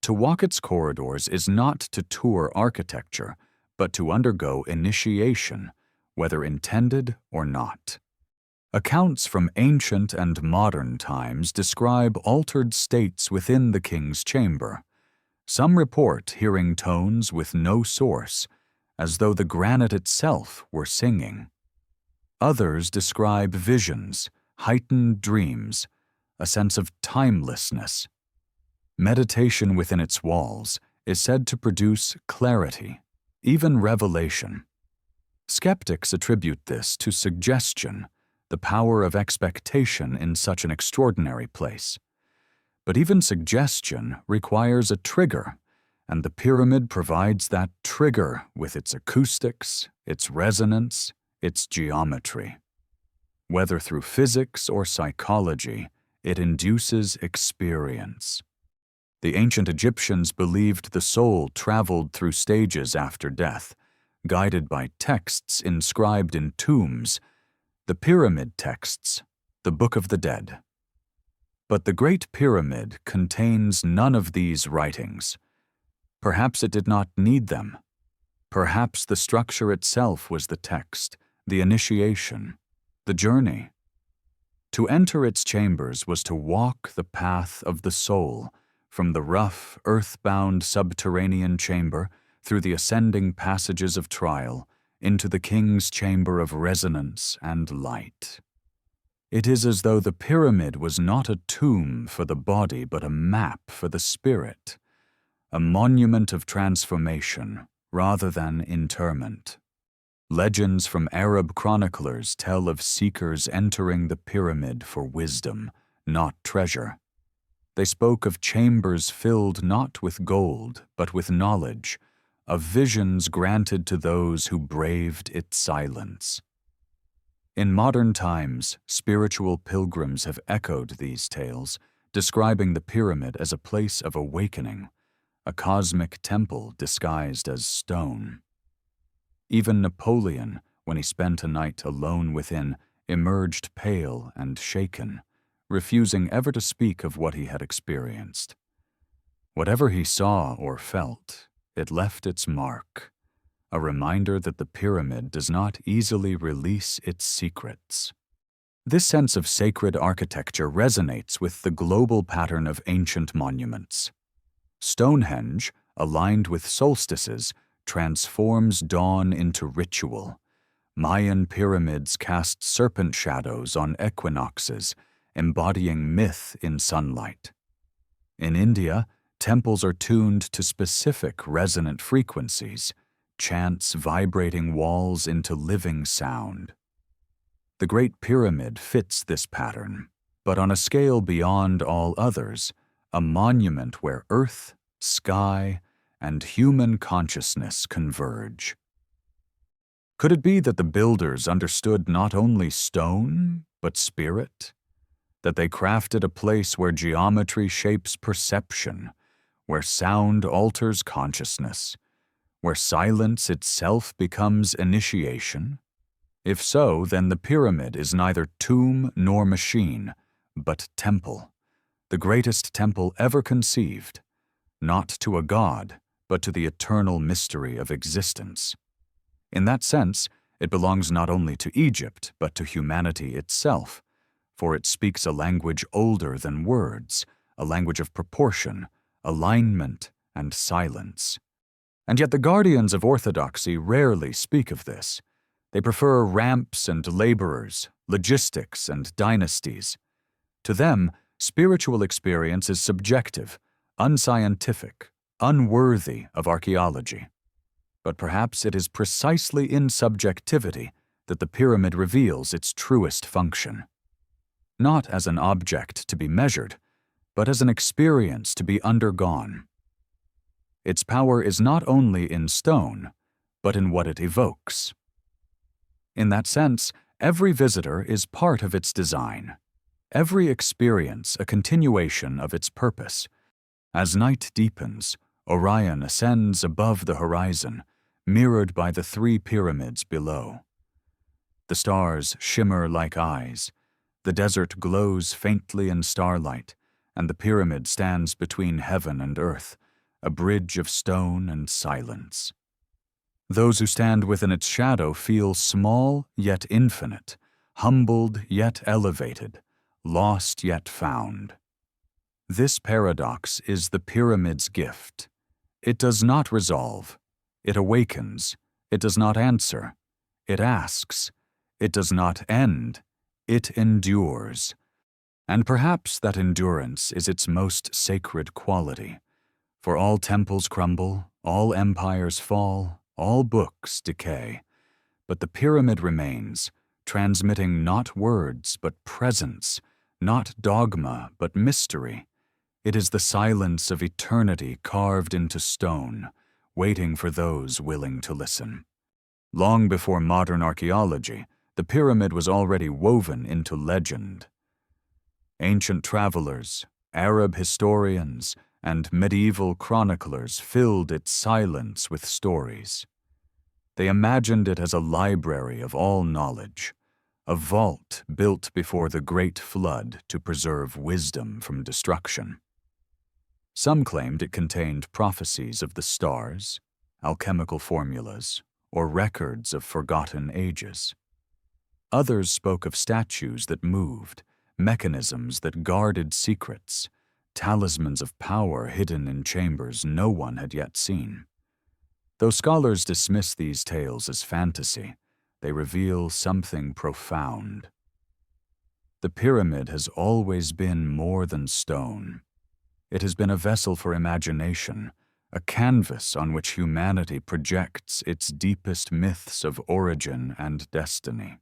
To walk its corridors is not to tour architecture, but to undergo initiation, whether intended or not. Accounts from ancient and modern times describe altered states within the king's chamber. Some report hearing tones with no source, as though the granite itself were singing. Others describe visions, heightened dreams, a sense of timelessness. Meditation within its walls is said to produce clarity, even revelation. Skeptics attribute this to suggestion, the power of expectation in such an extraordinary place. But even suggestion requires a trigger, And the pyramid provides that trigger with its acoustics, its resonance, its geometry. Whether through physics or psychology, it induces experience. The ancient Egyptians believed the soul traveled through stages after death, guided by texts inscribed in tombs, the pyramid texts, the Book of the Dead. But the Great Pyramid contains none of these writings. Perhaps it did not need them. Perhaps the structure itself was the text, the initiation, the journey. To enter its chambers was to walk the path of the soul, from the rough, earthbound subterranean chamber through the ascending passages of trial into the king's chamber of resonance and light. It is as though the pyramid was not a tomb for the body but a map for the spirit, a monument of transformation rather than interment. Legends from Arab chroniclers tell of seekers entering the pyramid for wisdom, not treasure. They spoke of chambers filled not with gold, but with knowledge, of visions granted to those who braved its silence. In modern times, spiritual pilgrims have echoed these tales, describing the pyramid as a place of awakening, a cosmic temple disguised as stone. Even Napoleon, when he spent a night alone within, emerged pale and shaken, refusing ever to speak of what he had experienced. Whatever he saw or felt, it left its mark, a reminder that the pyramid does not easily release its secrets. This sense of sacred architecture resonates with the global pattern of ancient monuments. Stonehenge, aligned with solstices, transforms dawn into ritual. Mayan pyramids cast serpent shadows on equinoxes, embodying myth in sunlight. In India, temples are tuned to specific resonant frequencies, chants vibrating walls into living sound. The Great Pyramid fits this pattern, but on a scale beyond all others, a monument where earth, sky, and human consciousness converge. Could it be that the builders understood not only stone, but spirit? That they crafted a place where geometry shapes perception, where sound alters consciousness, where silence itself becomes initiation? If so, then the pyramid is neither tomb nor machine, but temple, the greatest temple ever conceived, not to a god, but to the eternal mystery of existence. In that sense, it belongs not only to Egypt, but to humanity itself, for it speaks a language older than words, a language of proportion, alignment, and silence. And yet the guardians of orthodoxy rarely speak of this. They prefer ramps and laborers, logistics and dynasties. To them, spiritual experience is subjective, unscientific, unworthy of archaeology. But perhaps it is precisely in subjectivity that the pyramid reveals its truest function. Not as an object to be measured, but as an experience to be undergone. Its power is not only in stone, but in what it evokes. In that sense, every visitor is part of its design, every experience a continuation of its purpose. As night deepens, Orion ascends above the horizon, mirrored by the three pyramids below. The stars shimmer like eyes, the desert glows faintly in starlight, and the pyramid stands between heaven and earth, a bridge of stone and silence. Those who stand within its shadow feel small yet infinite, humbled yet elevated, lost yet found. This paradox is the pyramid's gift. It does not resolve. It awakens. It does not answer. It asks. It does not end. It endures. And perhaps that endurance is its most sacred quality. For all temples crumble, all empires fall, all books decay. But the pyramid remains, transmitting not words but presence, not dogma but mystery. It is the silence of eternity carved into stone, waiting for those willing to listen. Long before modern archaeology, the pyramid was already woven into legend. Ancient travelers, Arab historians, and medieval chroniclers filled its silence with stories. They imagined it as a library of all knowledge, a vault built before the Great Flood to preserve wisdom from destruction. Some claimed it contained prophecies of the stars, alchemical formulas, or records of forgotten ages. Others spoke of statues that moved, mechanisms that guarded secrets, talismans of power hidden in chambers no one had yet seen. Though scholars dismiss these tales as fantasy, they reveal something profound. The pyramid has always been more than stone. It has been a vessel for imagination, a canvas on which humanity projects its deepest myths of origin and destiny.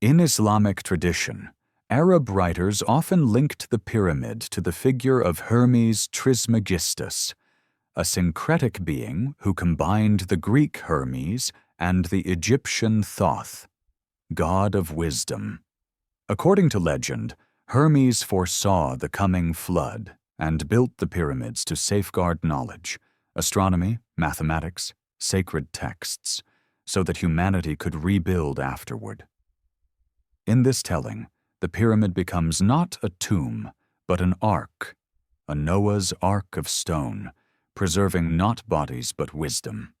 In Islamic tradition, Arab writers often linked the pyramid to the figure of Hermes Trismegistus, a syncretic being who combined the Greek Hermes and the Egyptian Thoth, god of wisdom. According to legend, Hermes foresaw the coming flood and built the pyramids to safeguard knowledge, astronomy, mathematics, sacred texts, so that humanity could rebuild afterward. In this telling, the pyramid becomes not a tomb, but an ark, a Noah's Ark of stone, preserving not bodies but wisdom.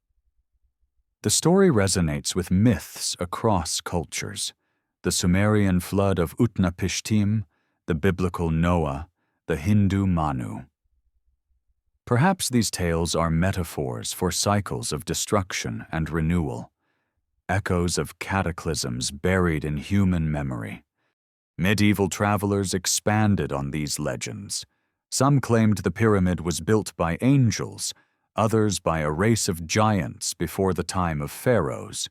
The story resonates with myths across cultures: the Sumerian flood of Utnapishtim, the biblical Noah, the Hindu Manu. Perhaps these tales are metaphors for cycles of destruction and renewal, echoes of cataclysms buried in human memory. Medieval travelers expanded on these legends. Some claimed the pyramid was built by angels, others by a race of giants before the time of pharaohs.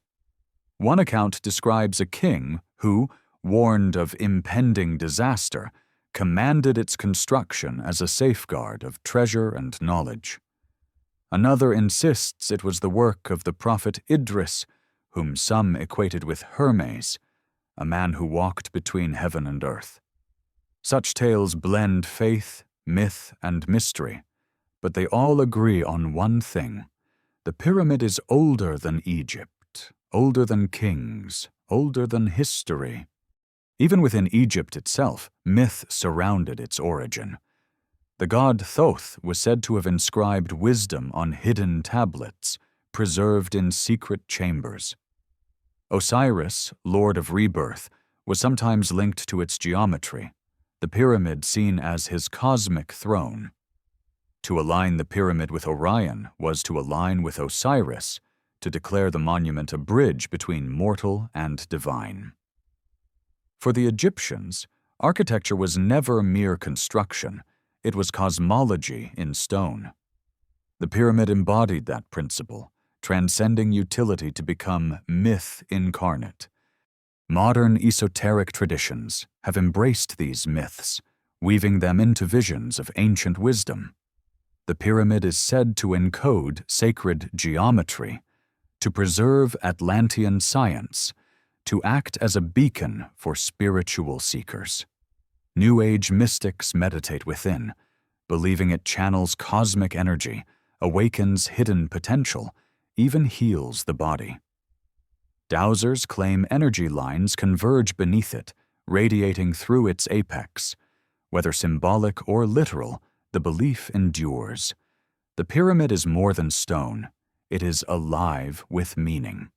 One account describes a king who, warned of impending disaster, commanded its construction as a safeguard of treasure and knowledge. Another insists it was the work of the prophet Idris, whom some equated with Hermes, a man who walked between heaven and earth. Such tales blend faith, myth, and mystery, but they all agree on one thing: the pyramid is older than Egypt, older than kings, older than history. Even within Egypt itself, myth surrounded its origin. The god Thoth was said to have inscribed wisdom on hidden tablets, preserved in secret chambers. Osiris, lord of rebirth, was sometimes linked to its geometry, the pyramid seen as his cosmic throne. To align the pyramid with Orion was to align with Osiris, to declare the monument a bridge between mortal and divine. For the Egyptians, architecture was never mere construction, it was cosmology in stone. The pyramid embodied that principle, transcending utility to become myth incarnate. Modern esoteric traditions have embraced these myths, weaving them into visions of ancient wisdom. The pyramid is said to encode sacred geometry, to preserve Atlantean science, to act as a beacon for spiritual seekers. New Age mystics meditate within, believing it channels cosmic energy, awakens hidden potential, even heals the body. Dowsers claim energy lines converge beneath it, radiating through its apex. Whether symbolic or literal, the belief endures. The pyramid is more than stone. It is alive with meaning.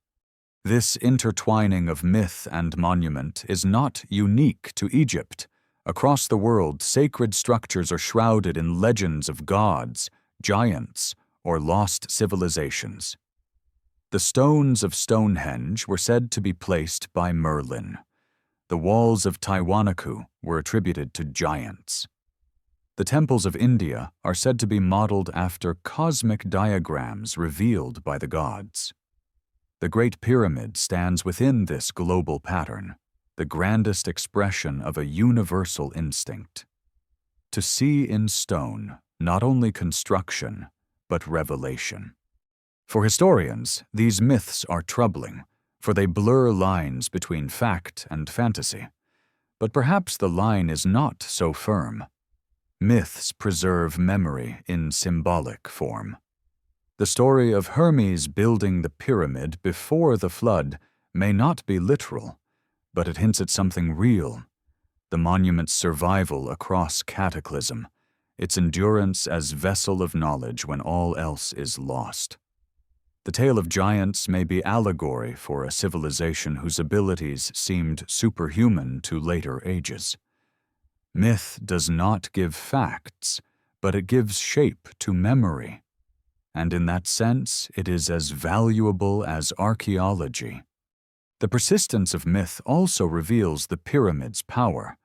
This intertwining of myth and monument is not unique to Egypt. Across the world, sacred structures are shrouded in legends of gods, giants, or lost civilizations. The stones of Stonehenge were said to be placed by Merlin. The walls of Tiwanaku were attributed to giants. The temples of India are said to be modeled after cosmic diagrams revealed by the gods. The Great Pyramid stands within this global pattern, the grandest expression of a universal instinct. to see in stone not only construction, but revelation. For historians, these myths are troubling, for they blur lines between fact and fantasy. But perhaps the line is not so firm. Myths preserve memory in symbolic form. The story of Hermes building the pyramid before the flood may not be literal, but it hints at something real: the monument's survival across cataclysm, its endurance as vessel of knowledge when all else is lost. The tale of giants may be allegory for a civilization whose abilities seemed superhuman to later ages. Myth does not give facts, but it gives shape to memory. And in that sense, it is as valuable as archaeology. The persistence of myth also reveals the pyramid's power.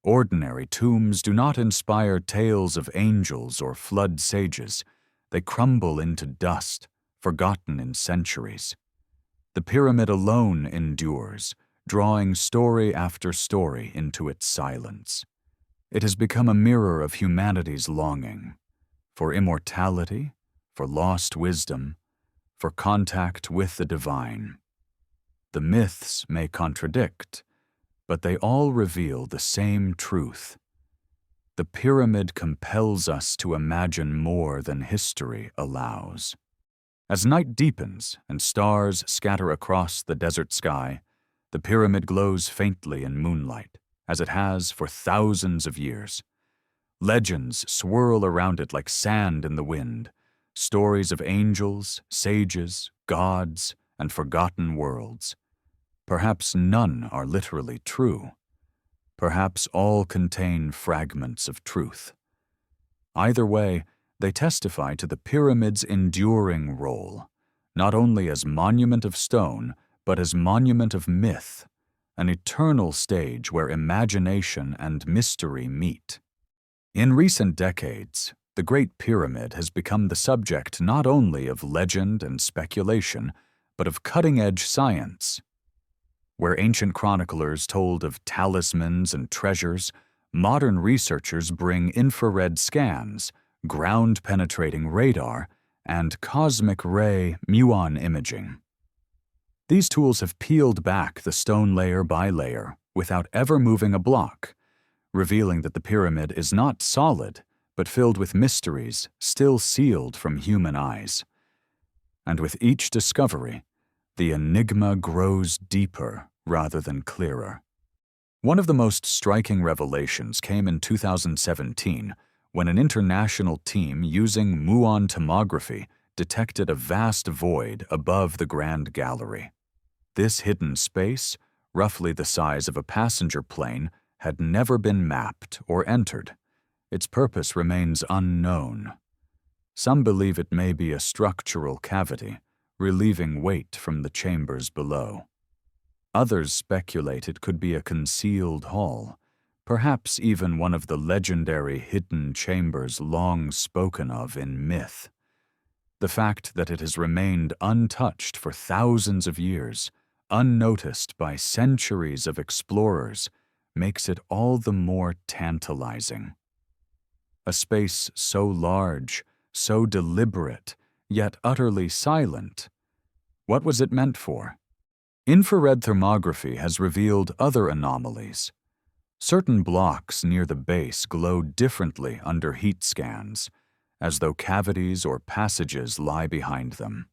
Ordinary tombs do not inspire tales of angels or flood sages. They crumble into dust, forgotten in centuries. The pyramid alone endures, drawing story after story into its silence. It has become a mirror of humanity's longing for immortality, for lost wisdom, for contact with the divine. The myths may contradict, but they all reveal the same truth. The pyramid compels us to imagine more than history allows. As night deepens and stars scatter across the desert sky, the pyramid glows faintly in moonlight, as it has for thousands of years. Legends swirl around it like sand in the wind, stories of angels, sages, gods, and forgotten worlds. Perhaps none are literally true. Perhaps all contain fragments of truth. Either way, they testify to the pyramid's enduring role, not only as monument of stone, but as monument of myth, an eternal stage where imagination and mystery meet. In recent decades, the Great Pyramid has become the subject not only of legend and speculation, but of cutting-edge science. Where ancient chroniclers told of talismans and treasures, modern researchers bring infrared scans, ground-penetrating radar, and cosmic ray muon imaging. These tools have peeled back the stone layer by layer without ever moving a block, revealing that the pyramid is not solid, but filled with mysteries still sealed from human eyes. And with each discovery, the enigma grows deeper rather than clearer. One of the most striking revelations came in 2017 when an international team using muon tomography detected a vast void above the Grand Gallery. This hidden space, roughly the size of a passenger plane, had never been mapped or entered. Its purpose remains unknown. Some believe it may be a structural cavity, relieving weight from the chambers below. Others speculate it could be a concealed hall, perhaps even one of the legendary hidden chambers long spoken of in myth. The fact that it has remained untouched for thousands of years, unnoticed by centuries of explorers, makes it all the more tantalizing. A space so large, so deliberate, yet utterly silent. What was it meant for? Infrared thermography has revealed other anomalies. Certain blocks near the base glow differently under heat scans, as though cavities or passages lie behind them.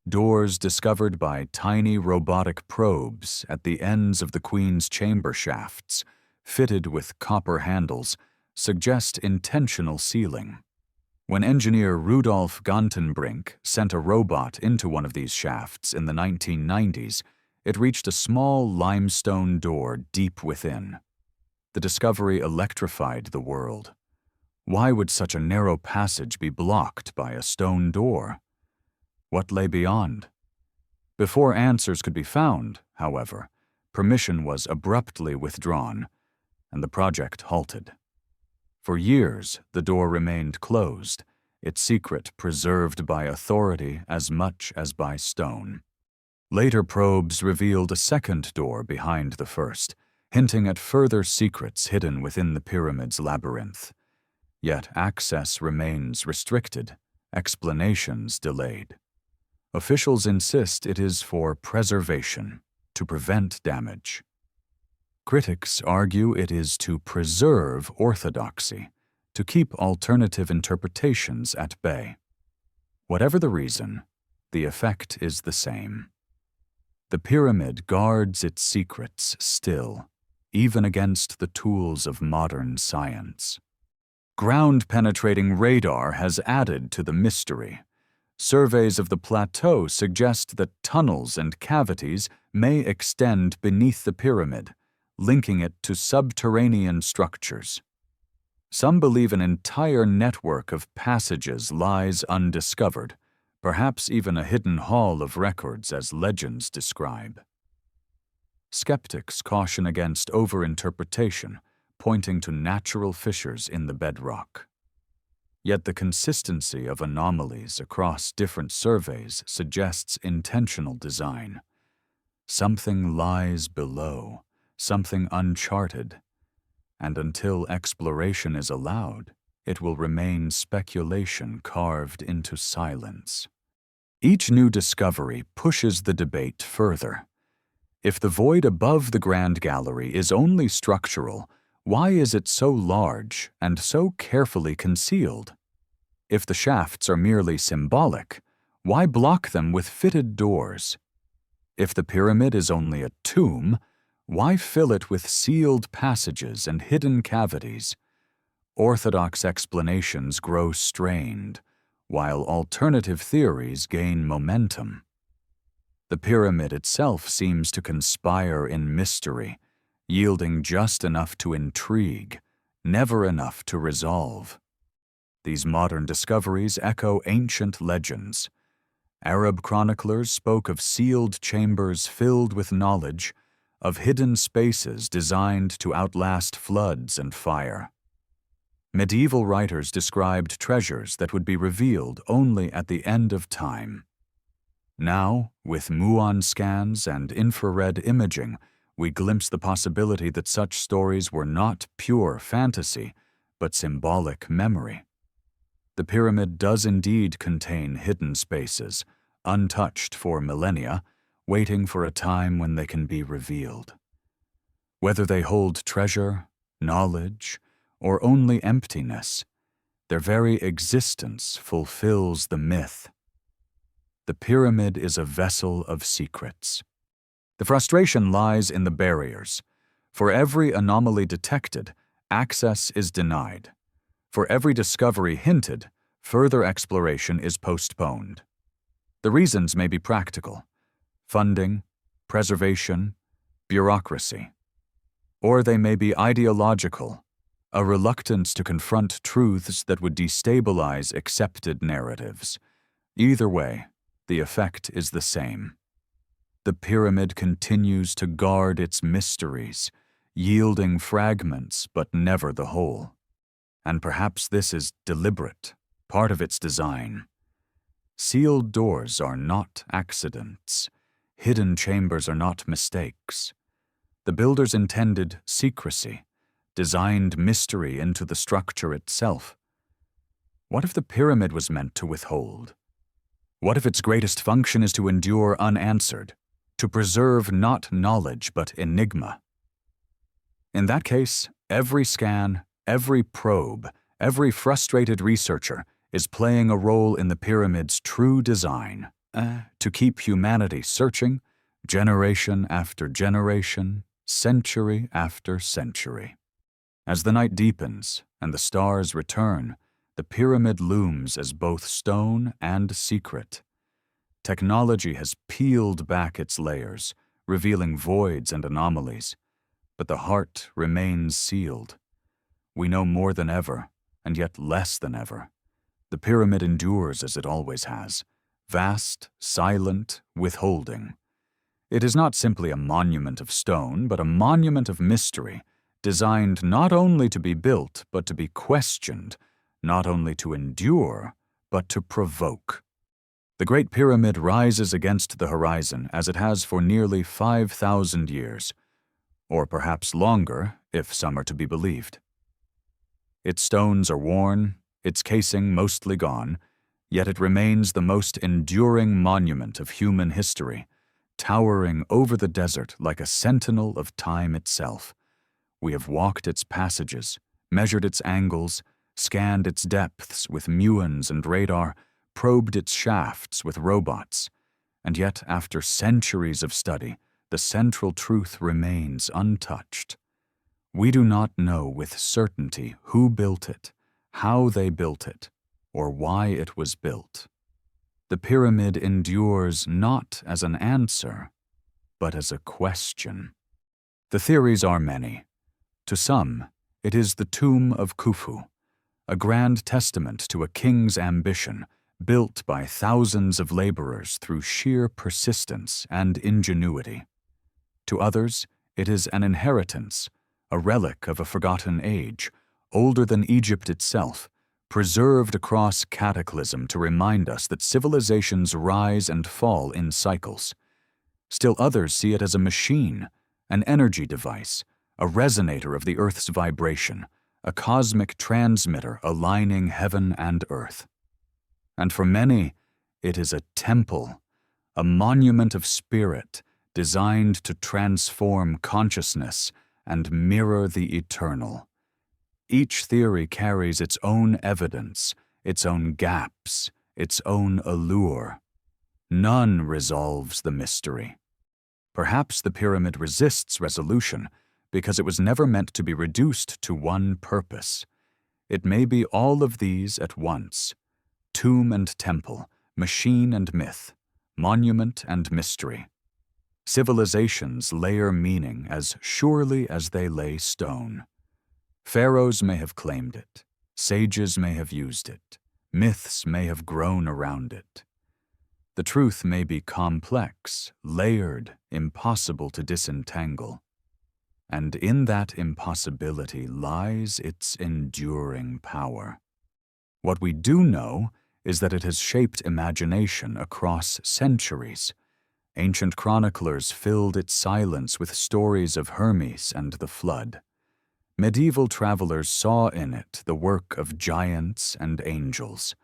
Doors discovered by tiny robotic probes at the ends of the Queen's chamber shafts, fitted with copper handles, suggest intentional sealing. When engineer Rudolf Gantenbrink sent a robot into one of these shafts in the 1990s, it reached a small limestone door deep within. The discovery electrified the world. Why would such a narrow passage be blocked by a stone door? What lay beyond? Before answers could be found, however, permission was abruptly withdrawn, and the project halted. For years, the door remained closed, its secret preserved by authority as much as by stone. Later probes revealed a second door behind the first, hinting at further secrets hidden within the pyramid's labyrinth. Yet access remains restricted, explanations delayed. Officials insist it is for preservation, to prevent damage. Critics argue it is to preserve orthodoxy, to keep alternative interpretations at bay. Whatever the reason, the effect is the same. The pyramid guards its secrets still, even against the tools of modern science. Ground-penetrating radar has added to the mystery. Surveys of the plateau suggest that tunnels and cavities may extend beneath the pyramid, linking it to subterranean structures. Some believe an entire network of passages lies undiscovered, perhaps even a hidden hall of records as legends describe. Skeptics caution against overinterpretation, pointing to natural fissures in the bedrock. Yet the consistency of anomalies across different surveys suggests intentional design. Something lies below, something uncharted, and until exploration is allowed, it will remain speculation carved into silence. Each new discovery pushes the debate further. If the void above the Grand Gallery is only structural, why is it so large and so carefully concealed? If the shafts are merely symbolic, why block them with fitted doors? If the pyramid is only a tomb, why fill it with sealed passages and hidden cavities? Orthodox explanations grow strained, while alternative theories gain momentum. The pyramid itself seems to conspire in mystery, yielding just enough to intrigue, never enough to resolve. These modern discoveries echo ancient legends. Arab chroniclers spoke of sealed chambers filled with knowledge, of hidden spaces designed to outlast floods and fire. Medieval writers described treasures that would be revealed only at the end of time. Now, with muon scans and infrared imaging, we glimpse the possibility that such stories were not pure fantasy, but symbolic memory. The pyramid does indeed contain hidden spaces, untouched for millennia, waiting for a time when they can be revealed. Whether they hold treasure, knowledge, or only emptiness, their very existence fulfills the myth. The pyramid is a vessel of secrets. The frustration lies in the barriers. For every anomaly detected, access is denied. For every discovery hinted, further exploration is postponed. The reasons may be practical: funding, preservation, bureaucracy. Or they may be ideological, a reluctance to confront truths that would destabilize accepted narratives. Either way, the effect is the same. The pyramid continues to guard its mysteries, yielding fragments but never the whole. And perhaps this is deliberate, part of its design. Sealed doors are not accidents. Hidden chambers are not mistakes. The builders intended secrecy, designed mystery into the structure itself. What if the pyramid was meant to withhold? What if its greatest function is to endure unanswered, to preserve not knowledge but enigma? In that case, every scan, every probe, every frustrated researcher is playing a role in the pyramid's true design, to keep humanity searching, generation after generation, century after century. As the night deepens and the stars return, the pyramid looms as both stone and secret. Technology has peeled back its layers, revealing voids and anomalies, but the heart remains sealed. We know more than ever, and yet less than ever. The pyramid endures as it always has, vast, silent, withholding. It is not simply a monument of stone, but a monument of mystery, designed not only to be built, but to be questioned, not only to endure, but to provoke. The Great Pyramid rises against the horizon as it has for nearly 5,000 years. or perhaps longer if some are to be believed. Its stones are worn, its casing mostly gone, yet it remains the most enduring monument of human history, towering over the desert like a sentinel of time itself. We have walked its passages, measured its angles, scanned its depths with muons and radar, probed its shafts with robots, and yet after centuries of study, the central truth remains untouched. We do not know with certainty who built it, how they built it, or why it was built. The pyramid endures not as an answer, but as a question. The theories are many. To some, it is the tomb of Khufu, a grand testament to a king's ambition, built by thousands of laborers through sheer persistence and ingenuity. To others, it is an inheritance, a relic of a forgotten age, older than Egypt itself, preserved across cataclysm to remind us that civilizations rise and fall in cycles. Still others see it as a machine, an energy device, a resonator of the Earth's vibration, a cosmic transmitter aligning heaven and earth. And for many, it is a temple, a monument of spirit designed to transform consciousness and mirror the eternal. Each theory carries its own evidence, its own gaps, its own allure. None resolves the mystery. Perhaps the pyramid resists resolution because it was never meant to be reduced to one purpose. It may be all of these at once: tomb and temple, machine and myth, monument and mystery. Civilizations layer meaning as surely as they lay stone. Pharaohs may have claimed it, sages may have used it, myths may have grown around it. The truth may be complex, layered, impossible to disentangle. And in that impossibility lies its enduring power. What we do know is that it has shaped imagination across centuries. Ancient chroniclers filled its silence with stories of Hermes and the flood. Medieval travelers saw in it the work of giants and angels.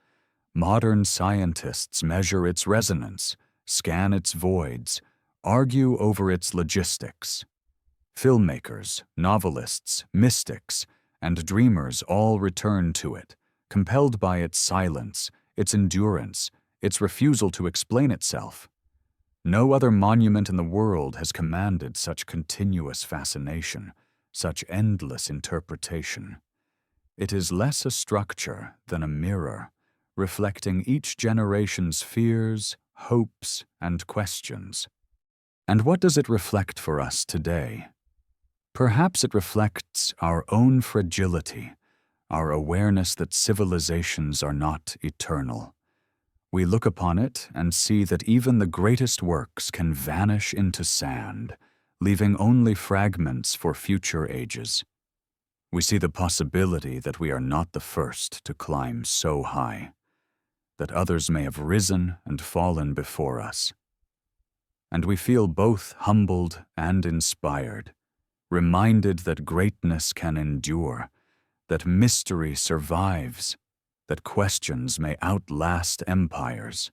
Modern scientists measure its resonance, scan its voids, argue over its logistics. Filmmakers, novelists, mystics, and dreamers all return to it, compelled by its silence, its endurance, its refusal to explain itself. No other monument in the world has commanded such continuous fascination, such endless interpretation. It is less a structure than a mirror, reflecting each generation's fears, hopes, and questions. And what does it reflect for us today? Perhaps it reflects our own fragility, our awareness that civilizations are not eternal. We look upon it and see that even the greatest works can vanish into sand, leaving only fragments for future ages. We see the possibility that we are not the first to climb so high, that others may have risen and fallen before us. And we feel both humbled and inspired, reminded that greatness can endure, that mystery survives, that questions may outlast empires.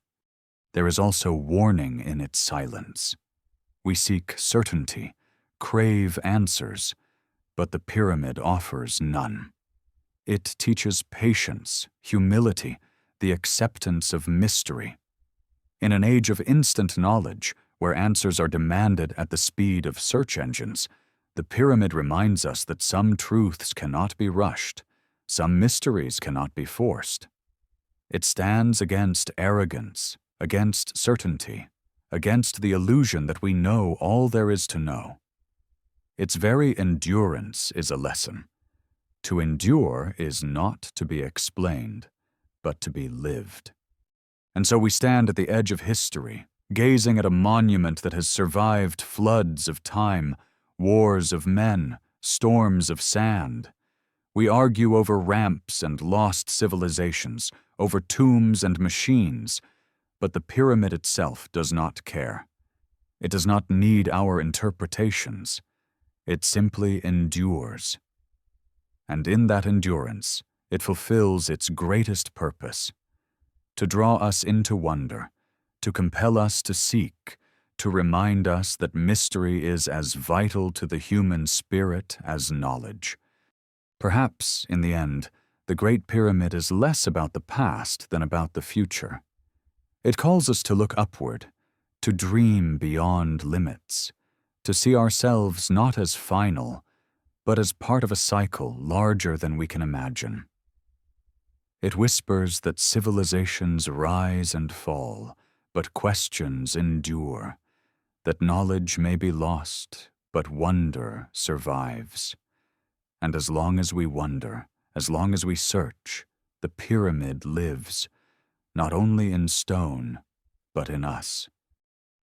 There is also warning in its silence. We seek certainty, crave answers, but the pyramid offers none. It teaches patience, humility, the acceptance of mystery. In an age of instant knowledge, where answers are demanded at the speed of search engines, the pyramid reminds us that some truths cannot be rushed, some mysteries cannot be forced. It stands against arrogance, against certainty, against the illusion that we know all there is to know. Its very endurance is a lesson. To endure is not to be explained, but to be lived. And so we stand at the edge of history, gazing at a monument that has survived floods of time, wars of men, storms of sand. We argue over ramps and lost civilizations, over tombs and machines, but the pyramid itself does not care. It does not need our interpretations. It simply endures. And in that endurance, it fulfills its greatest purpose: to draw us into wonder, to compel us to seek, to remind us that mystery is as vital to the human spirit as knowledge. Perhaps, in the end, the Great Pyramid is less about the past than about the future. It calls us to look upward, to dream beyond limits, to see ourselves not as final, but as part of a cycle larger than we can imagine. It whispers that civilizations rise and fall, but questions endure, that knowledge may be lost, but wonder survives. And as long as we wonder, as long as we search, the pyramid lives, not only in stone, but in us.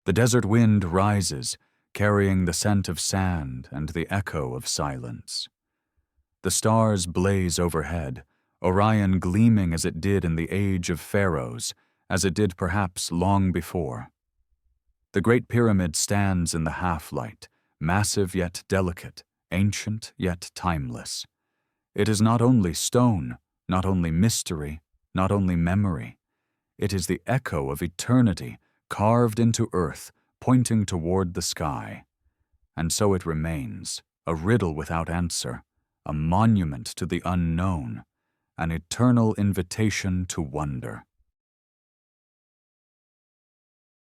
The desert wind rises, carrying the scent of sand and the echo of silence. The stars blaze overhead, Orion gleaming as it did in the age of pharaohs, as it did perhaps long before. The Great Pyramid stands in the half-light, massive yet delicate, ancient yet timeless. It is not only stone, not only mystery, not only memory. It is the echo of eternity carved into earth, pointing toward the sky. And so it remains, a riddle without answer, a monument to the unknown, an eternal invitation to wonder.